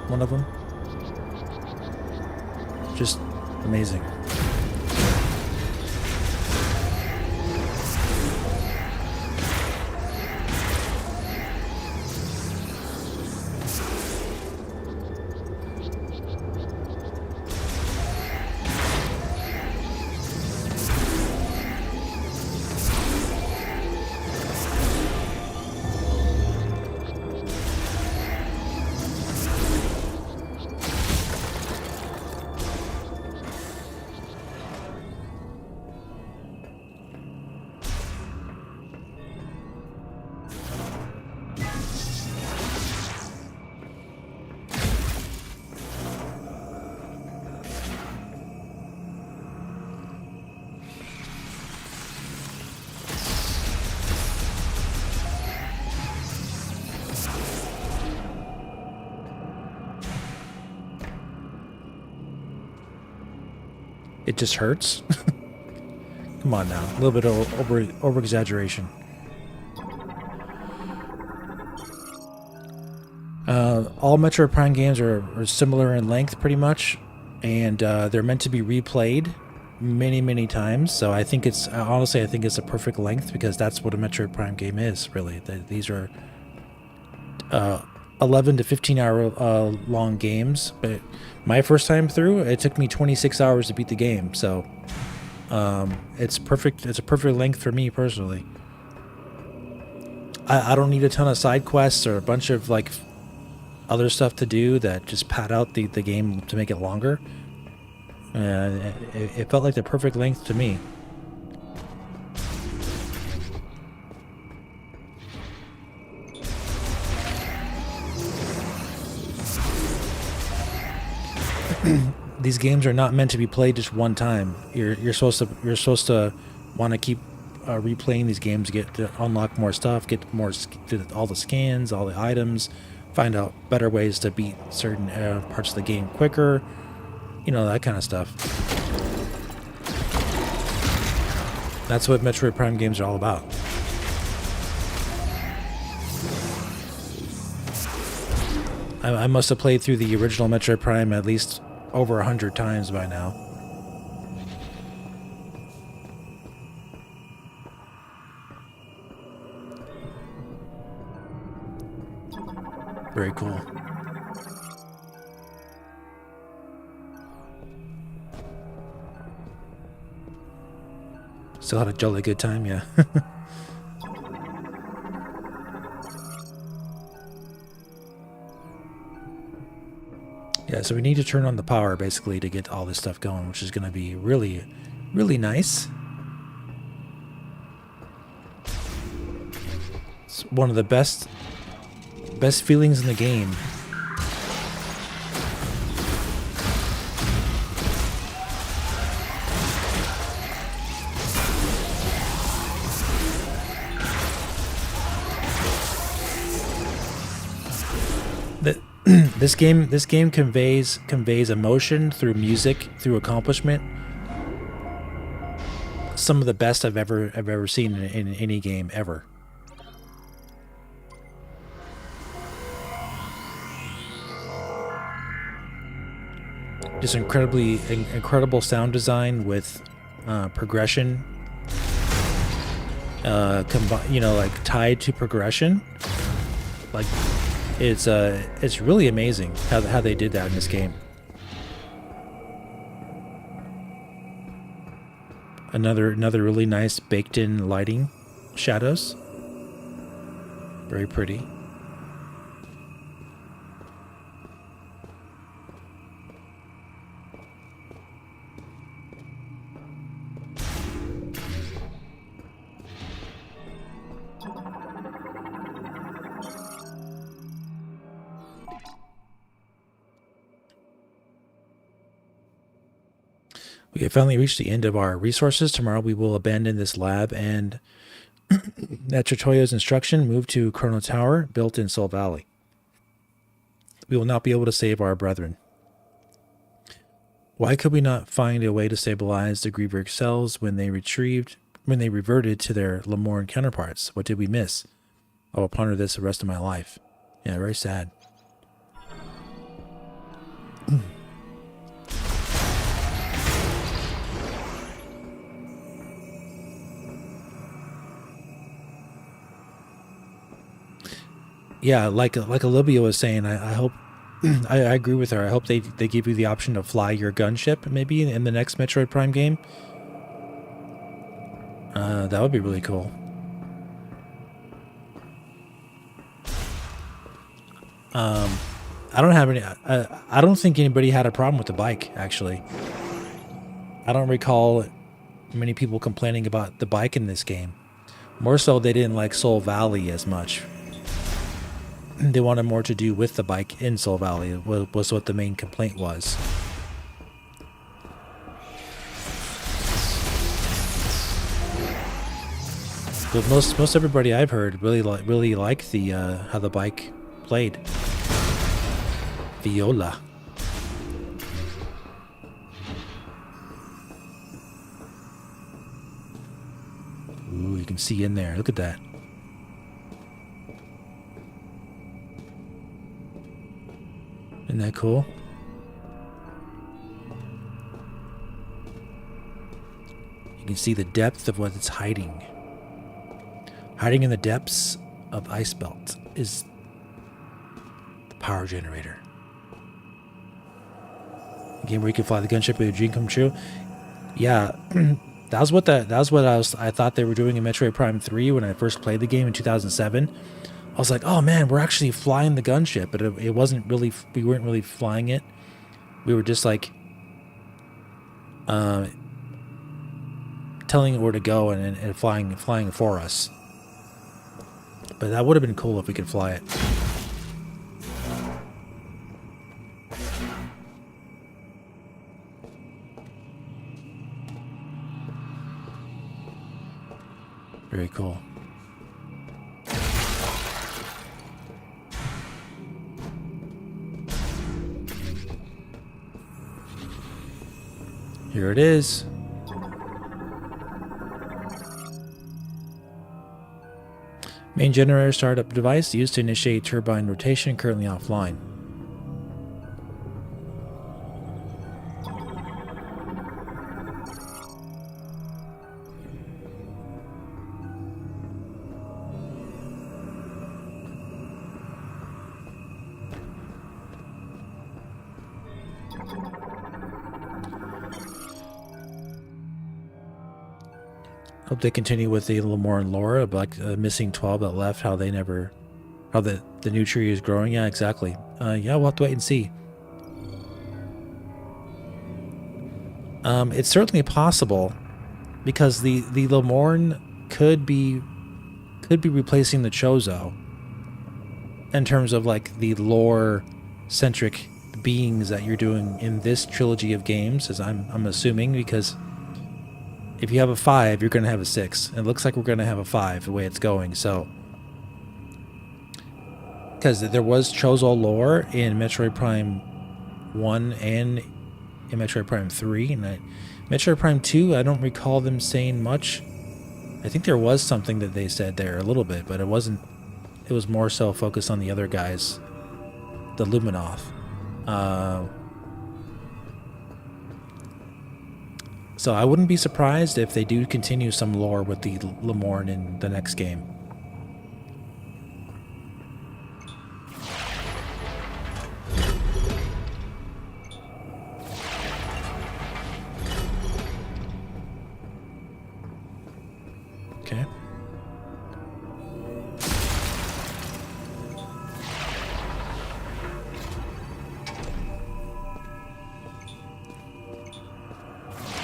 one of them. Just amazing. it just hurts. Come on now, a little bit of over exaggeration. All Metroid Prime games are similar in length, pretty much, and they're meant to be replayed many times. So I think it's honestly, I think it's a perfect length because that's what a Metroid Prime game is. Really, these are 11 to 15 hour long games. But my first time through, it took me 26 hours to beat the game. So it's perfect. It's a perfect length for me personally. I don't need a ton of side quests or a bunch of like other stuff to do that just pad out the game to make it longer. It felt like the perfect length to me. These games are not meant to be played just one time. You're supposed to want to keep replaying these games, to unlock more stuff, get all the scans, all the items, find out better ways to beat certain parts of the game quicker, you know, that kind of stuff. That's what Metroid Prime games are all about. I must have played through the original Metroid Prime at least over 100 times by now. Very cool. Still had a jolly good time, yeah. Yeah, so we need to turn on the power basically to get all this stuff going, which is going to be really, really nice. It's one of the best feelings in the game. This game conveys emotion through music, through accomplishment. Some of the best I've ever seen in any game ever. Just incredible sound design with progression, like tied to progression. Like it's really amazing how they did that in this game. Another really nice baked in lighting, shadows. Very pretty. We have finally reached the end of our resources. Tomorrow we will abandon this lab and, at Tertoyo's instruction, move to Chrono Tower, built in Soul Valley. We will not be able to save our brethren. Why could we not find a way to stabilize the Grieveric cells when they reverted to their Lemorn counterparts? What did we miss? I will ponder this the rest of my life. Yeah, very sad. Yeah, like Olivia was saying, I hope I agree with her. I hope they give you the option to fly your gunship maybe in the next Metroid Prime game. That would be really cool. I don't have any. I don't think anybody had a problem with the bike. Actually, I don't recall many people complaining about the bike in this game. More so, they didn't like Soul Valley as much. They wanted more to do with the bike in Soul Valley, was what the main complaint was. But most everybody I've heard really like the how the bike played. Viola. Ooh, you can see in there. Look at that. Isn't that cool? You can see the depth of what it's hiding. Hiding in the depths of Ice Belt is the power generator. A game where you can fly the gunship with a dream come true. Yeah, that was what I thought they were doing in Metroid Prime 3 when I first played the game in 2007. I was like, oh man, we're actually flying the gunship, but it wasn't really, we weren't really flying it. We were just like telling it where to go and flying for us. But that would have been cool if we could fly it. Very cool. Here it is. Main generator startup device used to initiate turbine rotation, currently offline. Hope they continue with the Lamorne lore of like missing 12 that left, how the new tree is growing. Yeah, exactly. Yeah, we'll have to wait and see. It's certainly possible because the Lamorne could be replacing the Chozo in terms of like the lore centric beings that you're doing in this trilogy of games, as I'm assuming, because if you have a 5, you're going to have a 6. It looks like we're going to have a 5 the way it's going. So, because there was Chozo lore in Metroid Prime 1 and in Metroid Prime 3. And Metroid Prime 2, I don't recall them saying much. I think there was something that they said there a little bit, but it wasn't. It was more so focused on the other guys. The Luminoth. So I wouldn't be surprised if they do continue some lore with the Lamorne in the next game. Okay.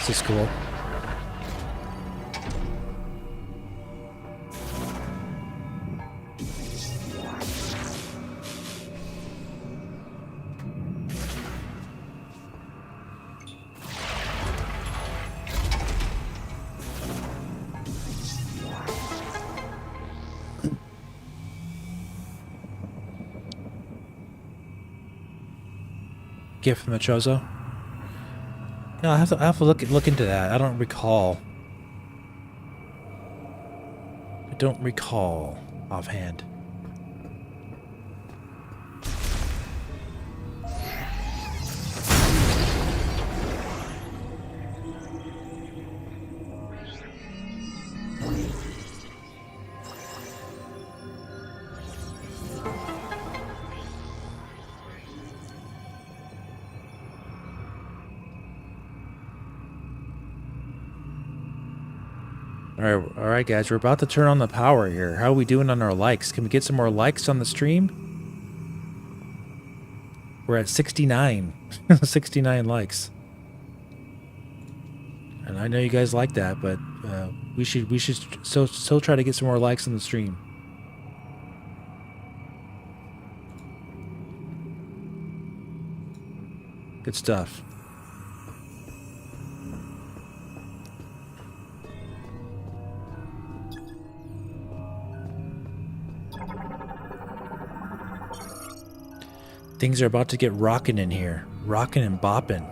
This is cool. Gift from the Chozo. Yeah, I have to look into that. I don't recall. I don't recall offhand. All right, guys, we're about to turn on the power here. How are we doing on our likes? Can we get some more likes on the stream? We're at 69. 69 likes. And I know you guys like that, but we should still try to get some more likes on the stream. Good stuff. Things are about to get rocking in here. Rocking and bopping.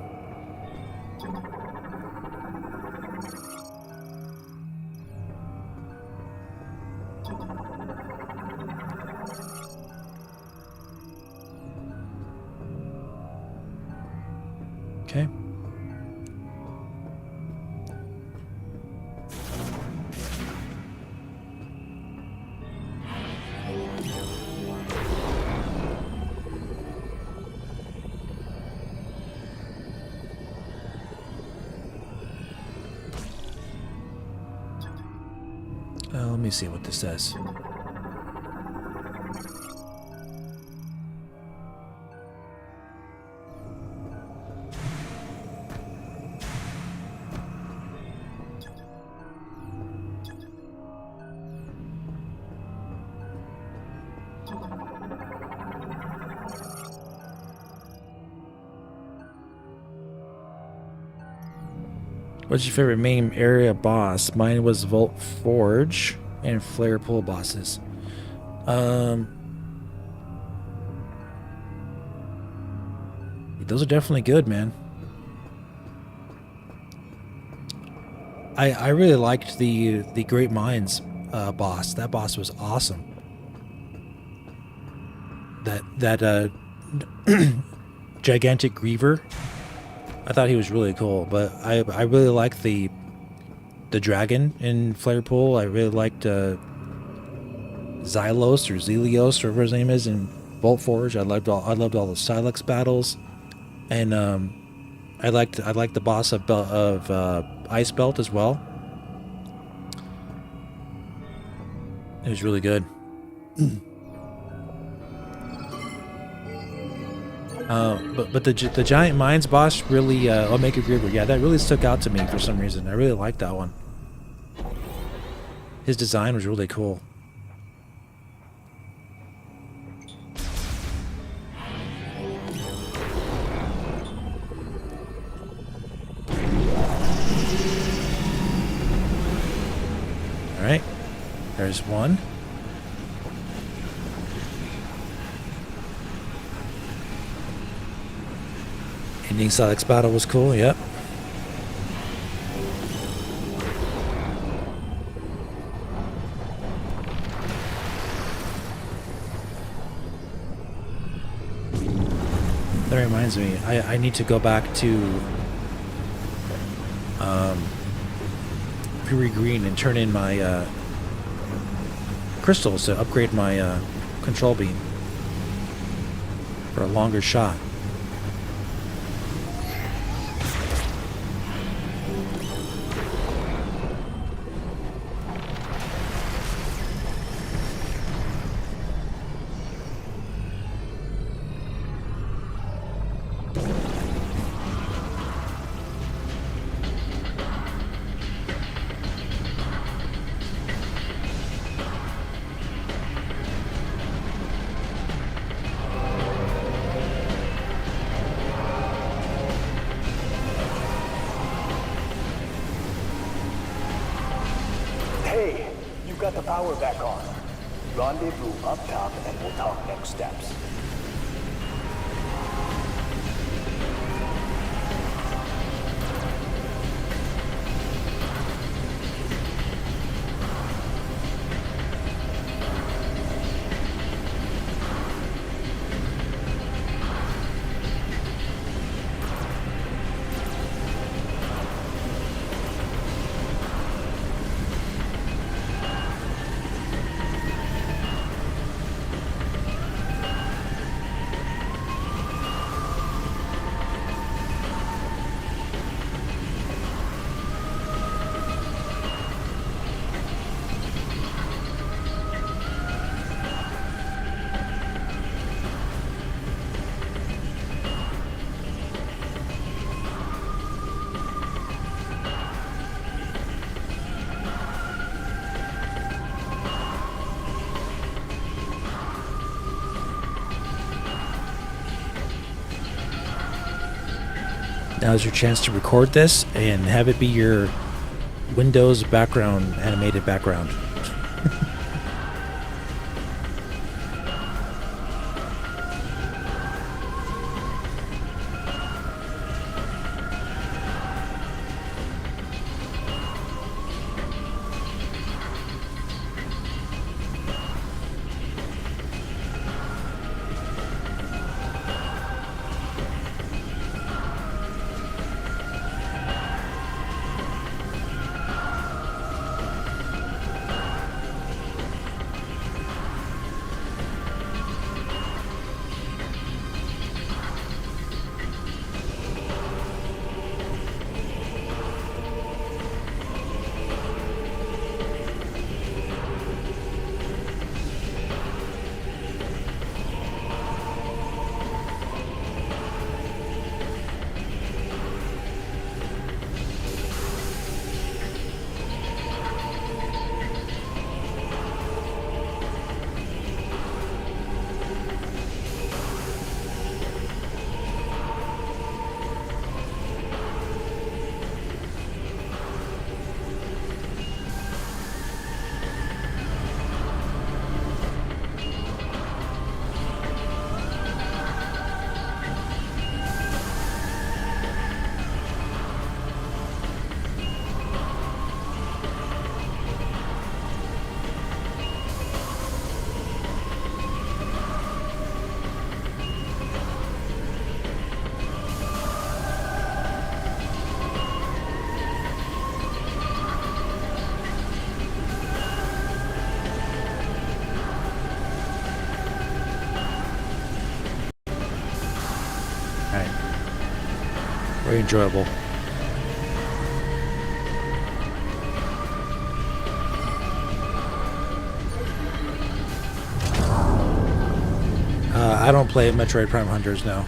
Okay. Let me see what this says. What's your favorite main area boss? Mine was Vault Forge and Flare Pool bosses. Those are definitely good, man. I really liked the Great Mines boss. That boss was awesome. That gigantic griever. I thought he was really cool, but I really liked the dragon in Flare Pool. I really liked Xylos or Zelios, or whatever his name is, in Bolt Forge. I loved all the Silex battles, and I liked the boss of Ice Belt as well. It was really good. But the Giant Mines boss really, Omega Griever, yeah, that really stuck out to me for some reason. I really liked that one. His design was really cool. All right, there's one. Ending Silex battle was cool, yep. That reminds me, I need to go back to Fury Green and turn in my crystals to upgrade my control beam for a longer shot. Hey, you've got the power back on. Rendezvous up top and we'll talk next steps. Now's your chance to record this and have it be your Windows background, animated background. Very enjoyable. I don't play Metroid Prime Hunters now.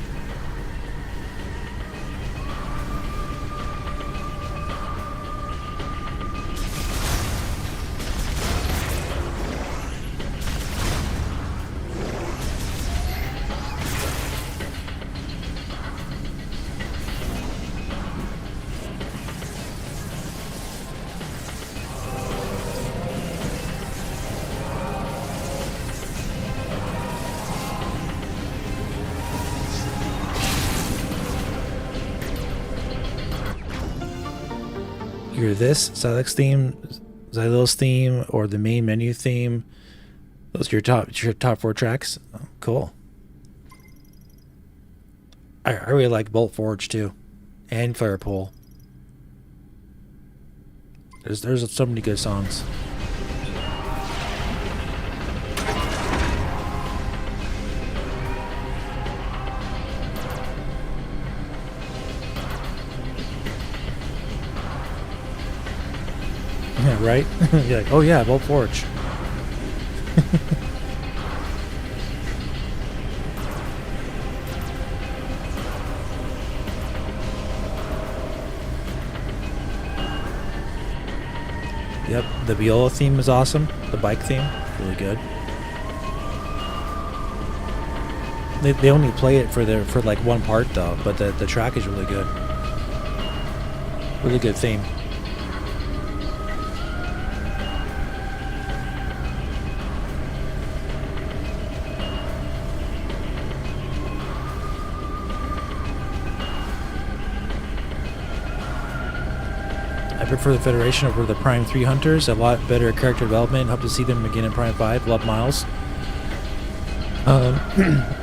Either this Silex theme, Xylos theme, or the main menu theme. Those are your top 4 tracks. Oh, cool. I really like Bolt Forge too, and Firepool. There's so many good songs. Yeah, right? You're like, oh yeah, Bolt Forge. Yep, the viola theme is awesome. The bike theme, really good. They only play it for like one part though, but the track is really good. Really good theme. I prefer the Federation over the Prime 3 Hunters. A lot better character development. Hope to see them again in Prime 5. Love Miles.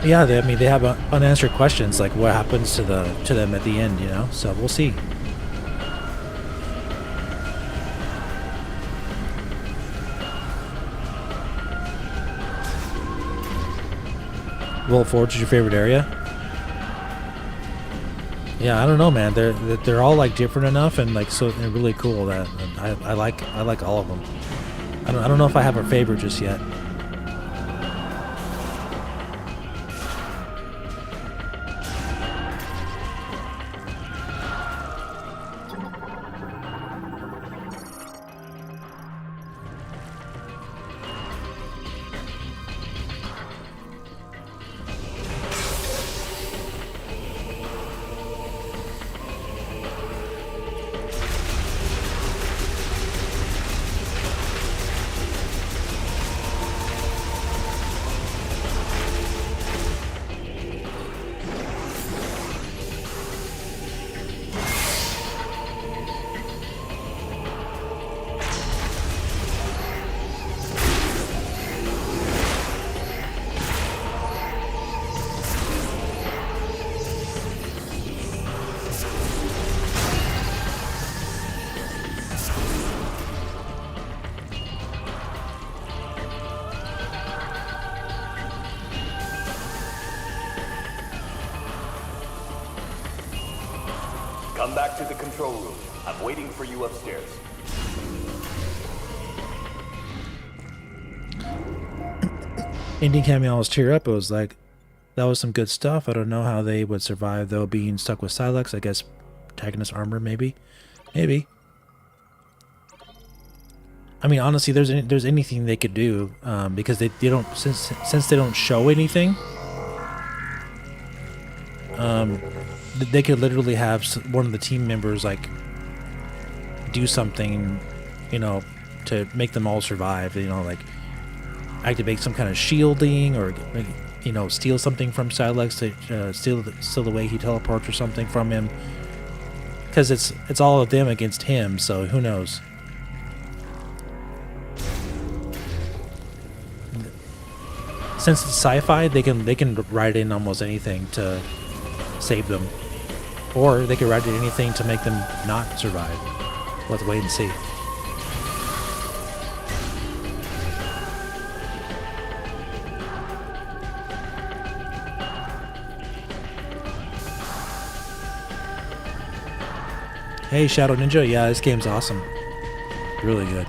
Yeah, they have unanswered questions like what happens to them at the end, you know. So we'll see. Wolf Forge is your favorite area? Yeah, I don't know, man. They're all like different enough and like so they're really cool that I like all of them. I don't know if I have a favorite just yet. Come back to the control room. I'm waiting for you upstairs. Ending cameo was tear up. It was like, that was some good stuff. I don't know how they would survive though being stuck with Silex. I guess protagonist armor, maybe. Maybe. I mean, honestly, there's anything they could do because they don't since they don't show anything. They could literally have one of the team members like do something, you know, to make them all survive. You know, like activate some kind of shielding or, you know, steal something from Silex to steal the way he teleports or something from him. Because it's all of them against him, so who knows. Since it's sci-fi, they can write in almost anything to save them, or they could write in anything to make them not survive. We'll have to wait and see. Hey, Shadow Ninja. Yeah, this game's awesome. Really good.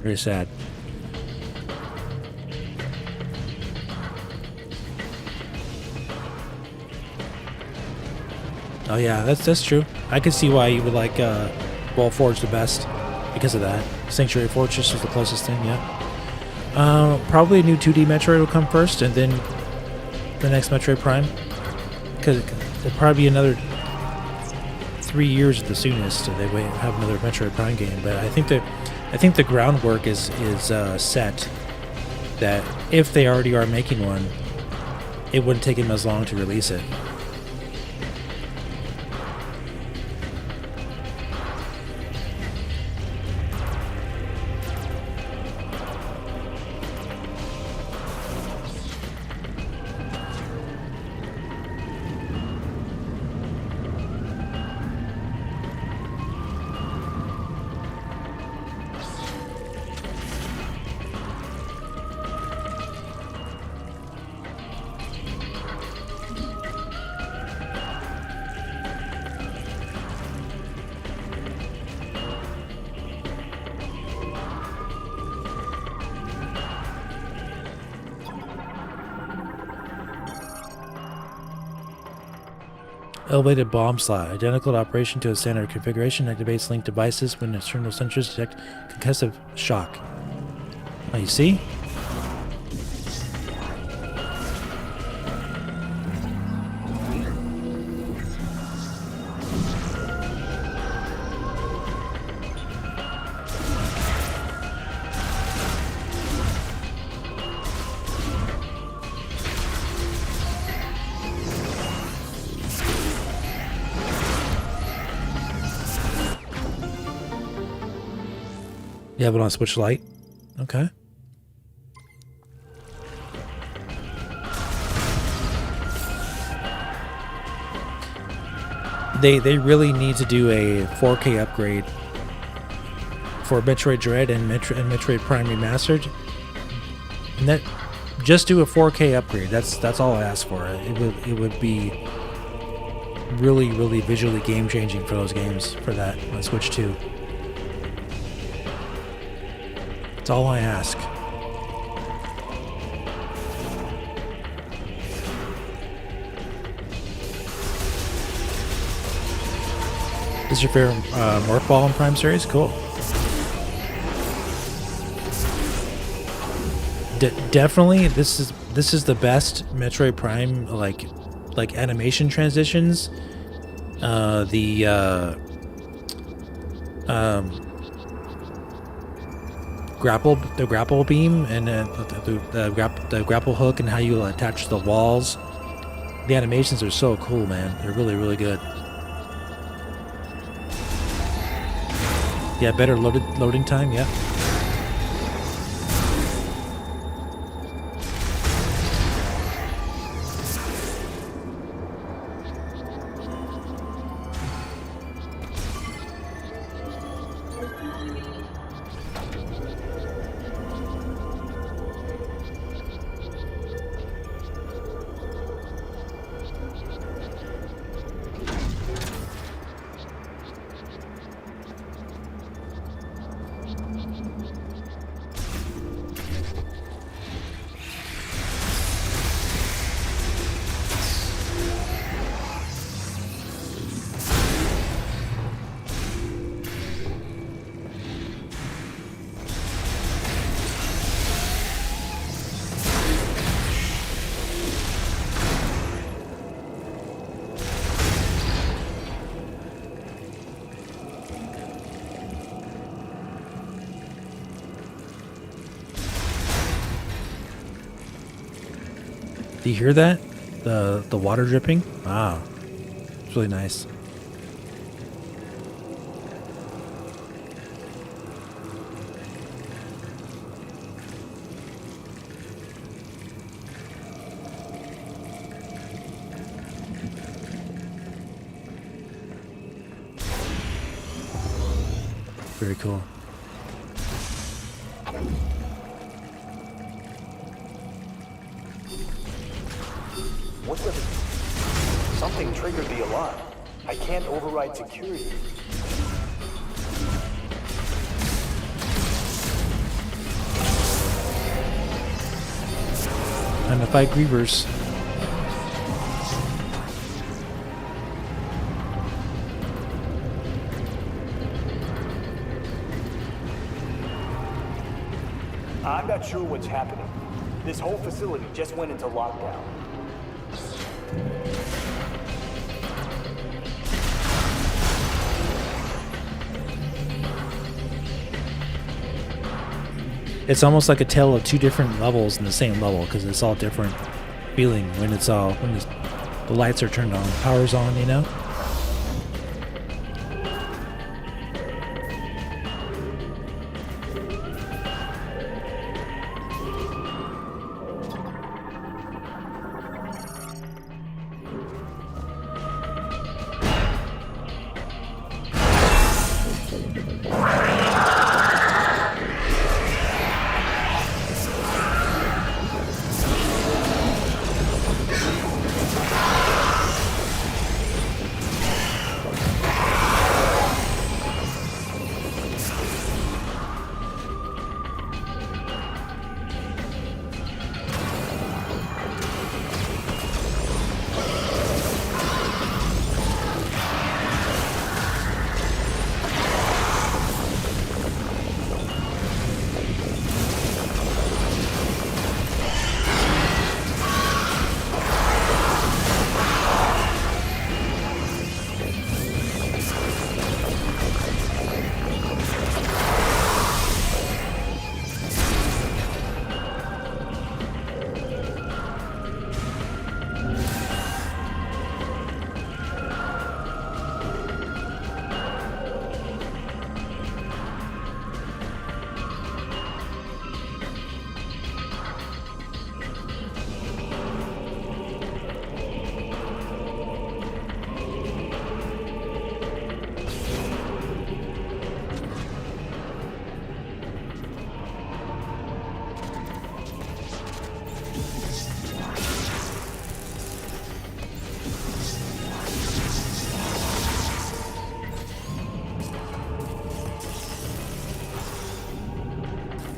Very sad. Oh yeah, that's true. I could see why you would like Roll Forge the best because of that. Sanctuary Fortress was the closest thing, yeah. Probably a new 2D Metroid will come first, and then the next Metroid Prime. Because it'll probably be another 3 years at the soonest, so they will have another Metroid Prime game. But I think the groundwork is set. That if they already are making one, it wouldn't take them as long to release it. Elevated bomb slot. Identical operation to a standard configuration. Activates linked devices when external sensors detect concussive shock. Oh, you see? You have it on switch light? Okay. They really need to do a 4K upgrade for Metroid Dread and Metroid Prime Remastered. And that just do a 4K upgrade. That's all I ask for. It would be really, really visually game changing for those games for that on Switch 2. That's all I ask. This is your favorite Morph Ball in Prime series? Cool. Definitely, this is the best Metroid Prime like animation transitions. The grapple beam and the grapple hook and how you attach the walls. The animations are so cool, man. They're really, really good. Yeah, better loading time. Yeah. Do you hear that? The water dripping? Ah, it's really nice. Very cool. What's the... Something triggered the alarm. I can't override security. Time to fight Grievers. I'm not sure what's happening. This whole facility just went into lockdown. It's almost like a tale of two different levels in the same level because it's all different feeling when it's all when the lights are turned on, power's on, you know.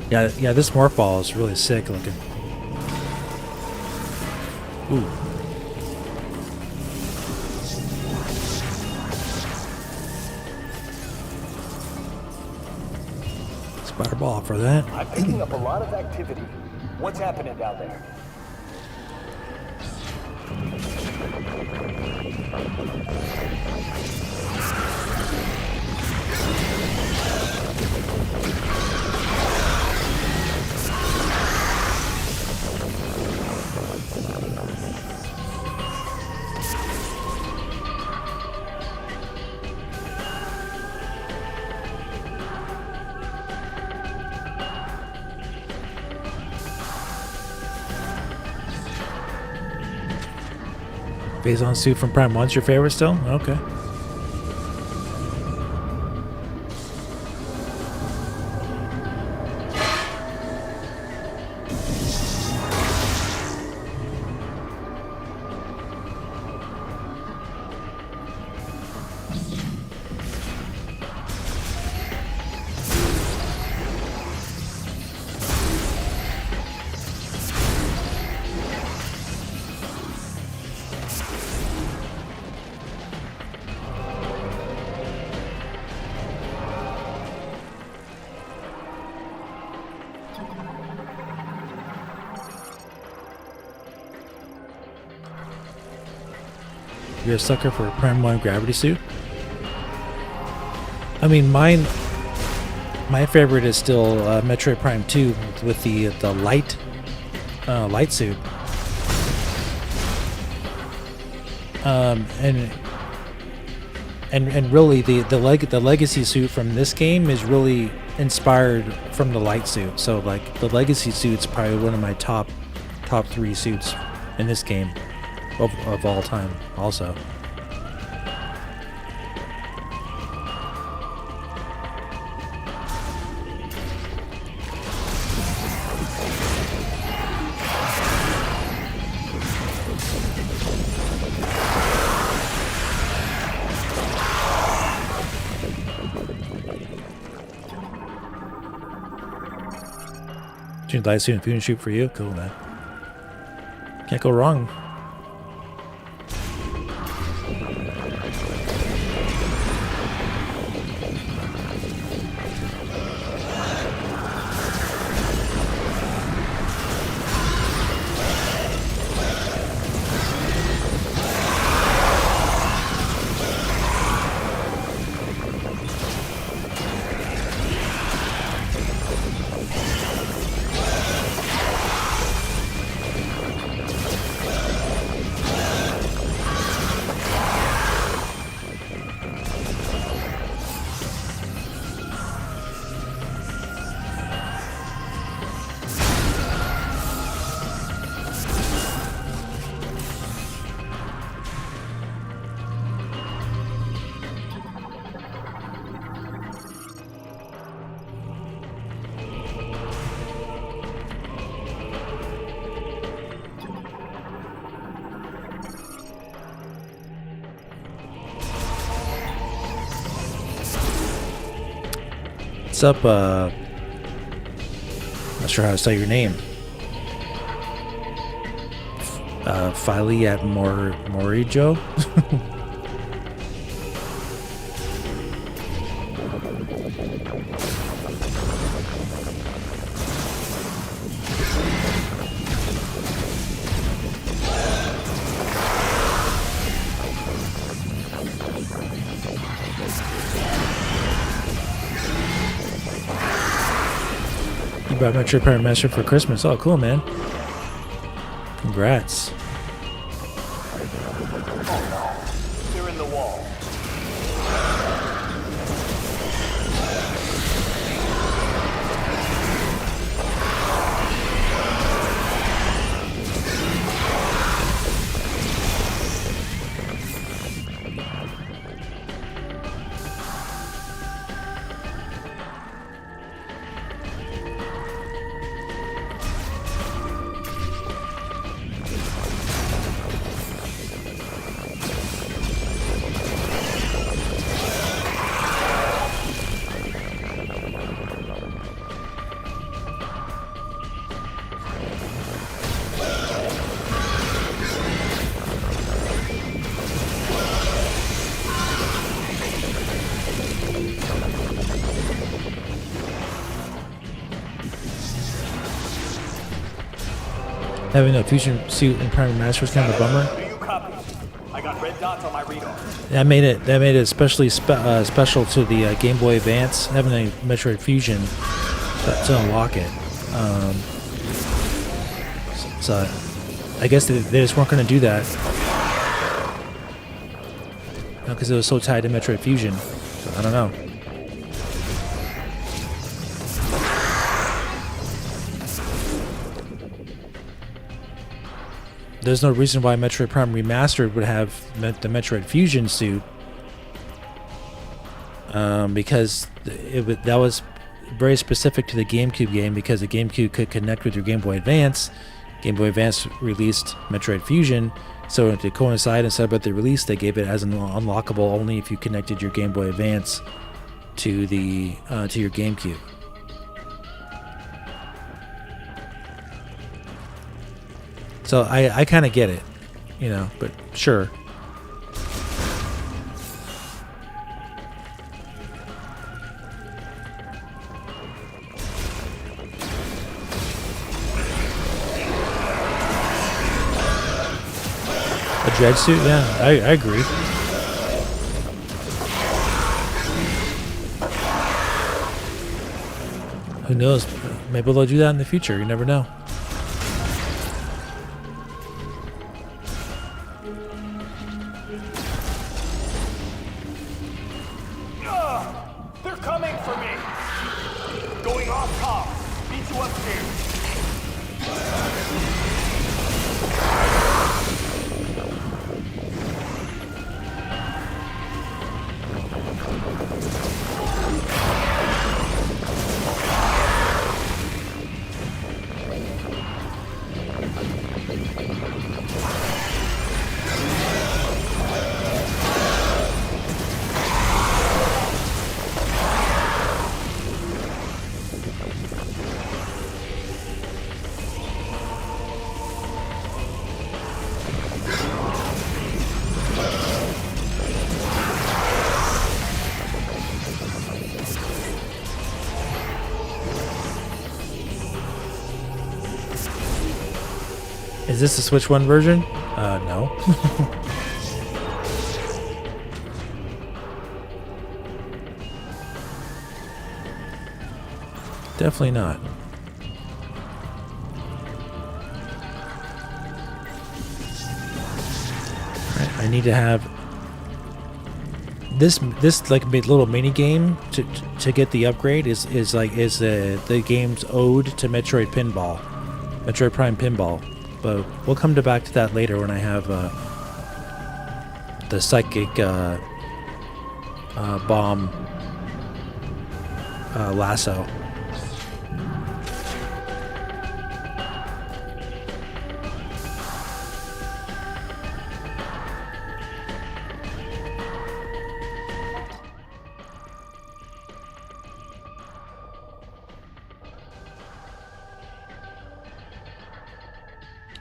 Yeah, this morph ball is really sick looking. Ooh. Spider ball for that. I'm picking up a lot of activity. What's happening down there? Phazon suit from Prime 1's your favorite still? Okay. You're a sucker for a Prime 1 gravity suit? I mean, my favorite is still Metroid Prime 2 with the light suit. And really the legacy suit from this game is really inspired from the light suit. So like the legacy suit's probably one of my top 3 suits in this game of all time also. Light suit and fusion shoot for you? Cool, man. Can't go wrong. What's up, not sure how to say your name. Filey at Morijo? Brought Metroid Prime Master for Christmas. Oh, cool, man. Congrats. Oh no, they're in the wall. Having a fusion suit in Prime Master is kind of a bummer. Do you copy? I got red dots on my radar. That made it especially special to the Game Boy Advance, having a Metroid Fusion to unlock it. So I guess they just weren't going to do that because it was so tied to Metroid Fusion. So I don't know. There's no reason why Metroid Prime Remastered would have the Metroid Fusion suit, because that was very specific to the GameCube game, because the GameCube could connect with your Game Boy Advance. Game Boy Advance released Metroid Fusion, so to coincide and celebrate the release, they gave it as an unlockable only if you connected your Game Boy Advance to your GameCube. So I kind of get it, you know, but sure. A dread suit? Yeah, I agree. Who knows? Maybe they'll do that in the future. You never know. They're coming for me! Going off top. Meet you upstairs. Is this the Switch 1 version? No. Definitely not. Alright, I need to have this like little mini game to get the upgrade is the game's ode to Metroid Prime Pinball. But we'll come back to that later when I have the psychic bomb lasso.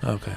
Okay.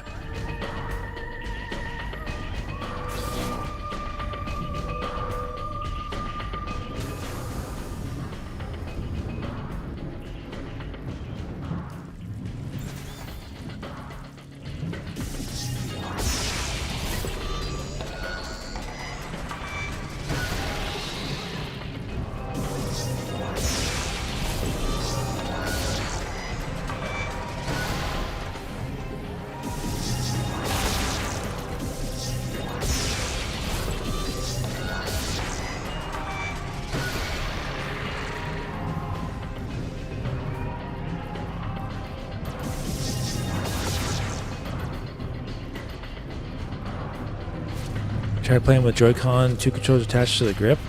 Try playing with Joy-Con, 2 controllers attached to the grip?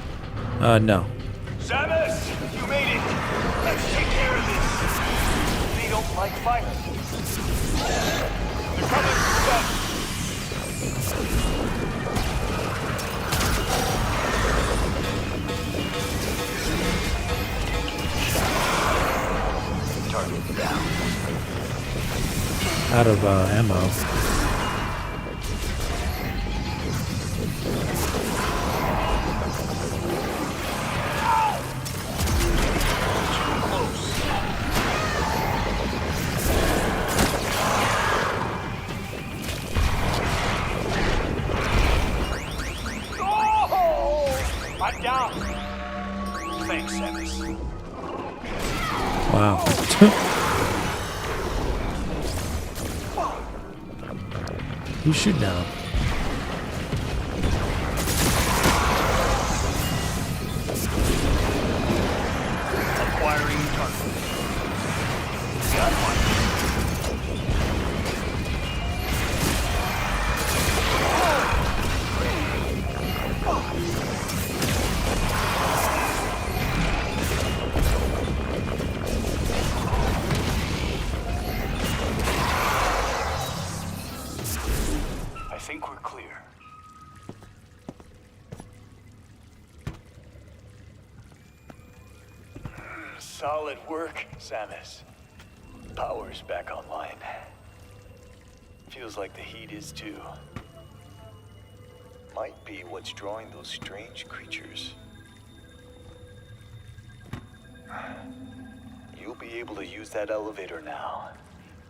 No. Samus, you made it. Let's take care of this. They don't like fire. They're coming for us. Target down. Out of ammo. Down. Thanks, Samus. Wow. Who's shooting now? Acquiring target. Got one. I think we're clear. Solid work, Samus. Power's back online. Feels like the heat is too. Might be what's drawing those strange creatures. You'll be able to use that elevator now.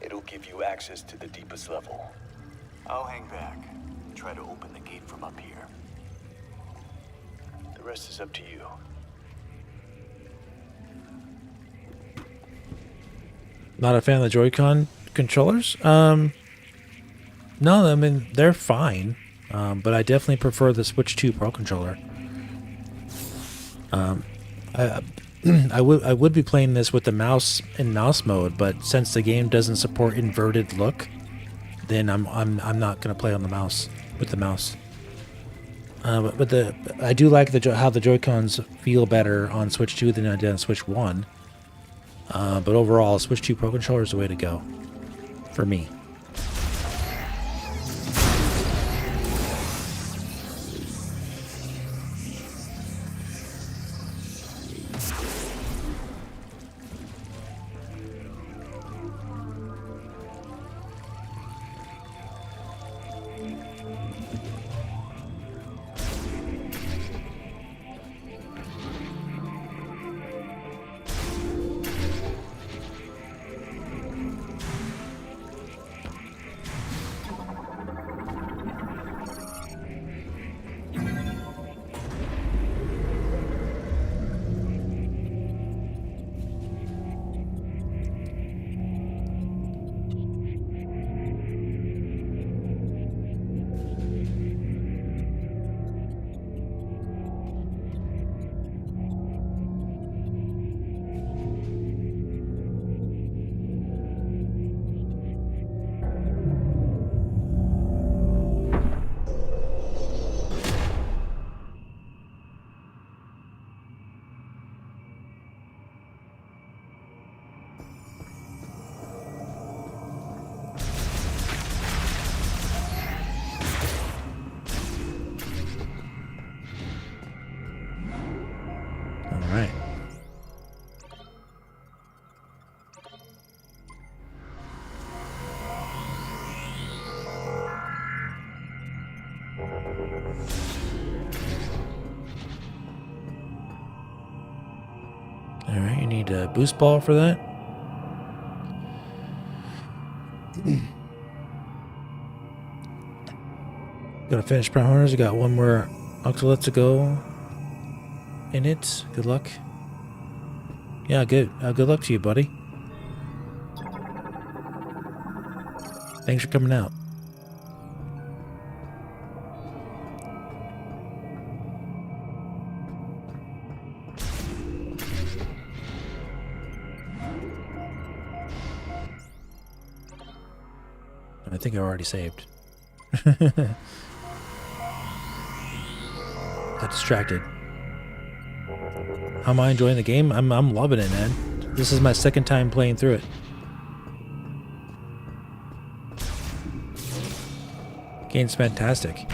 It'll give you access to the deepest level. I'll hang back and try to open the gate from up here. The rest is up to you. Not a fan of the Joy-Con controllers? No, I mean, they're fine. But I definitely prefer the Switch 2 Pro controller. I would be playing this with the mouse in mouse mode, but since the game doesn't support inverted look, then I'm not gonna play on the mouse with the mouse. But I do like how the Joy-Cons feel better on Switch 2 than I did on Switch 1. But overall, Switch 2 Pro Controller is the way to go for me. Alright. Alright, you need a boost ball for that. Gonna finish Prime Hunters. I got one more Octolet to go in it. Good luck. Yeah, good. Good luck to you, buddy. Thanks for coming out. I think I already saved. Got distracted. How am I enjoying the game? I'm loving it, man. This is my second time playing through it. Game's fantastic.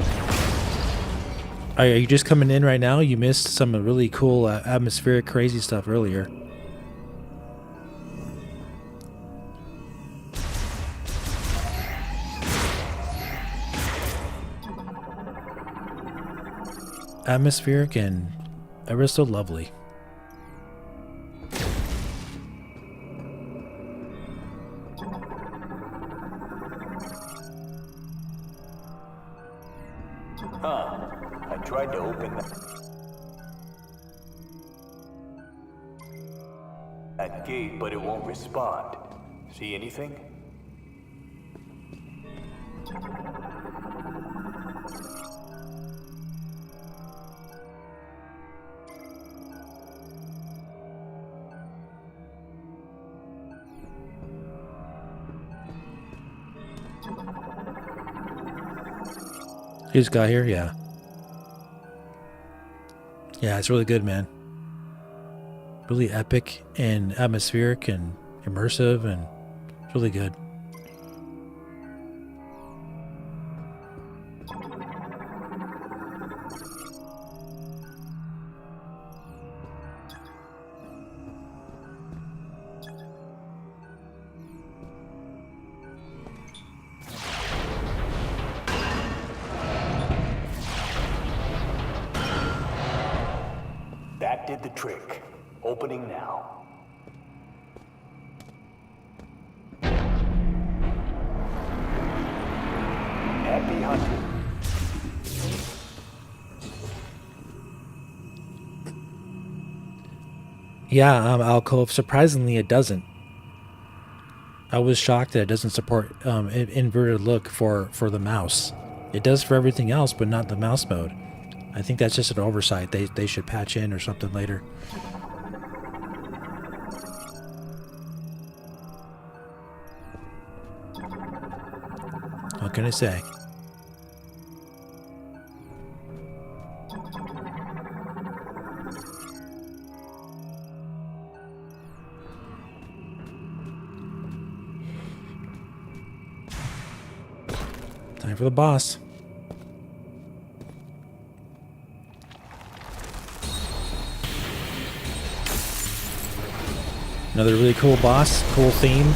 Are you just coming in right now? You missed some really cool atmospheric crazy stuff earlier. Atmospheric and ever so lovely. Huh. I tried to open that gate, but it won't respond. See anything? You just got here? Yeah. Yeah, it's really good, man. Really epic and atmospheric and immersive, and it's really good. That did the trick. Opening now. Happy hunting. Yeah, Alcove. Surprisingly, it doesn't. I was shocked that it doesn't support inverted look for the mouse. It does for everything else, but not the mouse mode. I think that's just an oversight. They should patch in or something later. What can I say? Time for the boss. Another really cool boss, cool theme.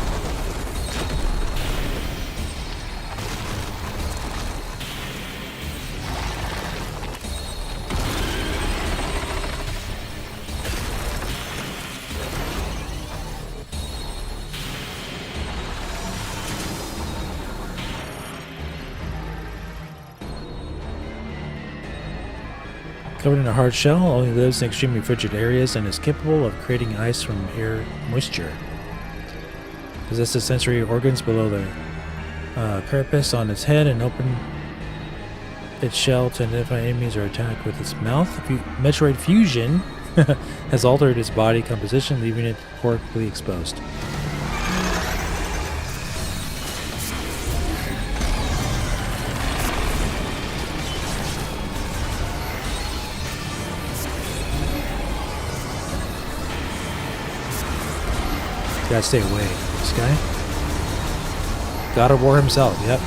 Covered in a hard shell, only lives in extremely frigid areas and is capable of creating ice from air moisture. Possesses sensory organs below the carapace on its head and open its shell to identify enemies or attack with its mouth. Metroid fusion has altered its body composition, leaving it corpsely exposed. Gotta stay away from this guy. God of War himself, yep.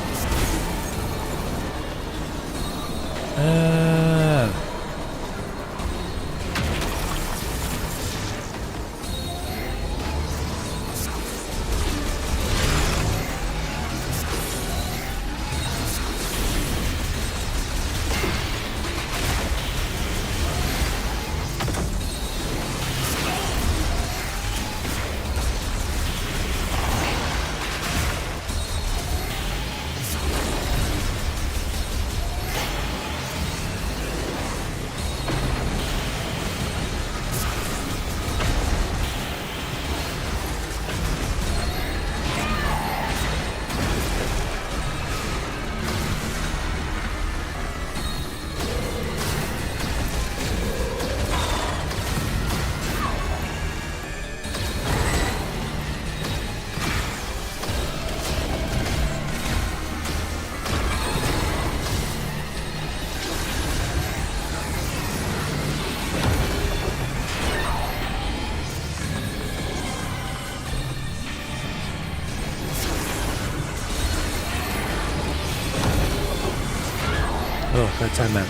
Oh, that time that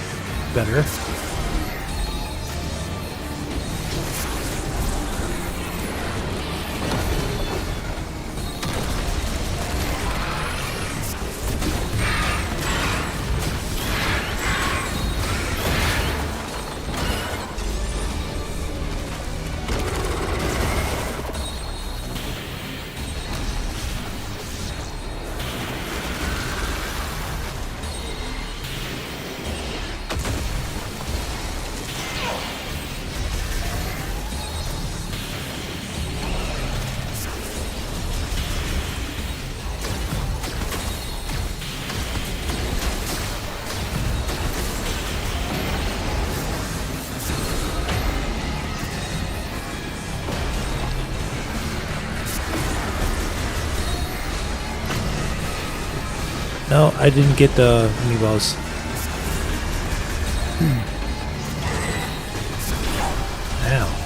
better. No, I didn't get the amiibos. Ow.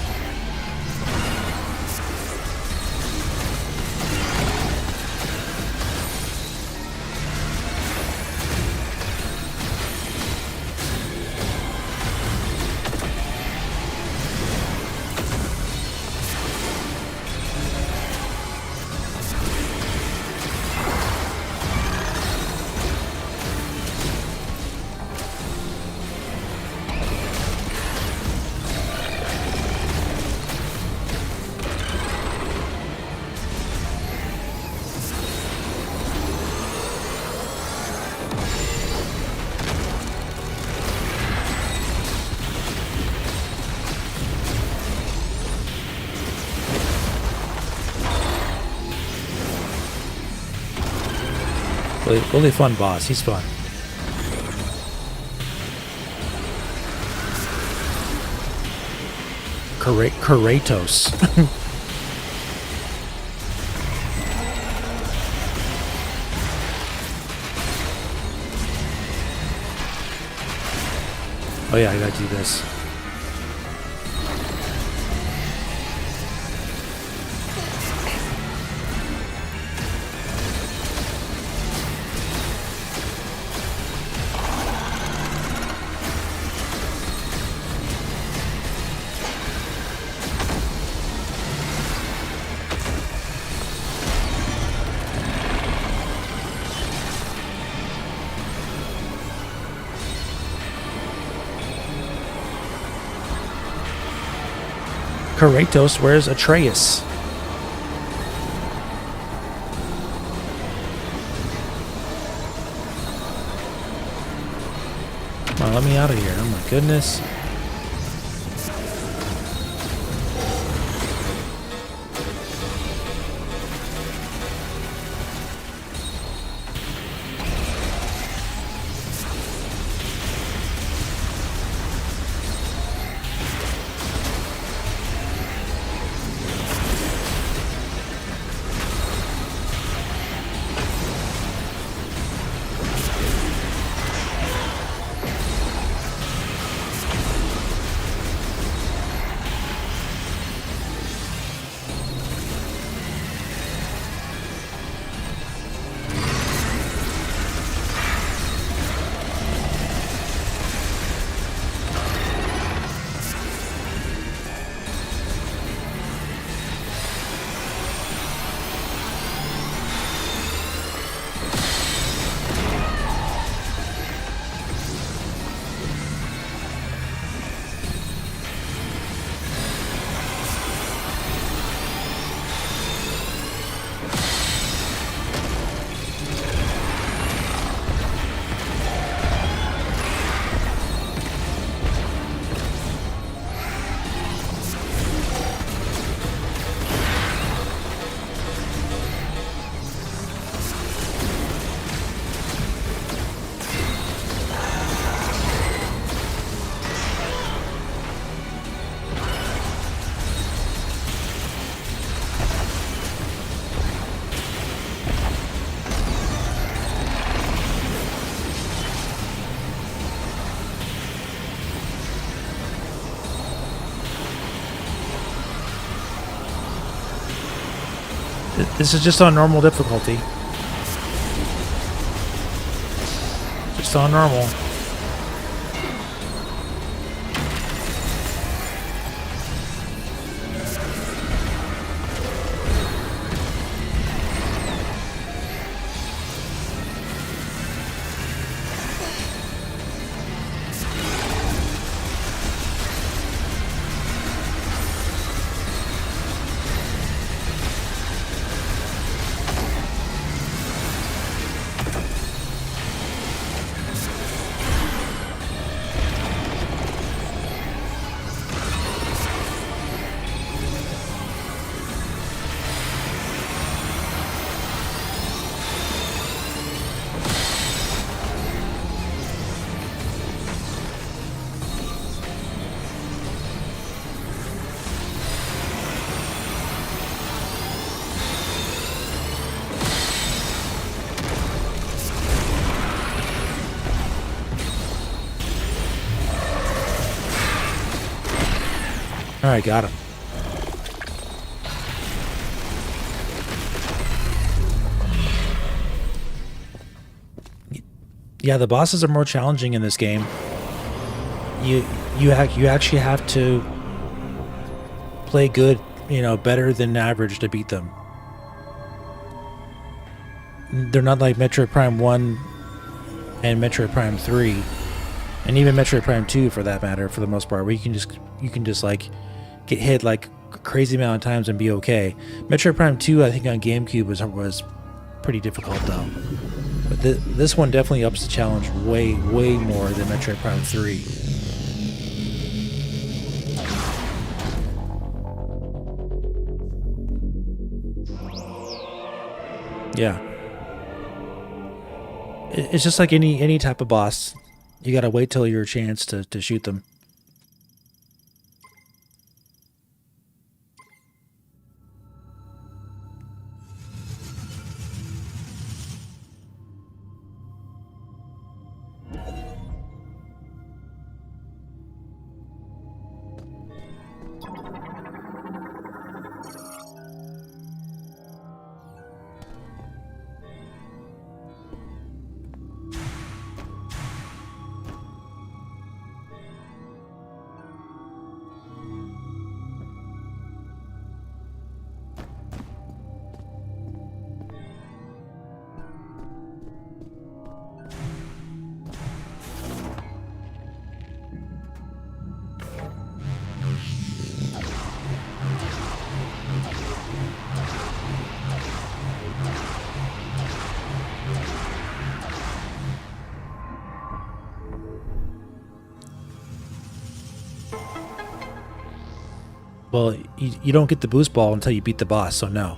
Really fun boss. He's fun. Kratos. Oh yeah, I gotta do this. Kratos, where's Atreus? Come on, let me out of here. Oh my goodness. This is just on normal difficulty. Just on normal. All right, got him. Yeah, the bosses are more challenging in this game. You actually have to play good, you know, better than average to beat them. They're not like Metroid Prime 1 and Metroid Prime 3, and even Metroid Prime 2 for that matter, for the most part, where you can just like get hit like a crazy amount of times and be okay. Metroid Prime 2, I think on GameCube was pretty difficult though. But this one definitely ups the challenge way more than Metroid Prime 3. Yeah. It's just like any type of boss. You gotta wait till your chance to shoot them. Well, you don't get the boost ball until you beat the boss, so no.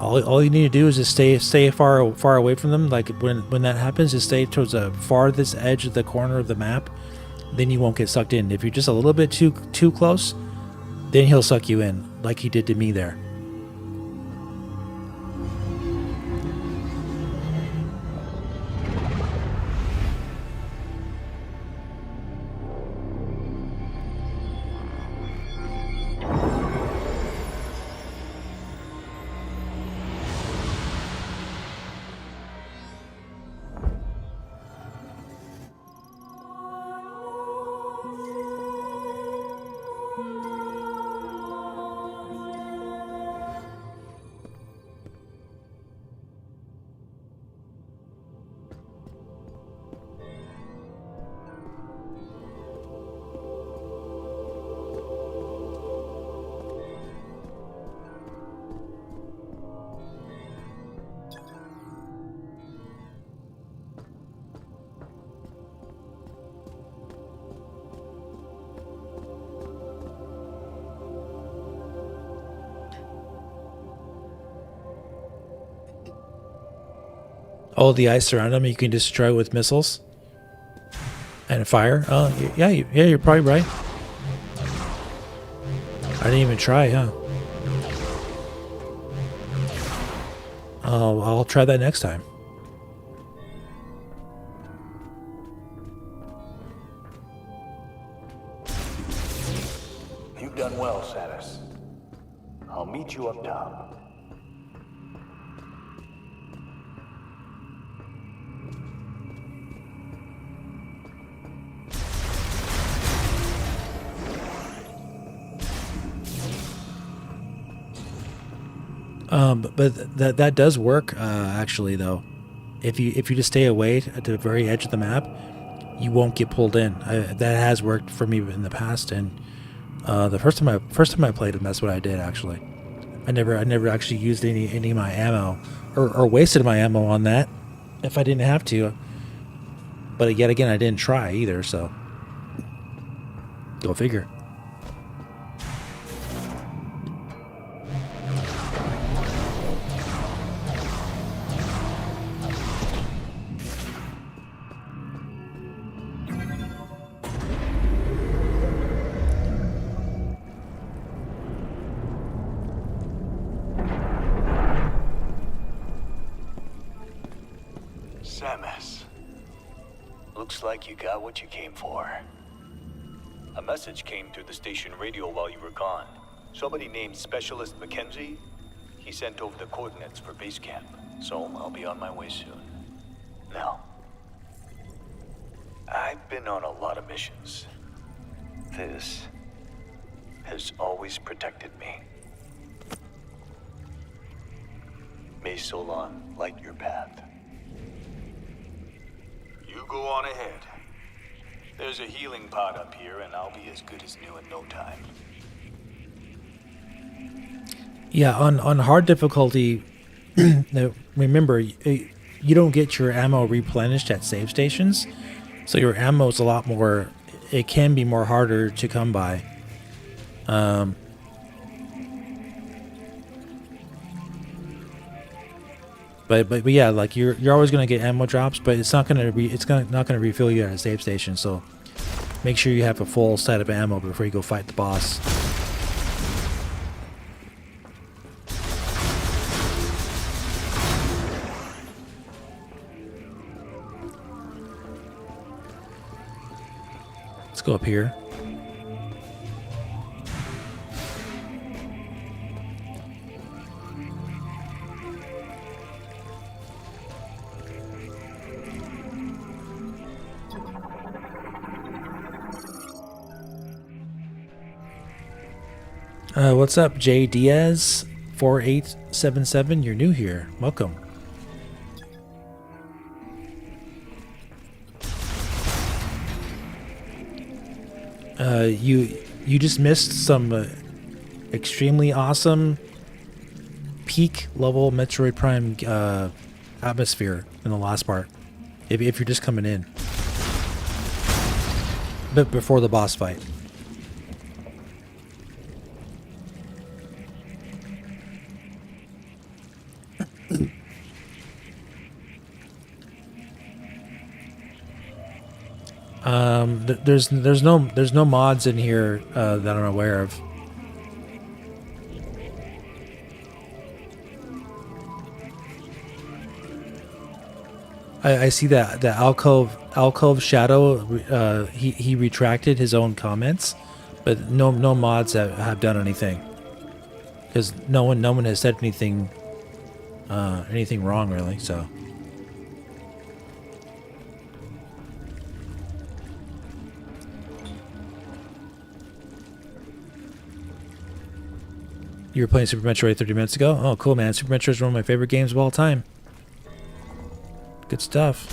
All you need to do is just stay far away from them. Like when that happens, just stay towards the farthest edge of the corner of the map. Then you won't get sucked in. If you're just a little bit too close, then he'll suck you in, like he did to me there. All the ice around them you can destroy with missiles and fire. Oh, yeah, you're probably right. I didn't even try, huh? I'll try that next time. You've done well, Satis. I'll meet you up top. But that does work actually though. If you just stay away at the very edge of the map, you won't get pulled in. That has worked for me in the past, and the first time I played him, that's what I did actually. I never actually used any of my ammo or wasted my ammo on that if I didn't have to. But yet again, I didn't try either, so go figure. Samus. Looks like you got what you came for. A message came through the station radio while you were gone. Somebody named Specialist Mackenzie, he sent over the coordinates for base camp, so I'll be on my way soon. Now, I've been on a lot of missions. This has always protected me. May Solon light your path. You go on ahead. There's a healing pod up here, and I'll be as good as new in no time. Yeah, on hard difficulty, remember, you don't get your ammo replenished at save stations, so your ammo is a lot more, it can be more harder to come by. But yeah, like you're always gonna get ammo drops, but it's not gonna refill you at a save station. So make sure you have a full set of ammo before you go fight the boss. Let's go up here. What's up, J Diaz 4877? You're new here. Welcome. You just missed some extremely awesome peak level Metroid Prime atmosphere in the last part. If you're just coming in, bit before the boss fight. There's no mods in here that I'm aware of. I see that the alcove shadow. He retracted his own comments, but no mods have done anything, because no one has said anything wrong really. So. You were playing Super Metroid 30 minutes ago? Oh, cool, man. Super Metroid is one of my favorite games of all time. Good stuff.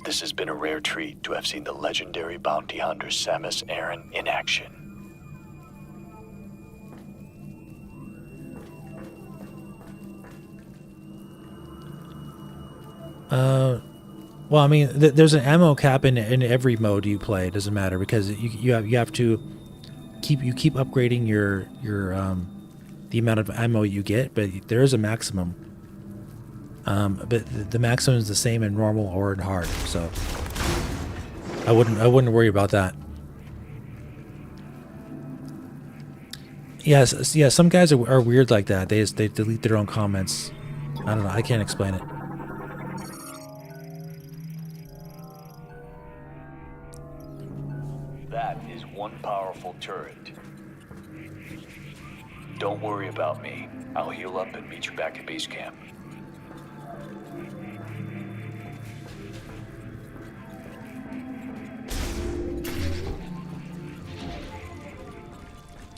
This has been a rare treat to have seen the legendary bounty hunter Samus Aran in action. Well, I mean, there's an ammo cap in every mode you play. It doesn't matter, because you have to keep upgrading your the amount of ammo you get, but there is a maximum. But the maximum is the same in normal or in hard, so I wouldn't worry about that. Yes, yeah. Some guys are weird like that. They delete their own comments. I don't know. I can't explain it. That is one powerful turret. Don't worry about me. I'll heal up and meet you back at base camp.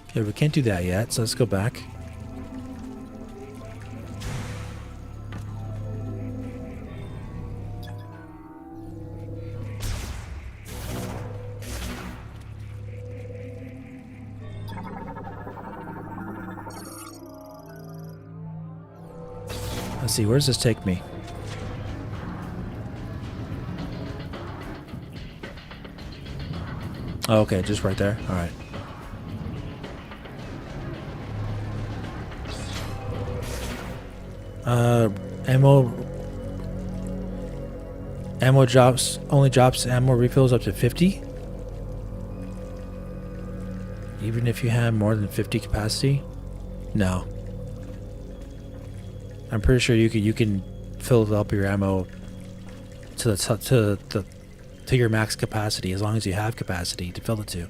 Okay, we can't do that yet, so let's go back. Let's see, where does this take me? Oh, okay, just right there. All right. Ammo drops, only drops ammo refills up to 50? Even if you have more than 50 capacity? No. I'm pretty sure you can fill up your ammo to your max capacity, as long as you have capacity to fill it to.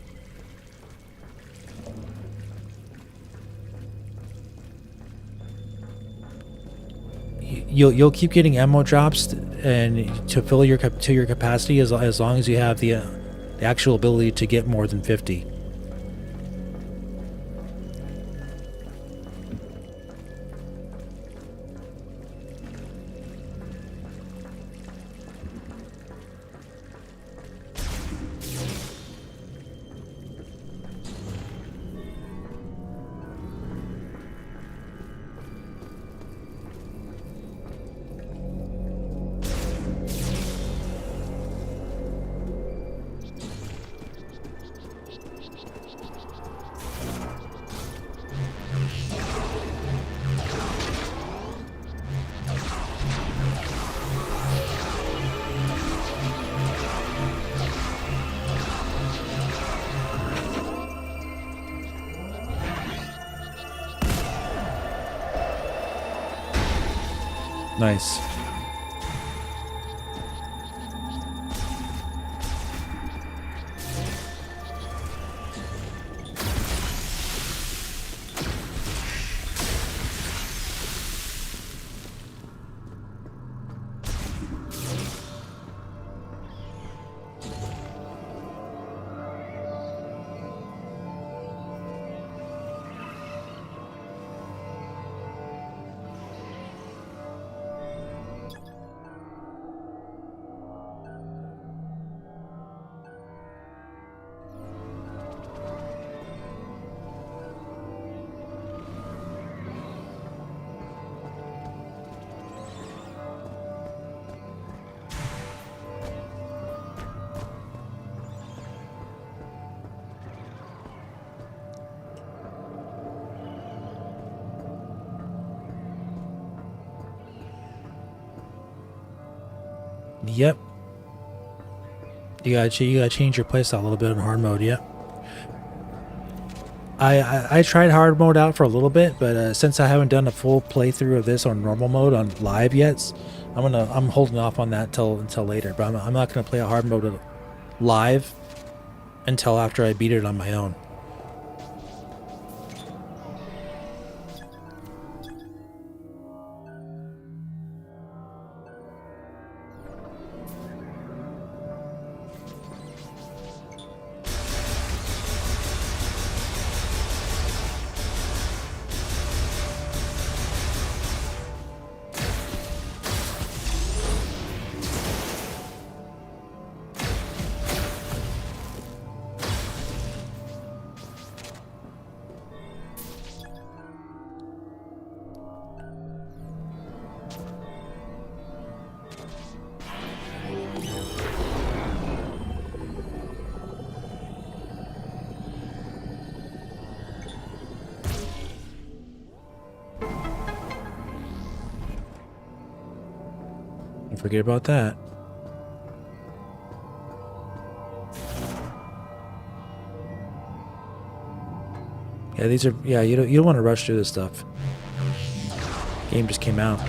You'll keep getting ammo drops and to fill your capacity as long as you have the actual ability to get more than 50. Nice. Yep. You gotta change your playstyle a little bit in hard mode. Yep. I tried hard mode out for a little bit, but since I haven't done a full playthrough of this on normal mode on live yet, I'm holding off on that until later. But I'm not gonna play a hard mode live until after I beat it on my own. Don't forget about that. Yeah, these are, yeah, you don't want to rush through this stuff. Game just came out.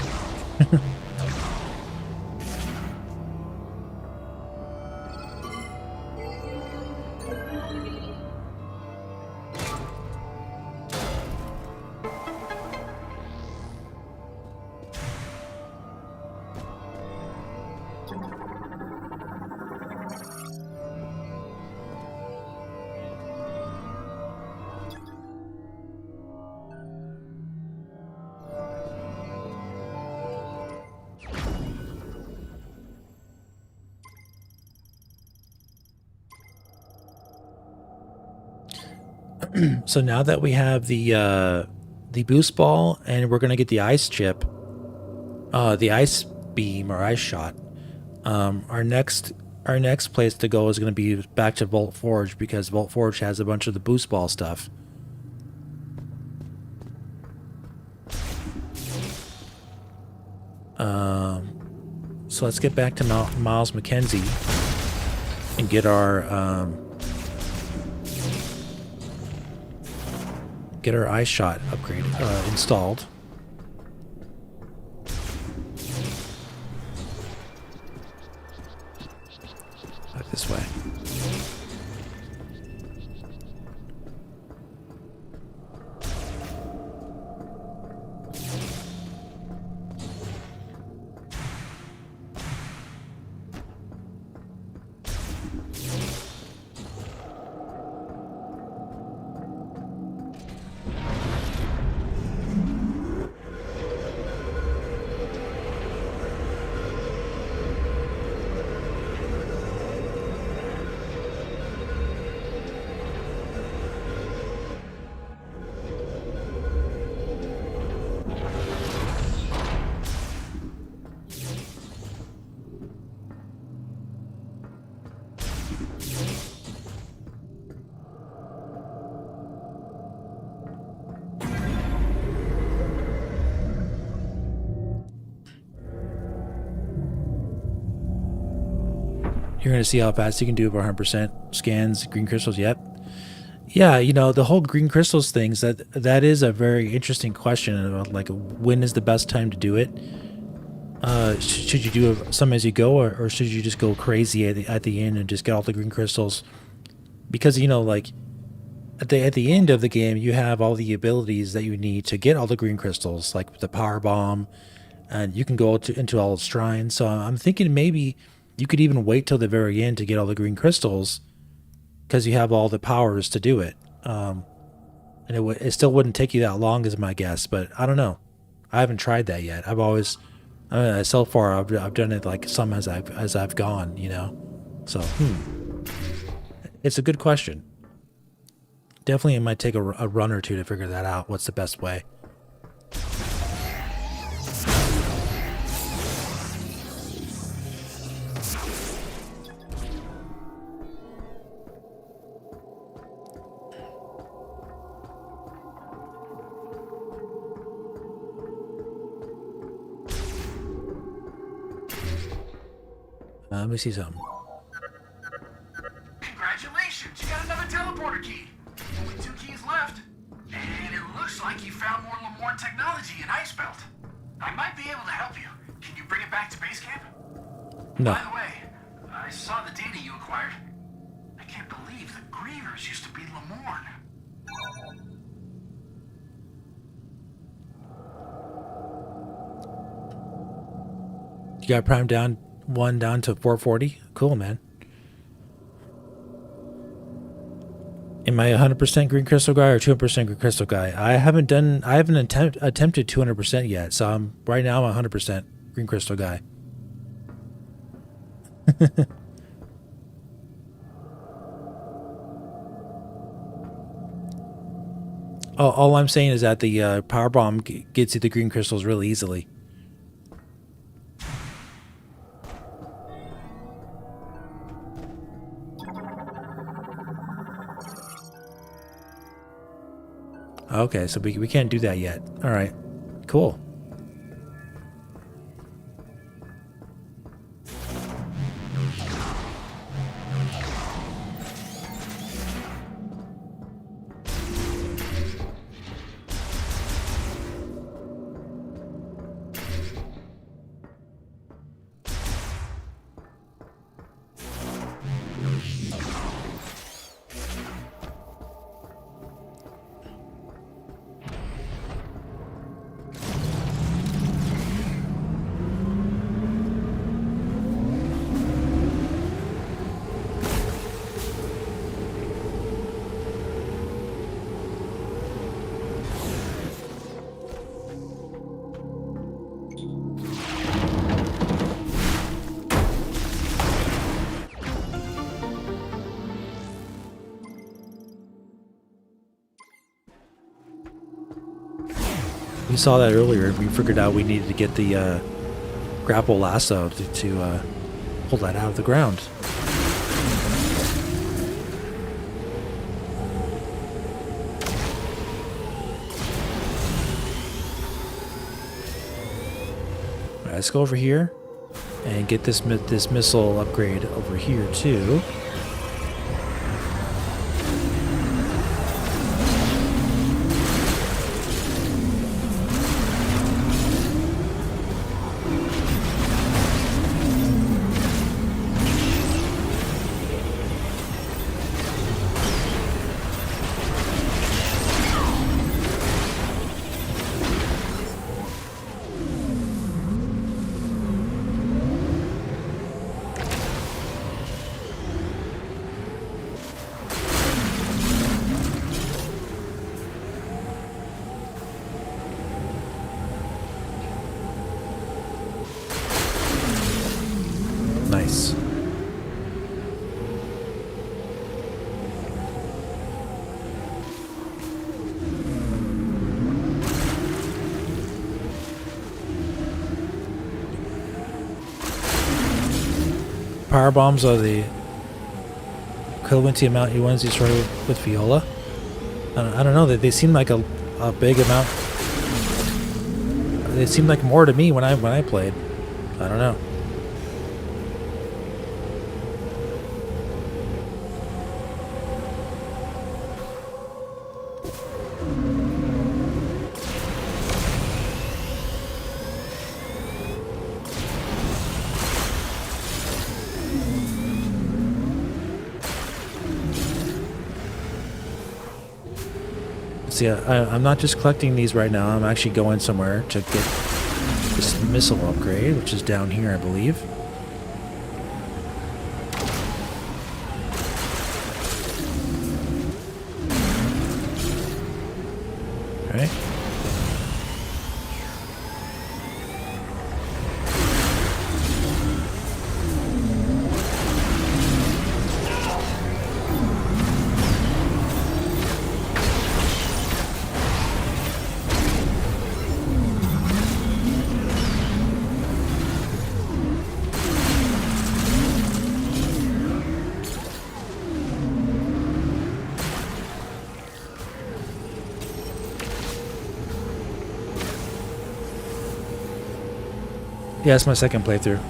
So now that we have the boost ball and we're gonna get the ice chip, the ice beam or ice shot, our next place to go is gonna be back to Vault Forge because Vault Forge has a bunch of the boost ball stuff. So let's get back to Miles McKenzie and get our ice shot upgrade installed. Back this way. You're going to see how fast you can do over 100% scans, green crystals. Yep. Yeah, you know, the whole green crystals things, that is a very interesting question about, like, when is the best time to do it? Should you do some as you go, or should you just go crazy at the end and just get all the green crystals? Because, you know, like, at the end of the game, you have all the abilities that you need to get all the green crystals, like the power bomb, and you can go into all the shrines. So I'm thinking maybe you could even wait till the very end to get all the green crystals, because you have all the powers to do it. And it still wouldn't take you that long, is my guess. But I don't know. I haven't tried that yet. I've always, so far, I've done it like some as I've gone, you know. So it's a good question. Definitely, it might take a run or two to figure that out. What's the best way? Let me see something. Congratulations, you got another teleporter key. Only 2 keys left. And it looks like you found more Lemoyne technology in Ice Belt. I might be able to help you. Can you bring it back to base camp? No. By the way, I saw the data you acquired. I can't believe the Grievers used to be Lemoyne. You got Prime down 1 down to 440. Cool, man. Am I 100% green crystal guy or 200% green crystal guy? I haven't attempted 200% yet, so right now I'm 100% green crystal guy. All I'm saying is that the power bomb gets you the green crystals really easily. Okay, so we can't do that yet. All right, cool. We saw that earlier. We figured out we needed to get the grapple lasso to pull that out of the ground. All right, let's go over here and get this missile upgrade over here too. Nice. Power bombs are the equivalent to the amount you want to destroy with Viola. I don't know. They seem like a big amount. They seemed like more to me when I played. I don't know. See, I'm not just collecting these right now. I'm actually going somewhere to get this missile upgrade, which is down here, I believe. Okay. Yeah, it's my second playthrough.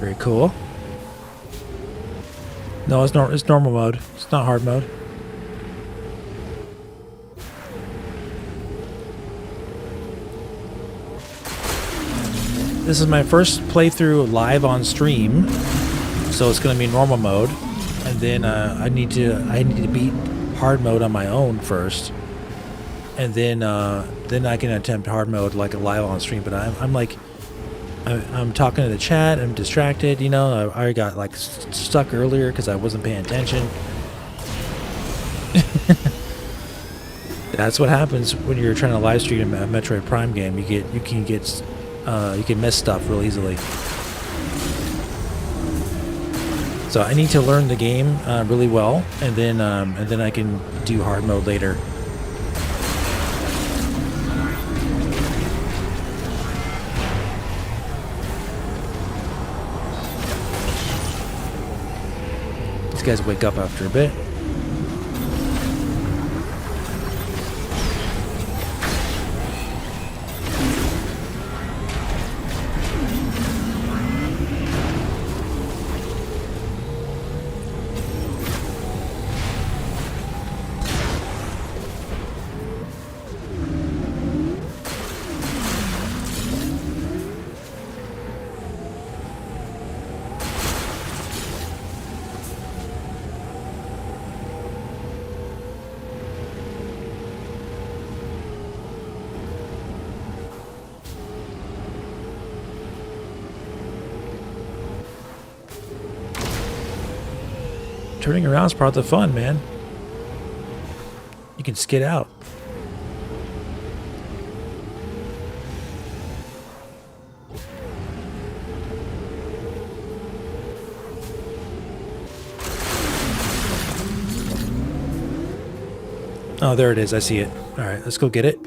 Very cool. No, it's normal mode. It's not hard mode. This is my first playthrough live on stream, so it's going to be normal mode, and then I need to beat hard mode on my own first, and then I can attempt hard mode like a live on stream. But I'm talking to the chat. I'm distracted. You know, I got like stuck earlier because I wasn't paying attention. That's what happens when you're trying to live stream a Metroid Prime game. You can miss stuff real easily. So I need to learn the game really well, and then I can do hard mode later. These guys wake up after a bit. Turning around is part of the fun, man. You can skid out. Oh, there it is. I see it. All right, let's go get it.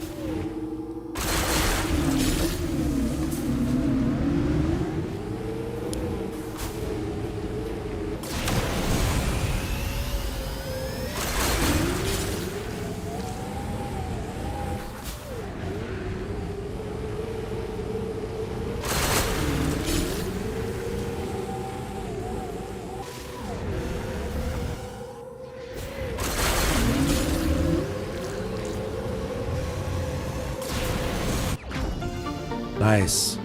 Nice.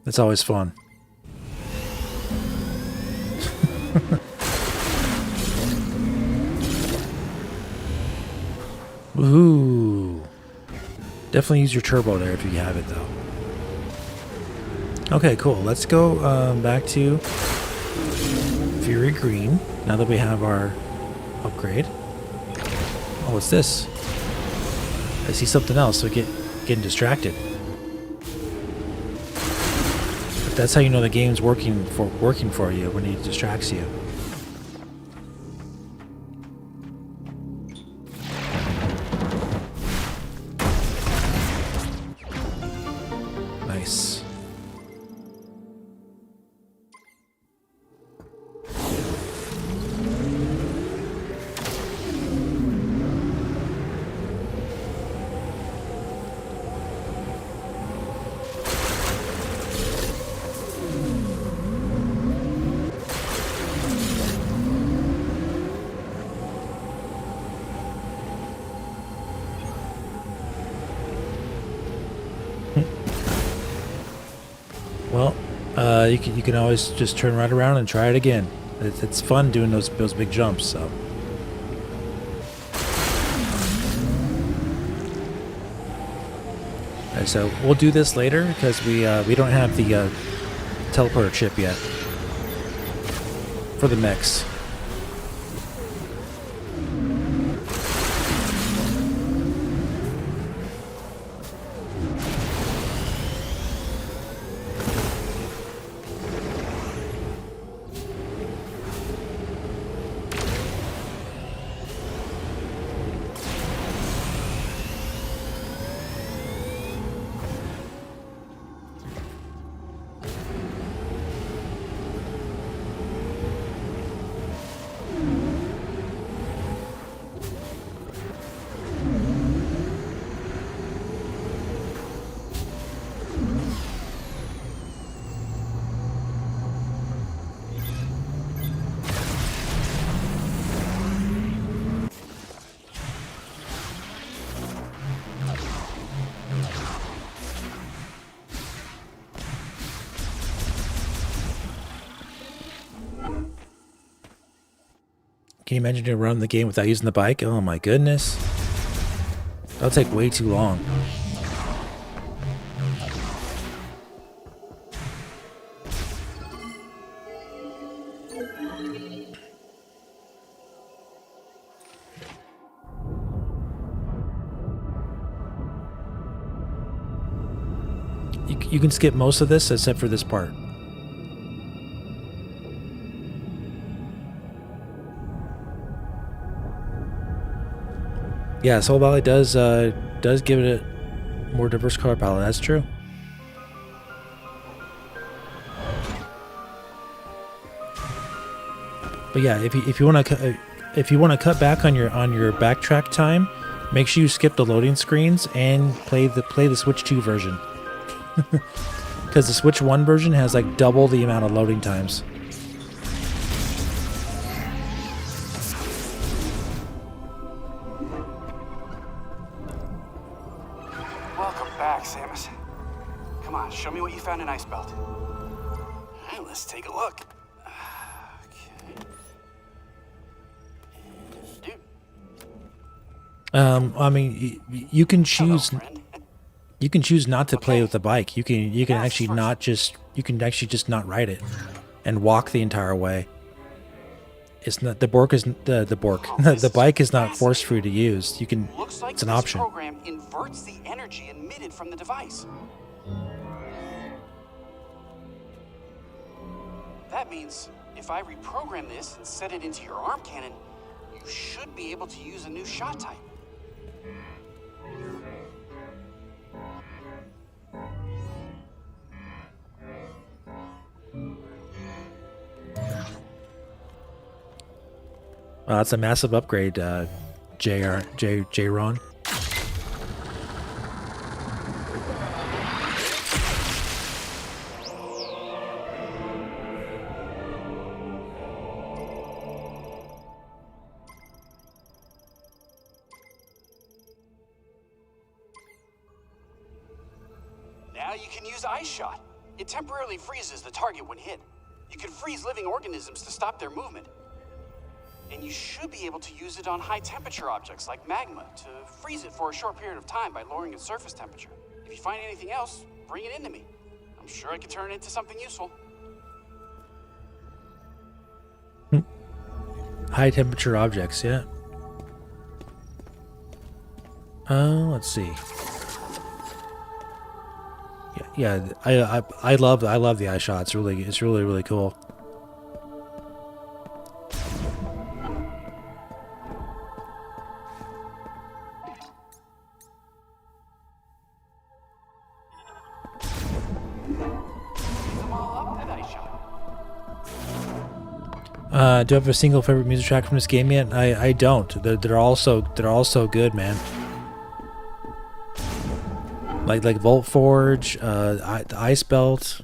That's always fun. Woohoo! Definitely use your turbo there if you have it, though. Okay, cool. Let's go back to Fury Green now that we have our upgrade. Oh, what's this? I see something else, so getting distracted. But that's how you know the game's working for you, when it distracts you. Nice. Well, you can always just turn right around and try it again. It's fun doing those big jumps. So. Alright, so we'll do this later because we don't have the teleporter chip yet for the mechs. Can you imagine to run the game without using the bike? Oh my goodness. That'll take way too long. You can skip most of this except for this part. Yeah, Soul Valley does give it a more diverse color palette. That's true. But yeah, if you want to cut back on your backtrack time, make sure you skip the loading screens and play the Switch 2 version. Because the Switch 1 version has like double the amount of loading times. Welcome back, Samus. Come on, show me what you found in Icebelt. Alright, let's take a look. Okay. Dude. I mean, you can choose. You can choose not to play with the bike. You can actually just not ride it and walk the entire way. It's not the bike is not forced for you to use. You can. Looks like It's an this option. program inverts the energy emitted from the device. That means if I reprogram this and set it into your arm cannon, you should be able to use a new shot type. Wow, that's a massive upgrade, J-Ron. Now you can use Ice Shot. It temporarily freezes the target when hit. You can freeze living organisms to stop their movement. And you should be able to use it on high temperature objects like magma to freeze it for a short period of time by lowering its surface temperature. If you find anything else, bring it into me. I'm sure I can turn it into something useful. High temperature objects, yeah. Let's see. Yeah, I love the eye shot. It's really cool. Do I have a single favorite music track from this game yet? I don't. They're all so good, man. Like Volt Forge, Ice Belt.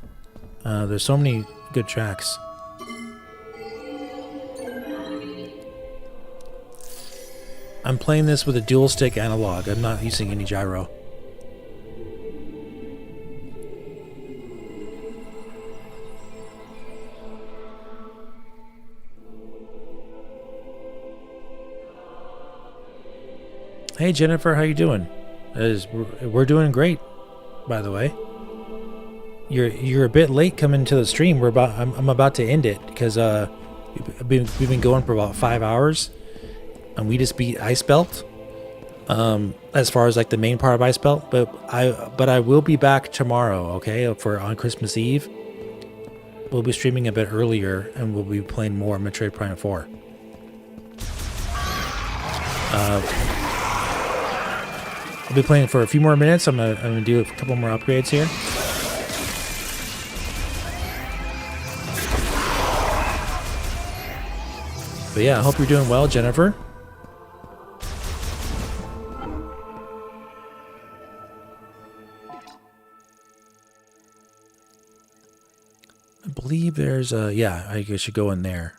There's so many good tracks. I'm playing this with a dual stick analog. I'm not using any gyro. Hey Jennifer, how you doing? We're doing great, by the way. You're a bit late coming to the stream. I'm about to end it because we've been going for about 5 hours, and we just beat Ice Belt. As far as like the main part of Ice Belt, but I will be back tomorrow. Okay, on Christmas Eve. We'll be streaming a bit earlier, and we'll be playing more Metroid Prime 4. I'll be playing for a few more minutes. I'm gonna do a couple more upgrades here. But yeah, I hope you're doing well, Jennifer. I believe there's a I should go in there.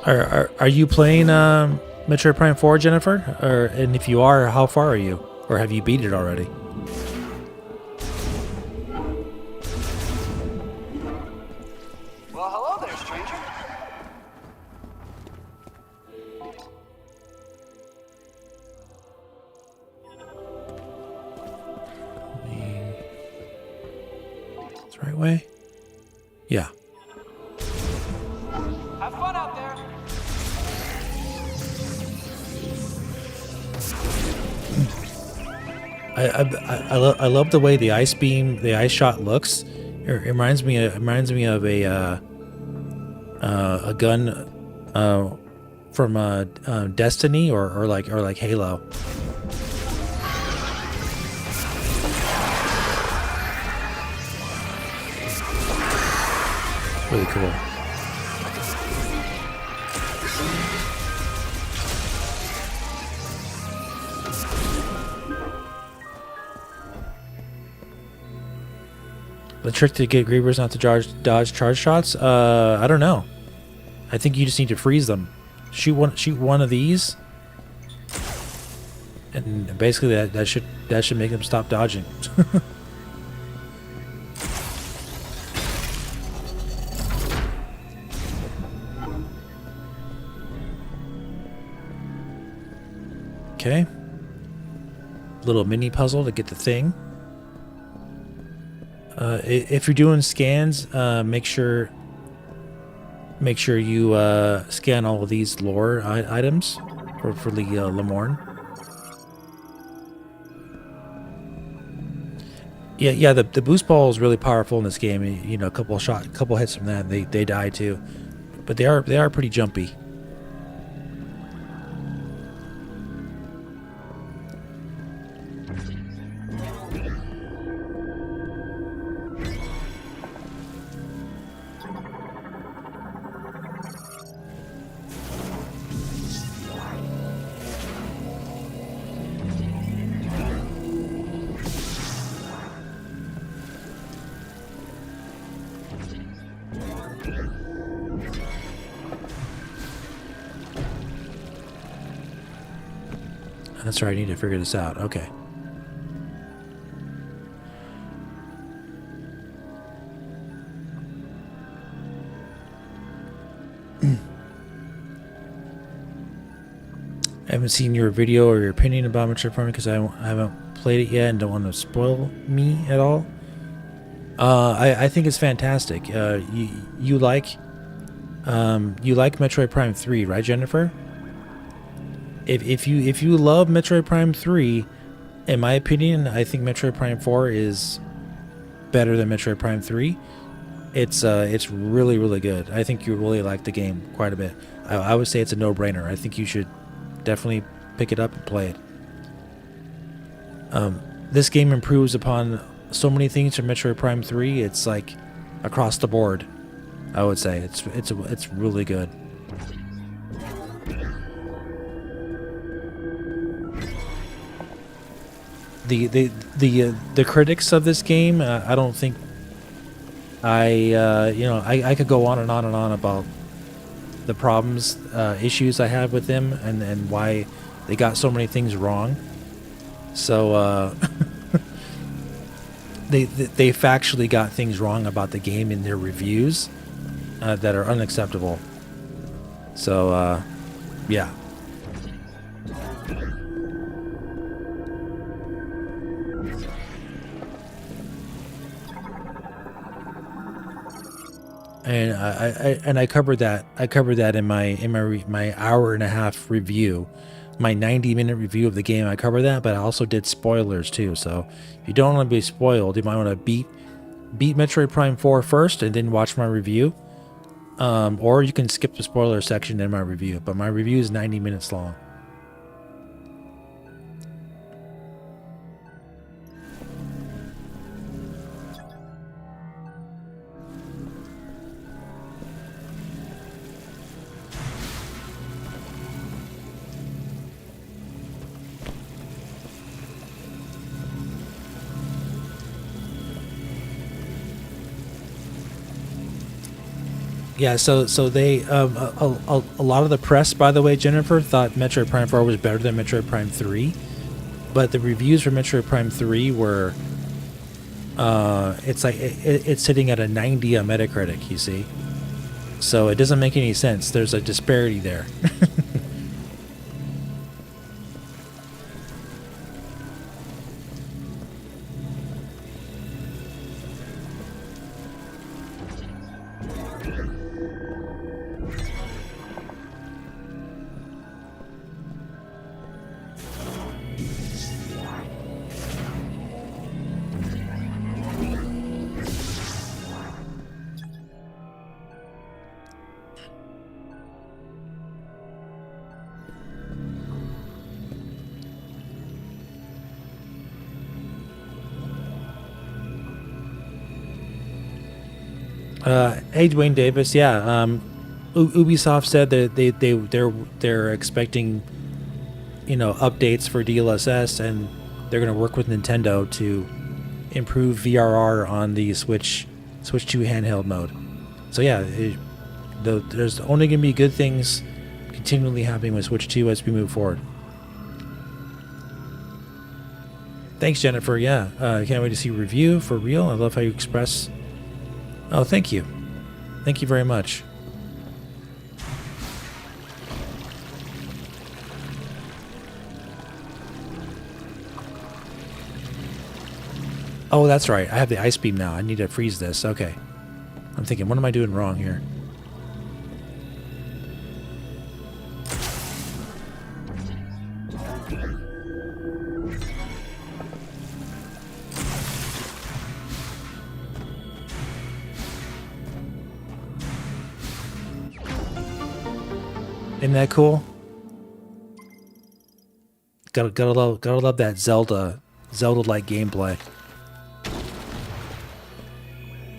Are you playing Metroid Prime 4, Jennifer? And if you are, how far are you? Or have you beat it already? Well, hello there, stranger. It's the right way? Yeah. Have fun out there. I love the way the ice beam, the ice shot looks. It reminds me of a gun from Destiny or like Halo. Really cool. The trick to get Grievers not to dodge charge shots? I don't know. I think you just need to freeze them. Shoot one of these, and basically that should make them stop dodging. Okay. Little mini puzzle to get the thing. If you're doing scans, make sure you scan all of these lore items for the Lemorne. Yeah. The boost ball is really powerful in this game. You know, a couple hits from that, they die too. But they are pretty jumpy. That's right, I need to figure this out. Okay. I haven't seen your video or your opinion about Metroid Prime because I haven't played it yet and don't want to spoil me at all. I think it's fantastic. You like Metroid Prime 3, right, Jennifer? If you love Metroid Prime 3, in my opinion, I think Metroid Prime 4 is better than Metroid Prime 3. It's really, really good. I think you really like the game quite a bit. I would say it's a no-brainer. I think you should definitely pick it up and play it. This game improves upon so many things from Metroid Prime 3. It's like across the board. I would say it's really good. The critics of this game, I don't think I could go on and on and on about the problems, issues I have with them, and why they got so many things wrong. So they factually got things wrong about the game in their reviews that are unacceptable. So yeah. And I covered that. I covered that in my hour and a half review, my 90-minute review of the game. I covered that, but I also did spoilers too. So if you don't want to be spoiled, you might want to beat Metroid Prime 4 first and then watch my review. Or you can skip the spoiler section in my review. But my review is 90 minutes long. Yeah, so they a lot of the press, by the way, Jennifer, thought Metroid Prime 4 was better than Metroid Prime 3, but the reviews for Metroid Prime 3 were it's sitting at a 90 on Metacritic, you see. So it doesn't make any sense. There's a disparity there. Hey, Dwayne Davis. Yeah, Ubisoft said that they're expecting, updates for DLSS, and they're going to work with Nintendo to improve VRR on the Switch 2 handheld mode. So yeah, there's only going to be good things continually happening with Switch 2 as we move forward. Thanks, Jennifer. Yeah, can't wait to see your review for real. I love how you express. Oh, thank you. Thank you very much. Oh, that's right. I have the ice beam now. I need to freeze this. Okay. I'm thinking, what am I doing wrong here? Isn't that cool? Gotta love that Zelda-like gameplay.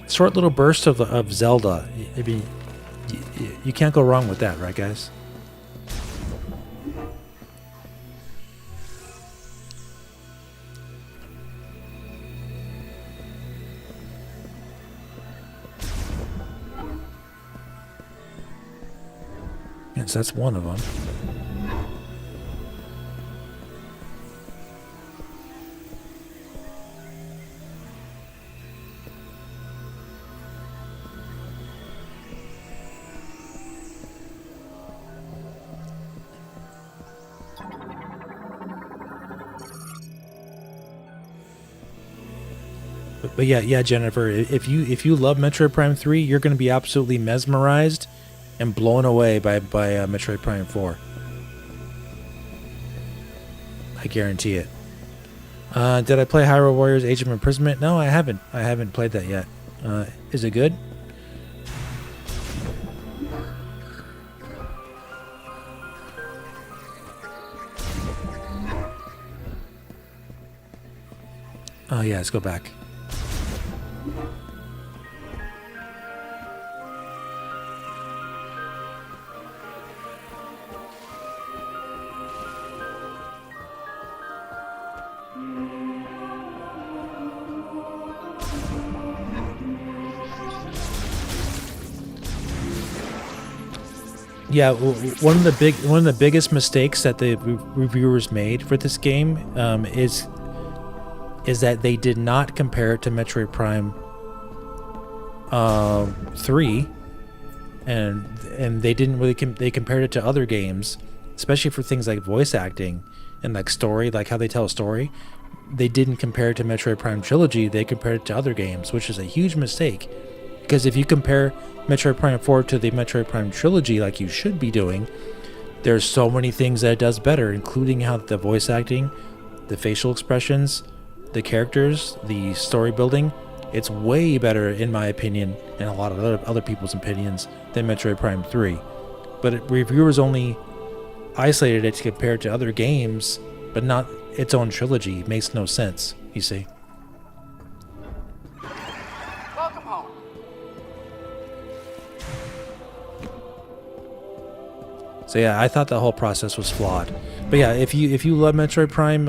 Short little burst of Zelda. I mean, you can't go wrong with that, right, guys? Yes, that's one of them. But yeah, Jennifer, if you love Metroid Prime 3, you're going to be absolutely mesmerized and blown away by Metroid Prime 4. I guarantee it. Did I play Hyrule Warriors Age of Imprisonment? No, I haven't. I haven't played that yet. Is it good? Oh yeah, let's go back. Yeah, one of the biggest mistakes that the reviewers made for this game is that they did not compare it to Metroid Prime 3, and they didn't really they compared it to other games, especially for things like voice acting and like story, like how they tell a story. They didn't compare it to Metroid Prime Trilogy. They compared it to other games, which is a huge mistake. Because if you compare Metroid Prime 4 to the Metroid Prime Trilogy, like you should be doing, there's so many things that it does better, including how the voice acting, the facial expressions, the characters, the story building. It's way better, in my opinion, and a lot of other people's opinions, than Metroid Prime 3. But reviewers only isolated it to compare it to other games, but not its own trilogy. It makes no sense, you see. Welcome home. So yeah, I thought the whole process was flawed. But yeah, if you love Metroid Prime,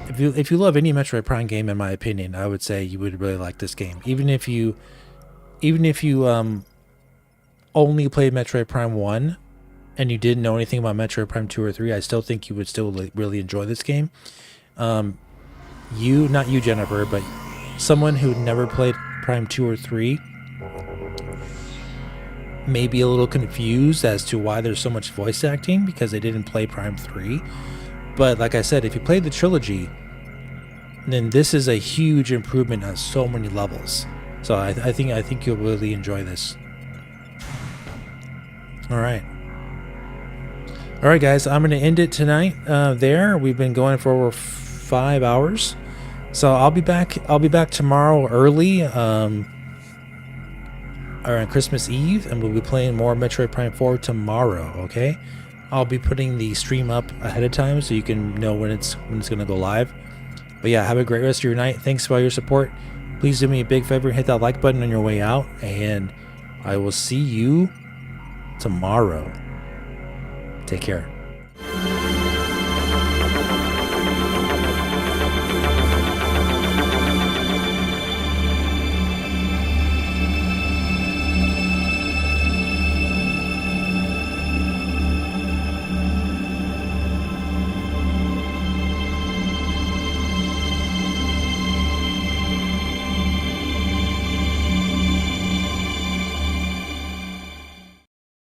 if you love any Metroid Prime game, in my opinion, I would say you would really like this game. Even if you even if you only played Metroid Prime 1 and you didn't know anything about Metroid Prime 2 or 3, I still think you would still really enjoy this game. Not you, Jennifer, but someone who never played Prime 2 or 3 may be a little confused as to why there's so much voice acting because they didn't play Prime 3. But like I said, if you played the trilogy, then this is a huge improvement on so many levels. So I think you'll really enjoy this. All right, guys. I'm gonna end it tonight. There, we've been going for over 5 hours, so I'll be back tomorrow early, or on Christmas Eve, and we'll be playing more Metroid Prime 4 tomorrow. Okay, I'll be putting the stream up ahead of time so you can know when it's gonna go live. But yeah, have a great rest of your night. Thanks for all your support. Please do me a big favor and hit that like button on your way out, and I will see you tomorrow. Take care.